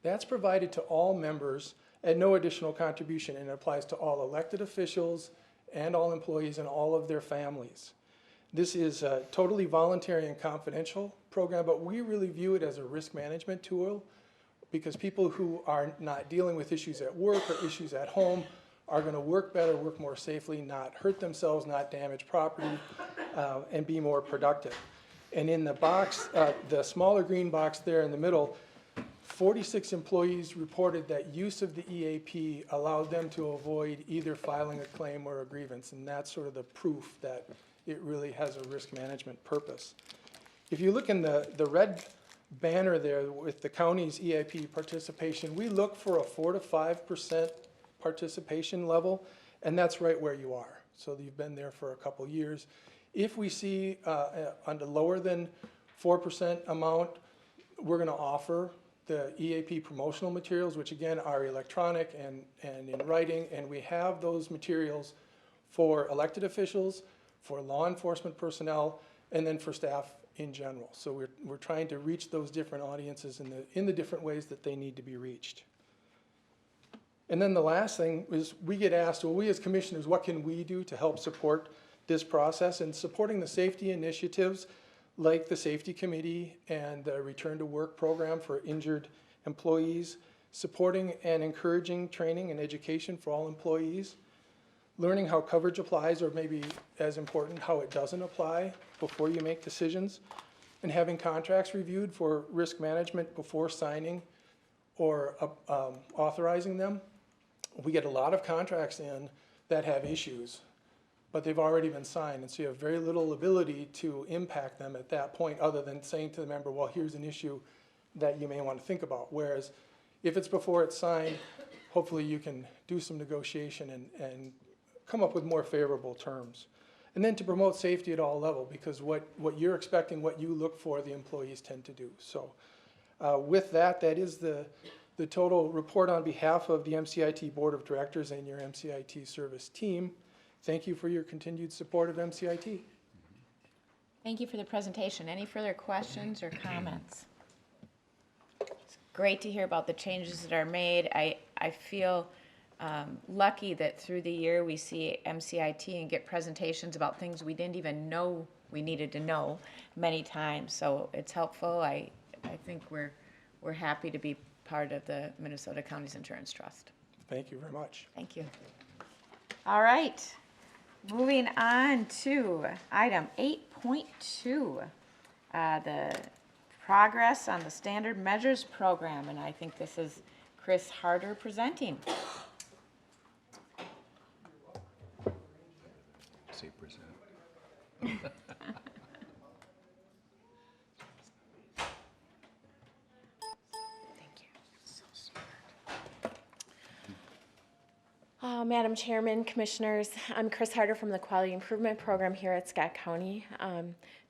that's provided to all members at no additional contribution, and it applies to all elected officials and all employees and all of their families. This is a totally voluntary and confidential program, but we really view it as a risk management tool, because people who are not dealing with issues at work or issues at home are going to work better, work more safely, not hurt themselves, not damage property, and be more productive. And in the box, the smaller green box there in the middle, 46 employees reported that use of the EAP allowed them to avoid either filing a claim or a grievance, and that's sort of the proof that it really has a risk management purpose. If you look in the red banner there with the county's EAP participation, we look for a 4 to 5% participation level, and that's right where you are. So you've been there for a couple years. If we see on the lower than 4% amount, we're going to offer the EAP promotional materials, which again are electronic and in writing, and we have those materials for elected officials, for law enforcement personnel, and then for staff in general. So we're trying to reach those different audiences in the different ways that they need to be reached. And then the last thing is we get asked, well, we as commissioners, what can we do to help support this process? And supporting the safety initiatives like the safety committee and the return to work program for injured employees, supporting and encouraging training and education for all employees, learning how coverage applies, or maybe as important, how it doesn't apply before you make decisions, and having contracts reviewed for risk management before signing or authorizing them. We get a lot of contracts in that have issues, but they've already been signed, and so you have very little ability to impact them at that point other than saying to the member, well, here's an issue that you may want to think about. Whereas if it's before it's signed, hopefully you can do some negotiation and come up with more favorable terms. And then to promote safety at all levels, because what you're expecting, what you look for, the employees tend to do. So with that is the total report on behalf of the MCIT Board of Directors and your MCIT service team. Thank you for your continued support of MCIT. Thank you for the presentation. Any further questions or comments? It's great to hear about the changes that are made. I feel lucky that through the year we see MCIT and get presentations about things we didn't even know we needed to know many times. So it's helpful. I think we're happy to be part of the Minnesota Counties Insurance Trust. Thank you very much. Thank you. All right. Moving on to item 8.2, the progress on the Standard Measures Program, and I think this is Chris Harder presenting. say present. Madam Chairman, Commissioners, I'm Chris Harder from the Quality Improvement Program here at Scott County.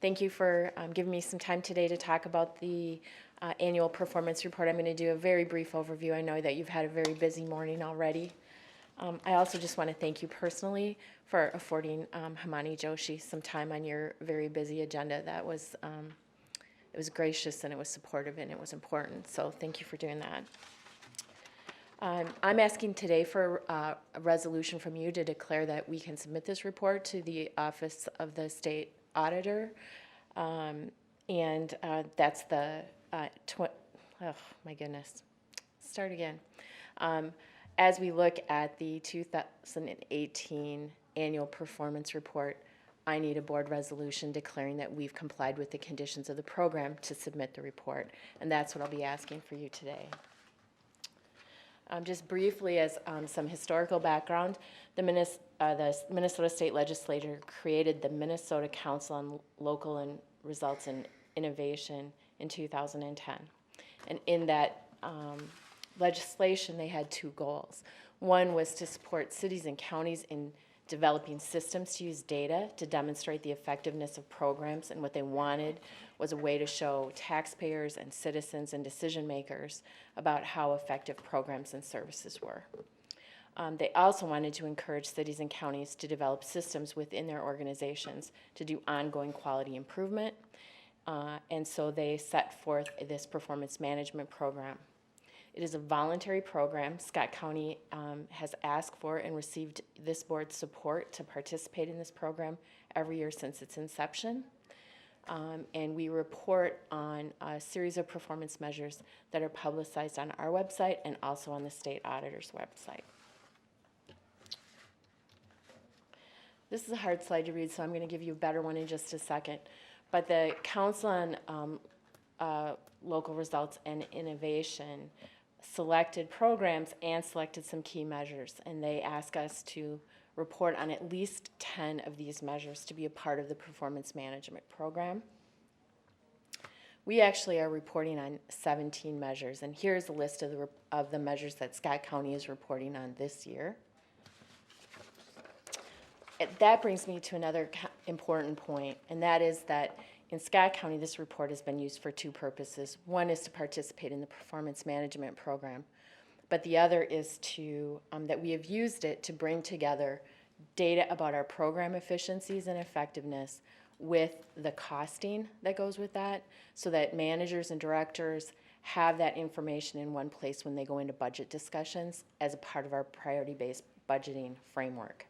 Thank you for giving me some time today to talk about the annual performance report. I'm going to do a very brief overview. I know that you've had a very busy morning already. I also just want to thank you personally for affording Hamani Joshi some time on your very busy agenda. That was, it was gracious and it was supportive and it was important. So thank you for doing that. I'm asking today for a resolution from you to declare that we can submit this report to the Office of the State Auditor. That's the, oh my goodness, start again. As we look at the 2018 annual performance report, I need a board resolution declaring that we've complied with the conditions of the program to submit the report. And that's what I'll be asking for you today. Just briefly, as some historical background, the Minnesota State Legislature created the Minnesota Council on Local and Results in Innovation in 2010. And in that legislation, they had two goals. One was to support cities and counties in developing systems to use data to demonstrate the effectiveness of programs, and what they wanted was a way to show taxpayers and citizens and decision makers about how effective programs and services were. They also wanted to encourage cities and counties to develop systems within their organizations to do ongoing quality improvement, and so they set forth this performance management program. It is a voluntary program. Scott County has asked for and received this board's support to participate in this program every year since its inception. And we report on a series of performance measures that are publicized on our website and also on the state auditor's website. This is a hard slide to read, so I'm going to give you a better one in just a second. But the Council on Local Results and Innovation selected programs and selected some key measures, and they ask us to report on at least 10 of these measures to be a part of the performance management program. We actually are reporting on 17 measures, and here's a list of the measures that Scott County is reporting on this year. That brings me to another important point, and that is that in Scott County, this report has been used for two purposes. One is to participate in the performance management program, but the other is to, that we have used it to bring together data about our program efficiencies and effectiveness with the costing that goes with that, so that managers and directors have that information in one place when they go into budget discussions as a part of our priority-based budgeting framework.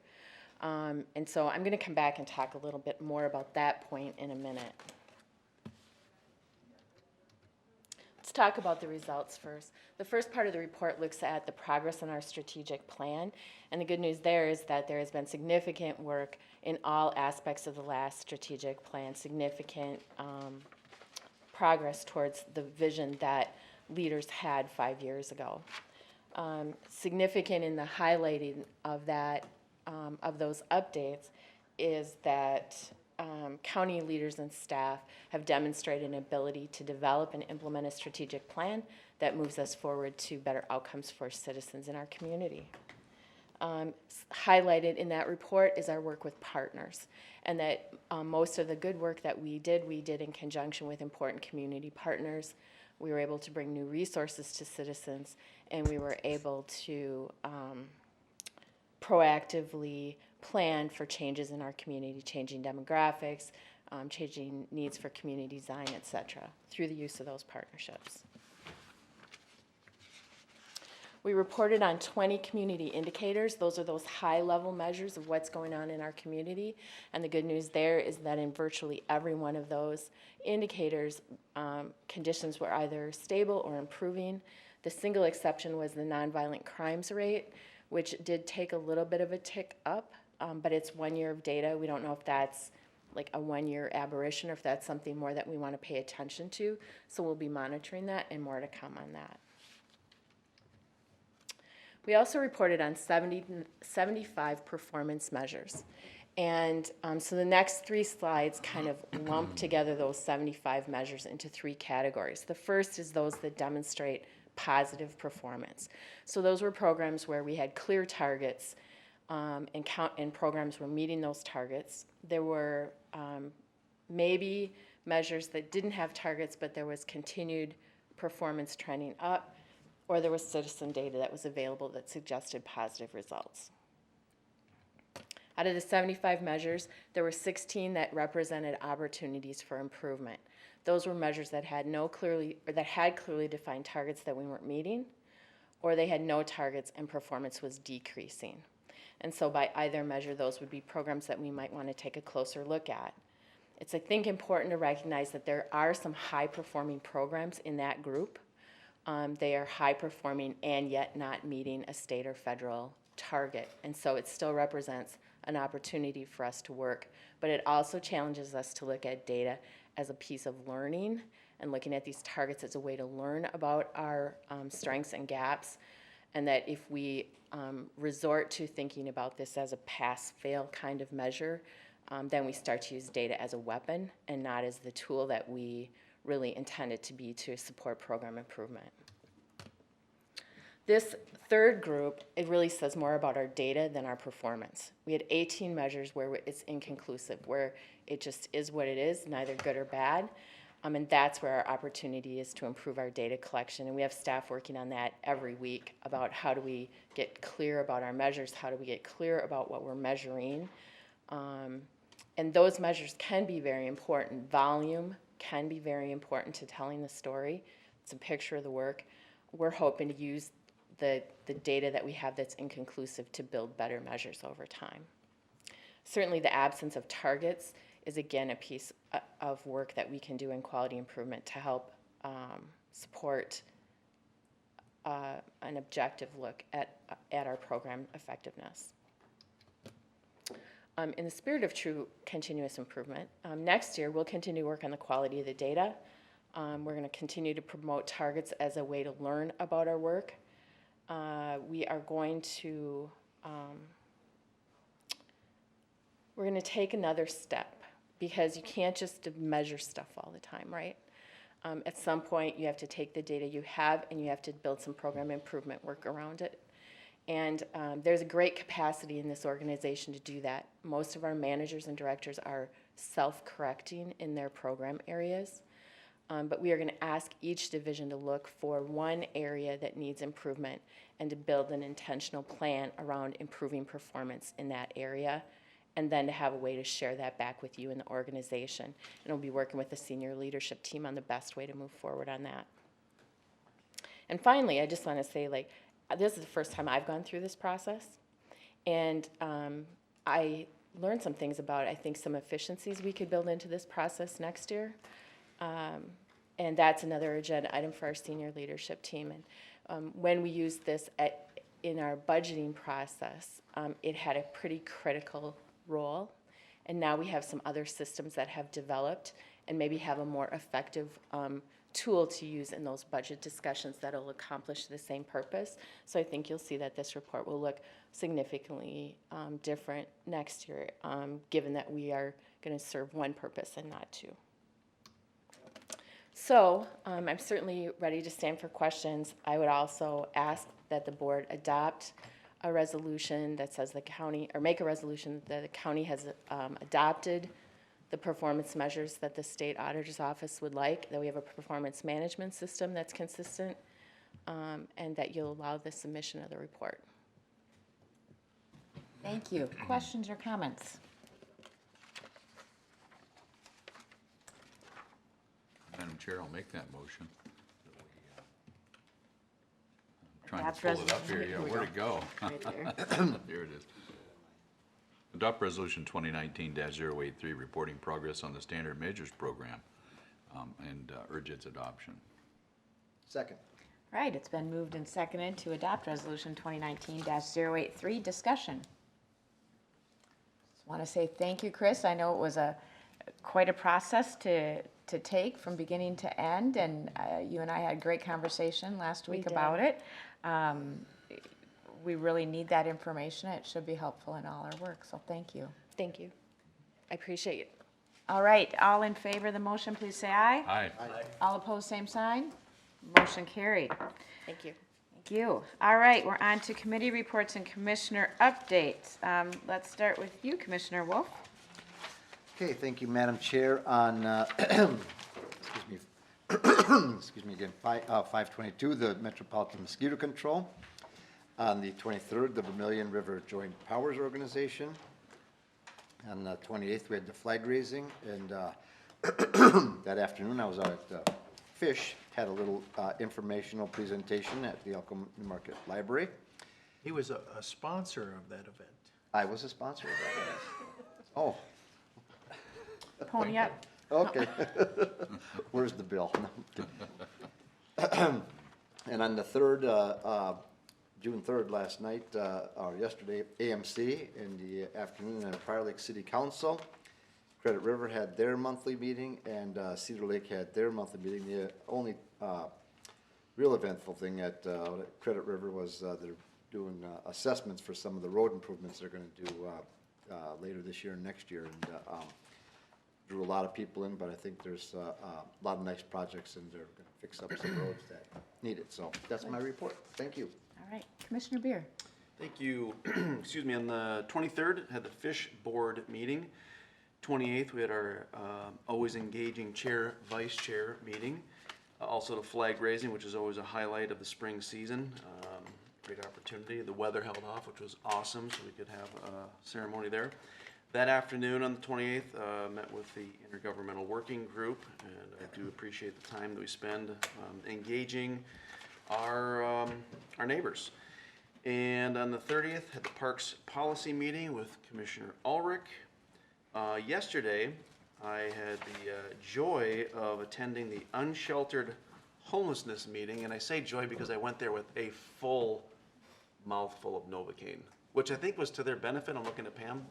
And so I'm going to come back and talk a little bit more about that point in a minute. Let's talk about the results first. The first part of the report looks at the progress on our strategic plan, and the good news there is that there has been significant work in all aspects of the last strategic plan, significant progress towards the vision that leaders had 5 years ago. Significant in the highlighting of that, of those updates, is that county leaders and staff have demonstrated an ability to develop and implement a strategic plan that moves us forward to better outcomes for citizens in our community. Highlighted in that report is our work with partners, and that most of the good work that we did in conjunction with important community partners. We were able to bring new resources to citizens, and we were able to proactively plan for changes in our community, changing demographics, changing needs for community design, et cetera, through the use of those partnerships. We reported on 20 community indicators. Those are those high-level measures of what's going on in our community. And the good news there is that in virtually every one of those indicators, conditions were either stable or improving. The single exception was the nonviolent crimes rate, which did take a little bit of a tick up, but it's 1 year of data. We don't know if that's like a 1 year aberration or if that's something more that we want to pay attention to. So we'll be monitoring that, and more to come on that. We also reported on 75 performance measures. And so the next three slides kind of lump together those 75 measures into three categories. The first is those that demonstrate positive performance. So those were programs where we had clear targets and programs were meeting those targets. There were maybe measures that didn't have targets, but there was continued performance trending up, or there was citizen data that was available that suggested positive results. Out of the 75 measures, there were 16 that represented opportunities for improvement. Those were measures that had clearly defined targets that we weren't meeting, or they had no targets and performance was decreasing. And so by either measure, those would be programs that we might want to take a closer look at. It's, I think, important to recognize that there are some high-performing programs in that group. They are high-performing and yet not meeting a state or federal target. And so it still represents an opportunity for us to work, but it also challenges us to look at data as a piece of learning and looking at these targets as a way to learn about our strengths and gaps, and that if we resort to thinking about this as a pass-fail kind of measure, then we start to use data as a weapon and not as the tool that we really intend it to be to support program improvement. This third group, it really says more about our data than our performance. We had 18 measures where it's inconclusive, where it just is what it is, neither good or bad. And that's where our opportunity is to improve our data collection. And we have staff working on that every week about how do we get clear about our measures, how do we get clear about what we're measuring. And those measures can be very important. Volume can be very important to telling the story. It's a picture of the work. We're hoping to use the data that we have that's inconclusive to build better measures over time. Certainly the absence of targets is again a piece of work that we can do in quality improvement to help support an objective look at our program effectiveness. In the spirit of true continuous improvement, next year we'll continue to work on the quality of the data. We're going to continue to promote targets as a way to learn about our work. We are going to we're going to take another step, because you can't just measure stuff all the time, right? At some point, you have to take the data you have and you have to build some program improvement work around it. And there's a great capacity in this organization to do that. Most of our managers and directors are self-correcting in their program areas. But we are going to ask each division to look for one area that needs improvement and to build an intentional plan around improving performance in that area, and then to have a way to share that back with you in the organization. And we'll be working with the senior leadership team on the best way to move forward on that. And finally, I just want to say, this is the first time I've gone through this process, and I learned some things about, I think, some efficiencies we could build into this process next year. And that's another agenda item for our senior leadership team. And when we used this in our budgeting process, it had a pretty critical role. And now we have some other systems that have developed and maybe have a more effective tool to use in those budget discussions that will accomplish the same purpose. So I think you'll see that this report will look significantly different next year, given that we are going to serve one purpose and not two. So I'm certainly ready to stand for questions. I would also ask that the board adopt a resolution that says the county, or make a resolution that the county has adopted the performance measures that the state auditor's office would like, that we have a performance management system that's consistent, and that you'll allow the submission of the report. Thank you. Questions or comments? Madam Chair, I'll make that motion. I'm trying Adopt to pull it up here. resolution. Yeah, where'd it go? Right there. There it is. Adopt Resolution 2019-083, reporting progress on the Standard Measures Program, and urge its adoption. Second. Right, it's been moved and seconded to adopt Resolution 2019-083. Discussion. Just want to say thank you, Chris. I know it was quite a process to take from beginning to end, and you and I had a great conversation last week about it. we really need that information. It should be helpful in all our work, so thank you. Thank you. I appreciate it. All right, all in favor of the motion, please say aye. Aye. All opposed, same sign. Motion carried. Thank you. Thank you. All right, we're on to committee reports and commissioner updates. Let's start with you, Commissioner Wolf. Okay, thank you, Madam Chair. On, excuse me, excuse me again, 522, the Metropolitan Mosquito Control. On the 23rd, the Vermilion River Joint Powers Organization. On the 28th, we had the flag raising, and that afternoon, I was out at Fish, had a little informational presentation at the Elko Newmarket Library. He was a sponsor of that event. I was a sponsor of that event. Oh. Pony up. Okay. Where's the bill? And on the 3rd, June 3rd, last night, or yesterday, AMC in the afternoon at Prior Lake City Council. Credit River had their monthly meeting, and Cedar Lake had their monthly meeting. The only real eventful thing at Credit River was they're doing assessments for some of the road improvements they're going to do later this year and next year. And drew a lot of people in, but I think there's a lot of nice projects, and they're going to fix up some roads that need it. So that's my report. Thank you. All right, Commissioner Beer. Thank you. Excuse me. On the 23rd, had the Fish Board meeting. 28th, we had our always engaging chair, vice chair meeting. Also the flag raising, which is always a highlight of the spring season. Great opportunity. The weather held off, which was awesome, so we could have a ceremony there. That afternoon on the 28th, met with the Intergovernmental Working Group, and I do appreciate the time that we spend engaging our neighbors. And on the 30th, had the Parks Policy Meeting with Commissioner Ulrich. Yesterday, I had the joy of attending the Unsheltered Homelessness Meeting, and I say joy because I went there with a full mouthful of Novocaine, which I think was to their benefit. I'm looking at Pam.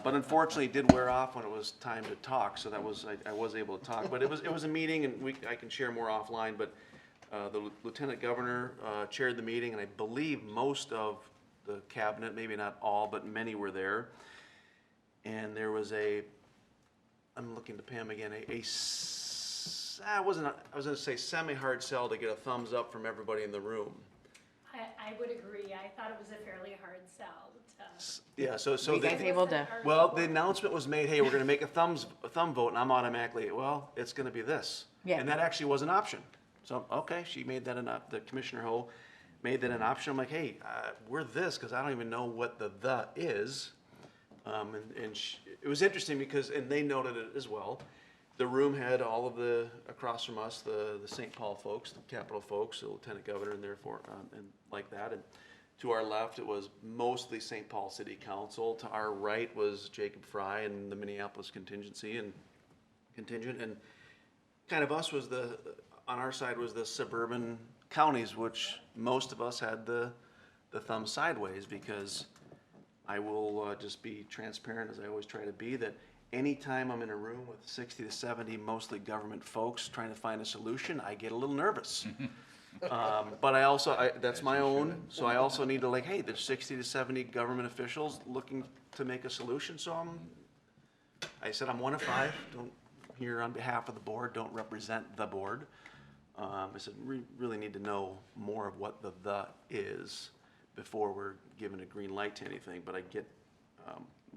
But unfortunately, it did wear off when it was time to talk, so that was I was able to talk. But it was a meeting, and I can share more offline. But the Lieutenant Governor chaired the meeting, and I believe most of the cabinet, maybe not all, but many were there. And there was I'm looking to Pam again, I was going to say semi-hard sell to get a thumbs up from everybody in the room. I would agree. I thought it was a fairly hard sell. Yeah, so Well, the announcement was made, hey, we're gonna make a thumb vote, and I'm automatically, well, it's gonna be this. Yeah. And that actually was an option. So, okay, she made that the Commissioner Ho made that an option. I'm like, hey, we're this, because I don't even know what the is. It was interesting because, and they noted it as well, the room had all of the, across from us, the St. Paul folks, the Capitol folks, the Lieutenant Governor, and therefore, and like that. And to our left, it was mostly St. Paul City Council. To our right was Jacob Fry and the Minneapolis contingent, and kind of us was on our side was the suburban counties, which most of us had the thumb sideways, because I will just be transparent, as I always try to be, that anytime I'm in a room with 60 to 70 mostly government folks trying to find a solution, I get a little nervous. But I also, that's my own, so I also need to hey, there's 60 to 70 government officials looking to make a solution, so I said I'm one of five, don't here on behalf of the board, don't represent the board. I said, we really need to know more of what the is before we're given a green light to anything, but I get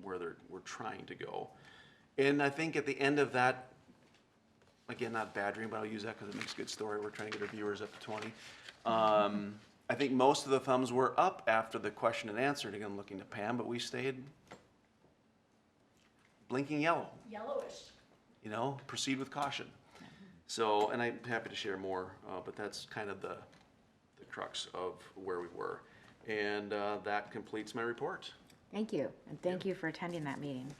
where we're trying to go. And I think at the end of that, again, not badgering, but I'll use that because it makes a good story. We're trying to get our viewers up to 20. I think most of the thumbs were up after the question and answer. Again, I'm looking to Pam, but we stayed blinking yellow. Yellowish. Proceed with caution. So, and I'm happy to share more, but that's kind of the crux of where we were. And that completes my report. Thank you, and thank you for attending that meeting.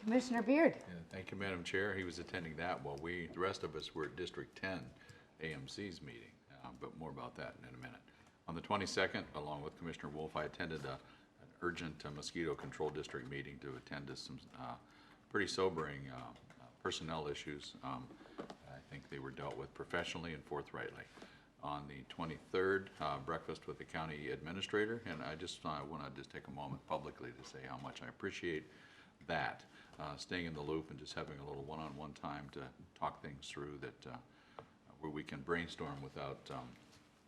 Commissioner Beard. Yeah, thank you, Madam Chair. He was attending that while the rest of us were at District 10 AMC's meeting, but more about that in a minute. On the 22nd, along with Commissioner Wolf, I attended an urgent mosquito control district meeting to attend to some pretty sobering personnel issues. I think they were dealt with professionally and forthrightly. On the 23rd, breakfast with the county administrator, and I just want to just take a moment publicly to say how much I appreciate that, staying in the loop and just having a little one-on-one time to talk things through that, where we can brainstorm without,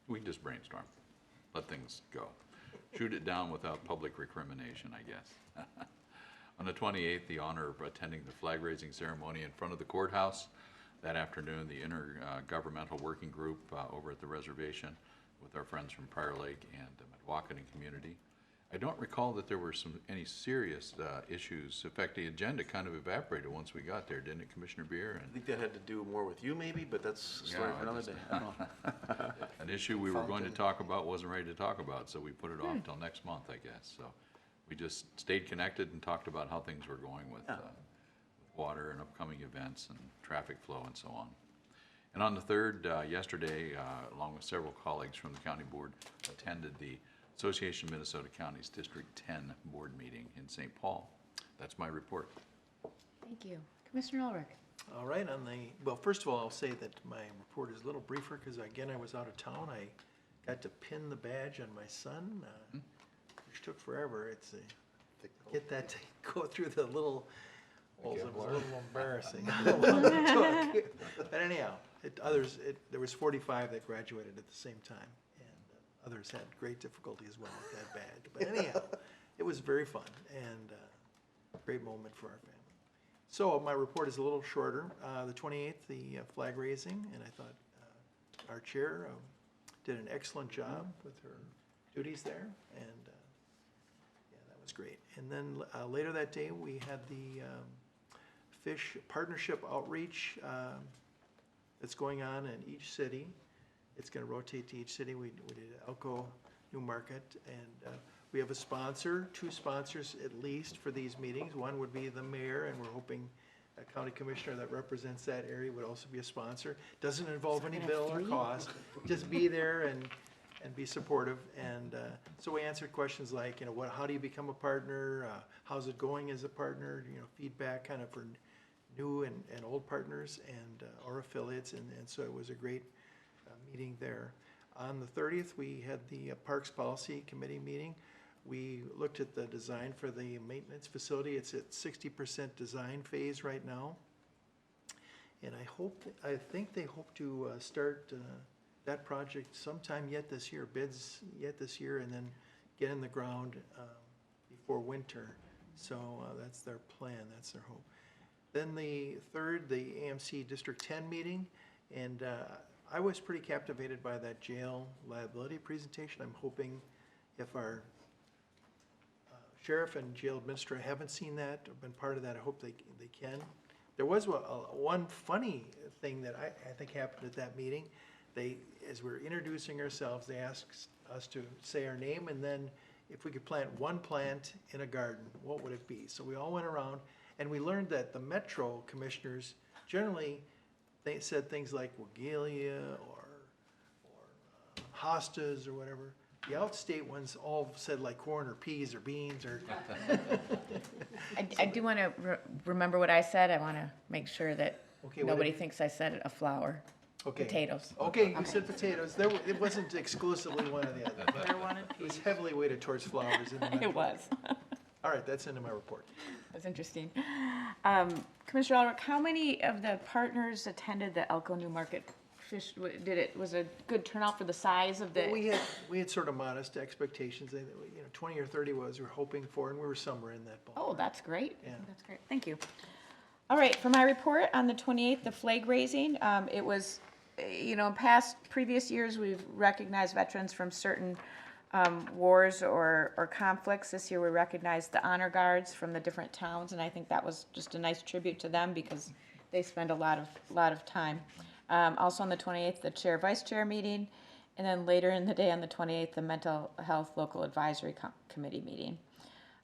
we can just brainstorm, let things go. Shoot it down without public recrimination, I guess. On the 28th, the honor of attending the flag-raising ceremony in front of the courthouse. That afternoon, the intergovernmental working group over at the reservation with our friends from Prior Lake and the Mdewakanton community. I don't recall that there were any serious issues. In fact, the agenda kind of evaporated once we got there, didn't it, Commissioner Beer? I think that had to do more with you maybe, but that's a story for another day. I don't know. An issue we were going to talk about wasn't ready to talk about, so we put it off till next month, I guess. So we just stayed connected and talked about how things were going with water and upcoming events and traffic flow and so on. And on the 3rd, yesterday, along with several colleagues from the county board, attended the Association of Minnesota Counties District 10 board meeting in St. Paul. That's my report. Thank you. Commissioner Ulrich. All right, well, first of all, I'll say that my report is a little briefer because, again, I was out of town. I got to pin the badge on my son, which took forever. It's get that to go through the little holes. It was a little embarrassing. But anyhow, there was 45 that graduated at the same time, and others had great difficulty as well with that badge. But anyhow, it was very fun and a great moment for our family. So my report is a little shorter. The 28th, the flag raising, and I thought our chair did an excellent job with her duties there, and yeah, that was great. And then later that day, we had the fish partnership outreach that's going on in each city. It's going to rotate to each city. We did Elko, New Market, and we have a sponsor, 2 sponsors at least for these meetings. One would be the mayor, and we're hoping a county commissioner that represents that area would also be a sponsor. Doesn't involve any bill or cost, just be there and be supportive. And so we answered questions like, how do you become a partner? How's it going as a partner? Feedback kind of for new and old partners and or affiliates. And so it was a great meeting there. On the 30th, we had the Parks Policy Committee meeting. We looked at the design for the maintenance facility. It's at 60% design phase right now. And I think they hope to start that project sometime yet this year, bids yet this year, and then get in the ground before winter. So that's their plan, that's their hope. Then the 3rd, the AMC District 10 meeting, and I was pretty captivated by that jail liability presentation. I'm hoping if our sheriff and jail administrator haven't seen that or been part of that, I hope they can. There was one funny thing that I think happened at that meeting. As we were introducing ourselves, they asked us to say our name, and then if we could plant one plant in a garden, what would it be? So we all went around, and we learned that the Metro commissioners generally, they said things like Weigela or hostas or whatever. The outstate ones all said like corn or peas or beans or. I do want to remember what I said. I want to make sure that Okay, what nobody did- thinks I said a flower. Okay. Potatoes. Okay, you said potatoes. It wasn't exclusively one or the other. It was heavily weighted towards flowers in the Metro. It was. All right, that's into my report. That's interesting. Commissioner Ulrich, how many of the partners attended the Elko New Market Fish? Was a good turnout for the size of the? Well, we had sort of modest expectations. 20 or 30 was we were hoping for, and we were somewhere in that ball. Oh, that's great. Yeah. That's great. Thank you. All right, for my report on the 28th, the flag raising, it was, in previous years, we've recognized veterans from certain wars or conflicts. This year we recognized the honor guards from the different towns, and I think that was just a nice tribute to them because they spend a lot of time. Also on the 28th, the chair vice chair meeting, and then later in the day on the 28th, the mental health local advisory committee meeting.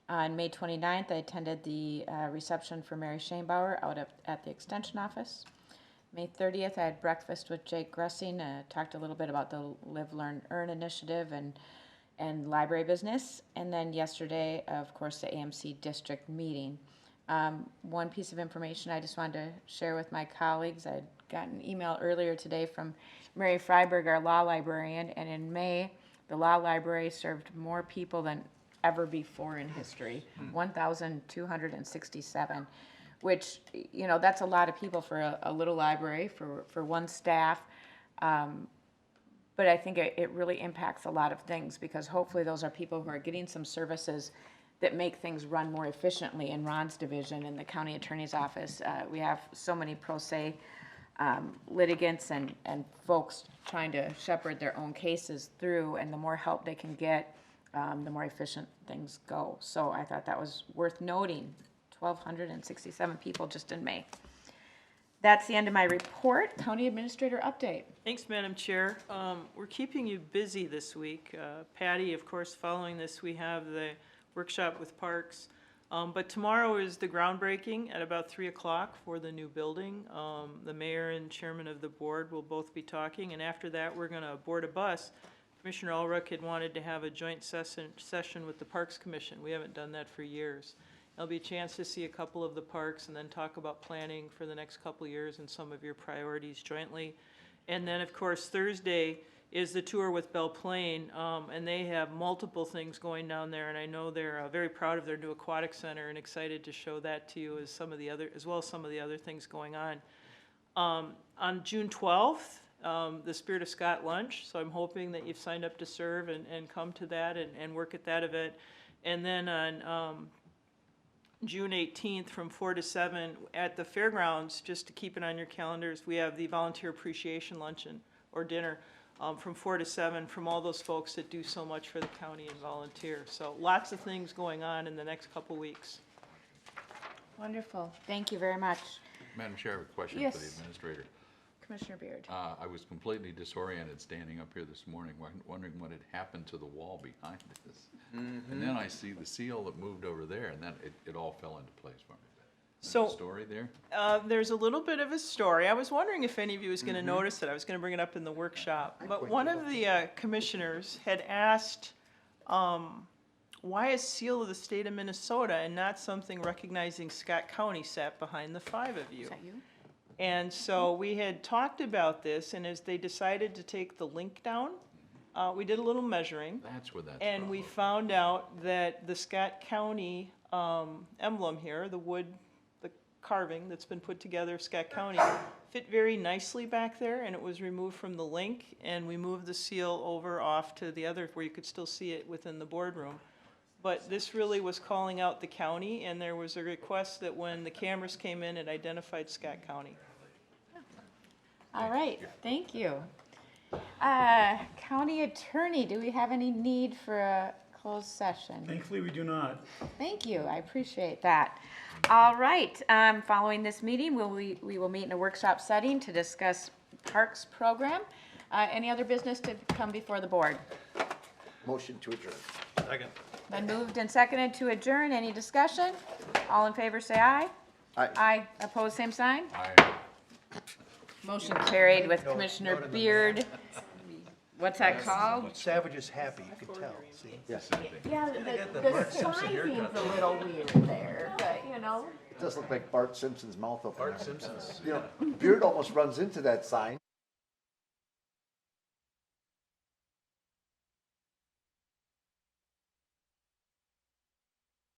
On May 29th, I attended the reception for Mary Schainbauer out at the extension office. May 30th, I had breakfast with Jake Gressing, talked a little bit about the Live, Learn, Earn initiative and library business. And then yesterday, of course, the AMC district meeting. One piece of information I just wanted to share with my colleagues, I got an email earlier today from Mary Freiberg, our law librarian, and in May, the law library served more people than ever before in history, 1,267, which, you know, that's a lot of people for a little library, for one staff. But I think it really impacts a lot of things, because hopefully those are people who are getting some services that make things run more efficiently in Ron's division in the county attorney's office. We have so many pro se litigants and folks trying to shepherd their own cases through, and the more help they can get, the more efficient things go. So I thought that was worth noting, 1,267 people just in May. That's the end of my report. County Administrator update. Thanks, Madam Chair. We're keeping you busy this week. Patty, of course, following this, we have the workshop with Parks. But tomorrow is the groundbreaking at about 3 o'clock for the new building. The mayor and chairman of the board will both be talking, and after that, we're gonna board a bus. Commissioner Ulrich had wanted to have a joint session with the Parks Commission. We haven't done that for years. There'll be a chance to see a couple of the parks and then talk about planning for the next couple of years and some of your priorities jointly. And then, of course, Thursday is the tour with Belle Plaine, and they have multiple things going down there, and I know they're very proud of their new aquatic center and excited to show that to you as well as some of the other things going on. On June 12th, the Spirit of Scott lunch, so I'm hoping that you've signed up to serve and come to that and work at that event. And then on June 18th from 4 to 7 at the fairgrounds, just to keep it on your calendars, we have the Volunteer Appreciation Luncheon or dinner from 4 to 7 from all those folks that do so much for the county and volunteer. So lots of things going on in the next couple weeks. Wonderful. Thank you very much. Madam Chair, I have a question Yes. for the administrator. Commissioner Beard. I was completely disoriented standing up here this morning, wondering what had happened to the wall behind this. And then I see the seal that moved over there, and then it all fell into place for me. So, There's a story there? There's a little bit of a story. I was wondering if any of you was going to notice it. I was going to bring it up in the workshop. But one of the commissioners had asked, why a seal of the state of Minnesota and not something recognizing Scott County sat behind the five of you? Is that you? And so we had talked about this, and as they decided to take the link down, we did a little measuring. That's where that's And from. we found out that the Scott County emblem here, the wood, the carving that's been put together of Scott County, fit very nicely back there, and it was removed from the link, and we moved the seal over off to the other, where you could still see it within the boardroom. But this really was calling out the county, and there was a request that when the cameras came in, it identified Scott County. All right, thank you. County Attorney, do we have any need for a closed session? Thankfully, we do not. Thank you, I appreciate that. All right, following this meeting, we will meet in a workshop setting to discuss Parks program. Any other business to come before the board? Motion to adjourn. Second. Been moved and seconded to adjourn. Any discussion? All in favor, say aye. Aye. Aye. Opposed, same sign. Aye. Motion carried with Note Commissioner in the Beard. What's that called? Savage is happy, you can tell, see? Yes. Yeah, the sizing's a little weird there, but you know. It does look like Bart Simpson's mouth opener. Bart Simpson's. You know, Beard almost runs into that sign.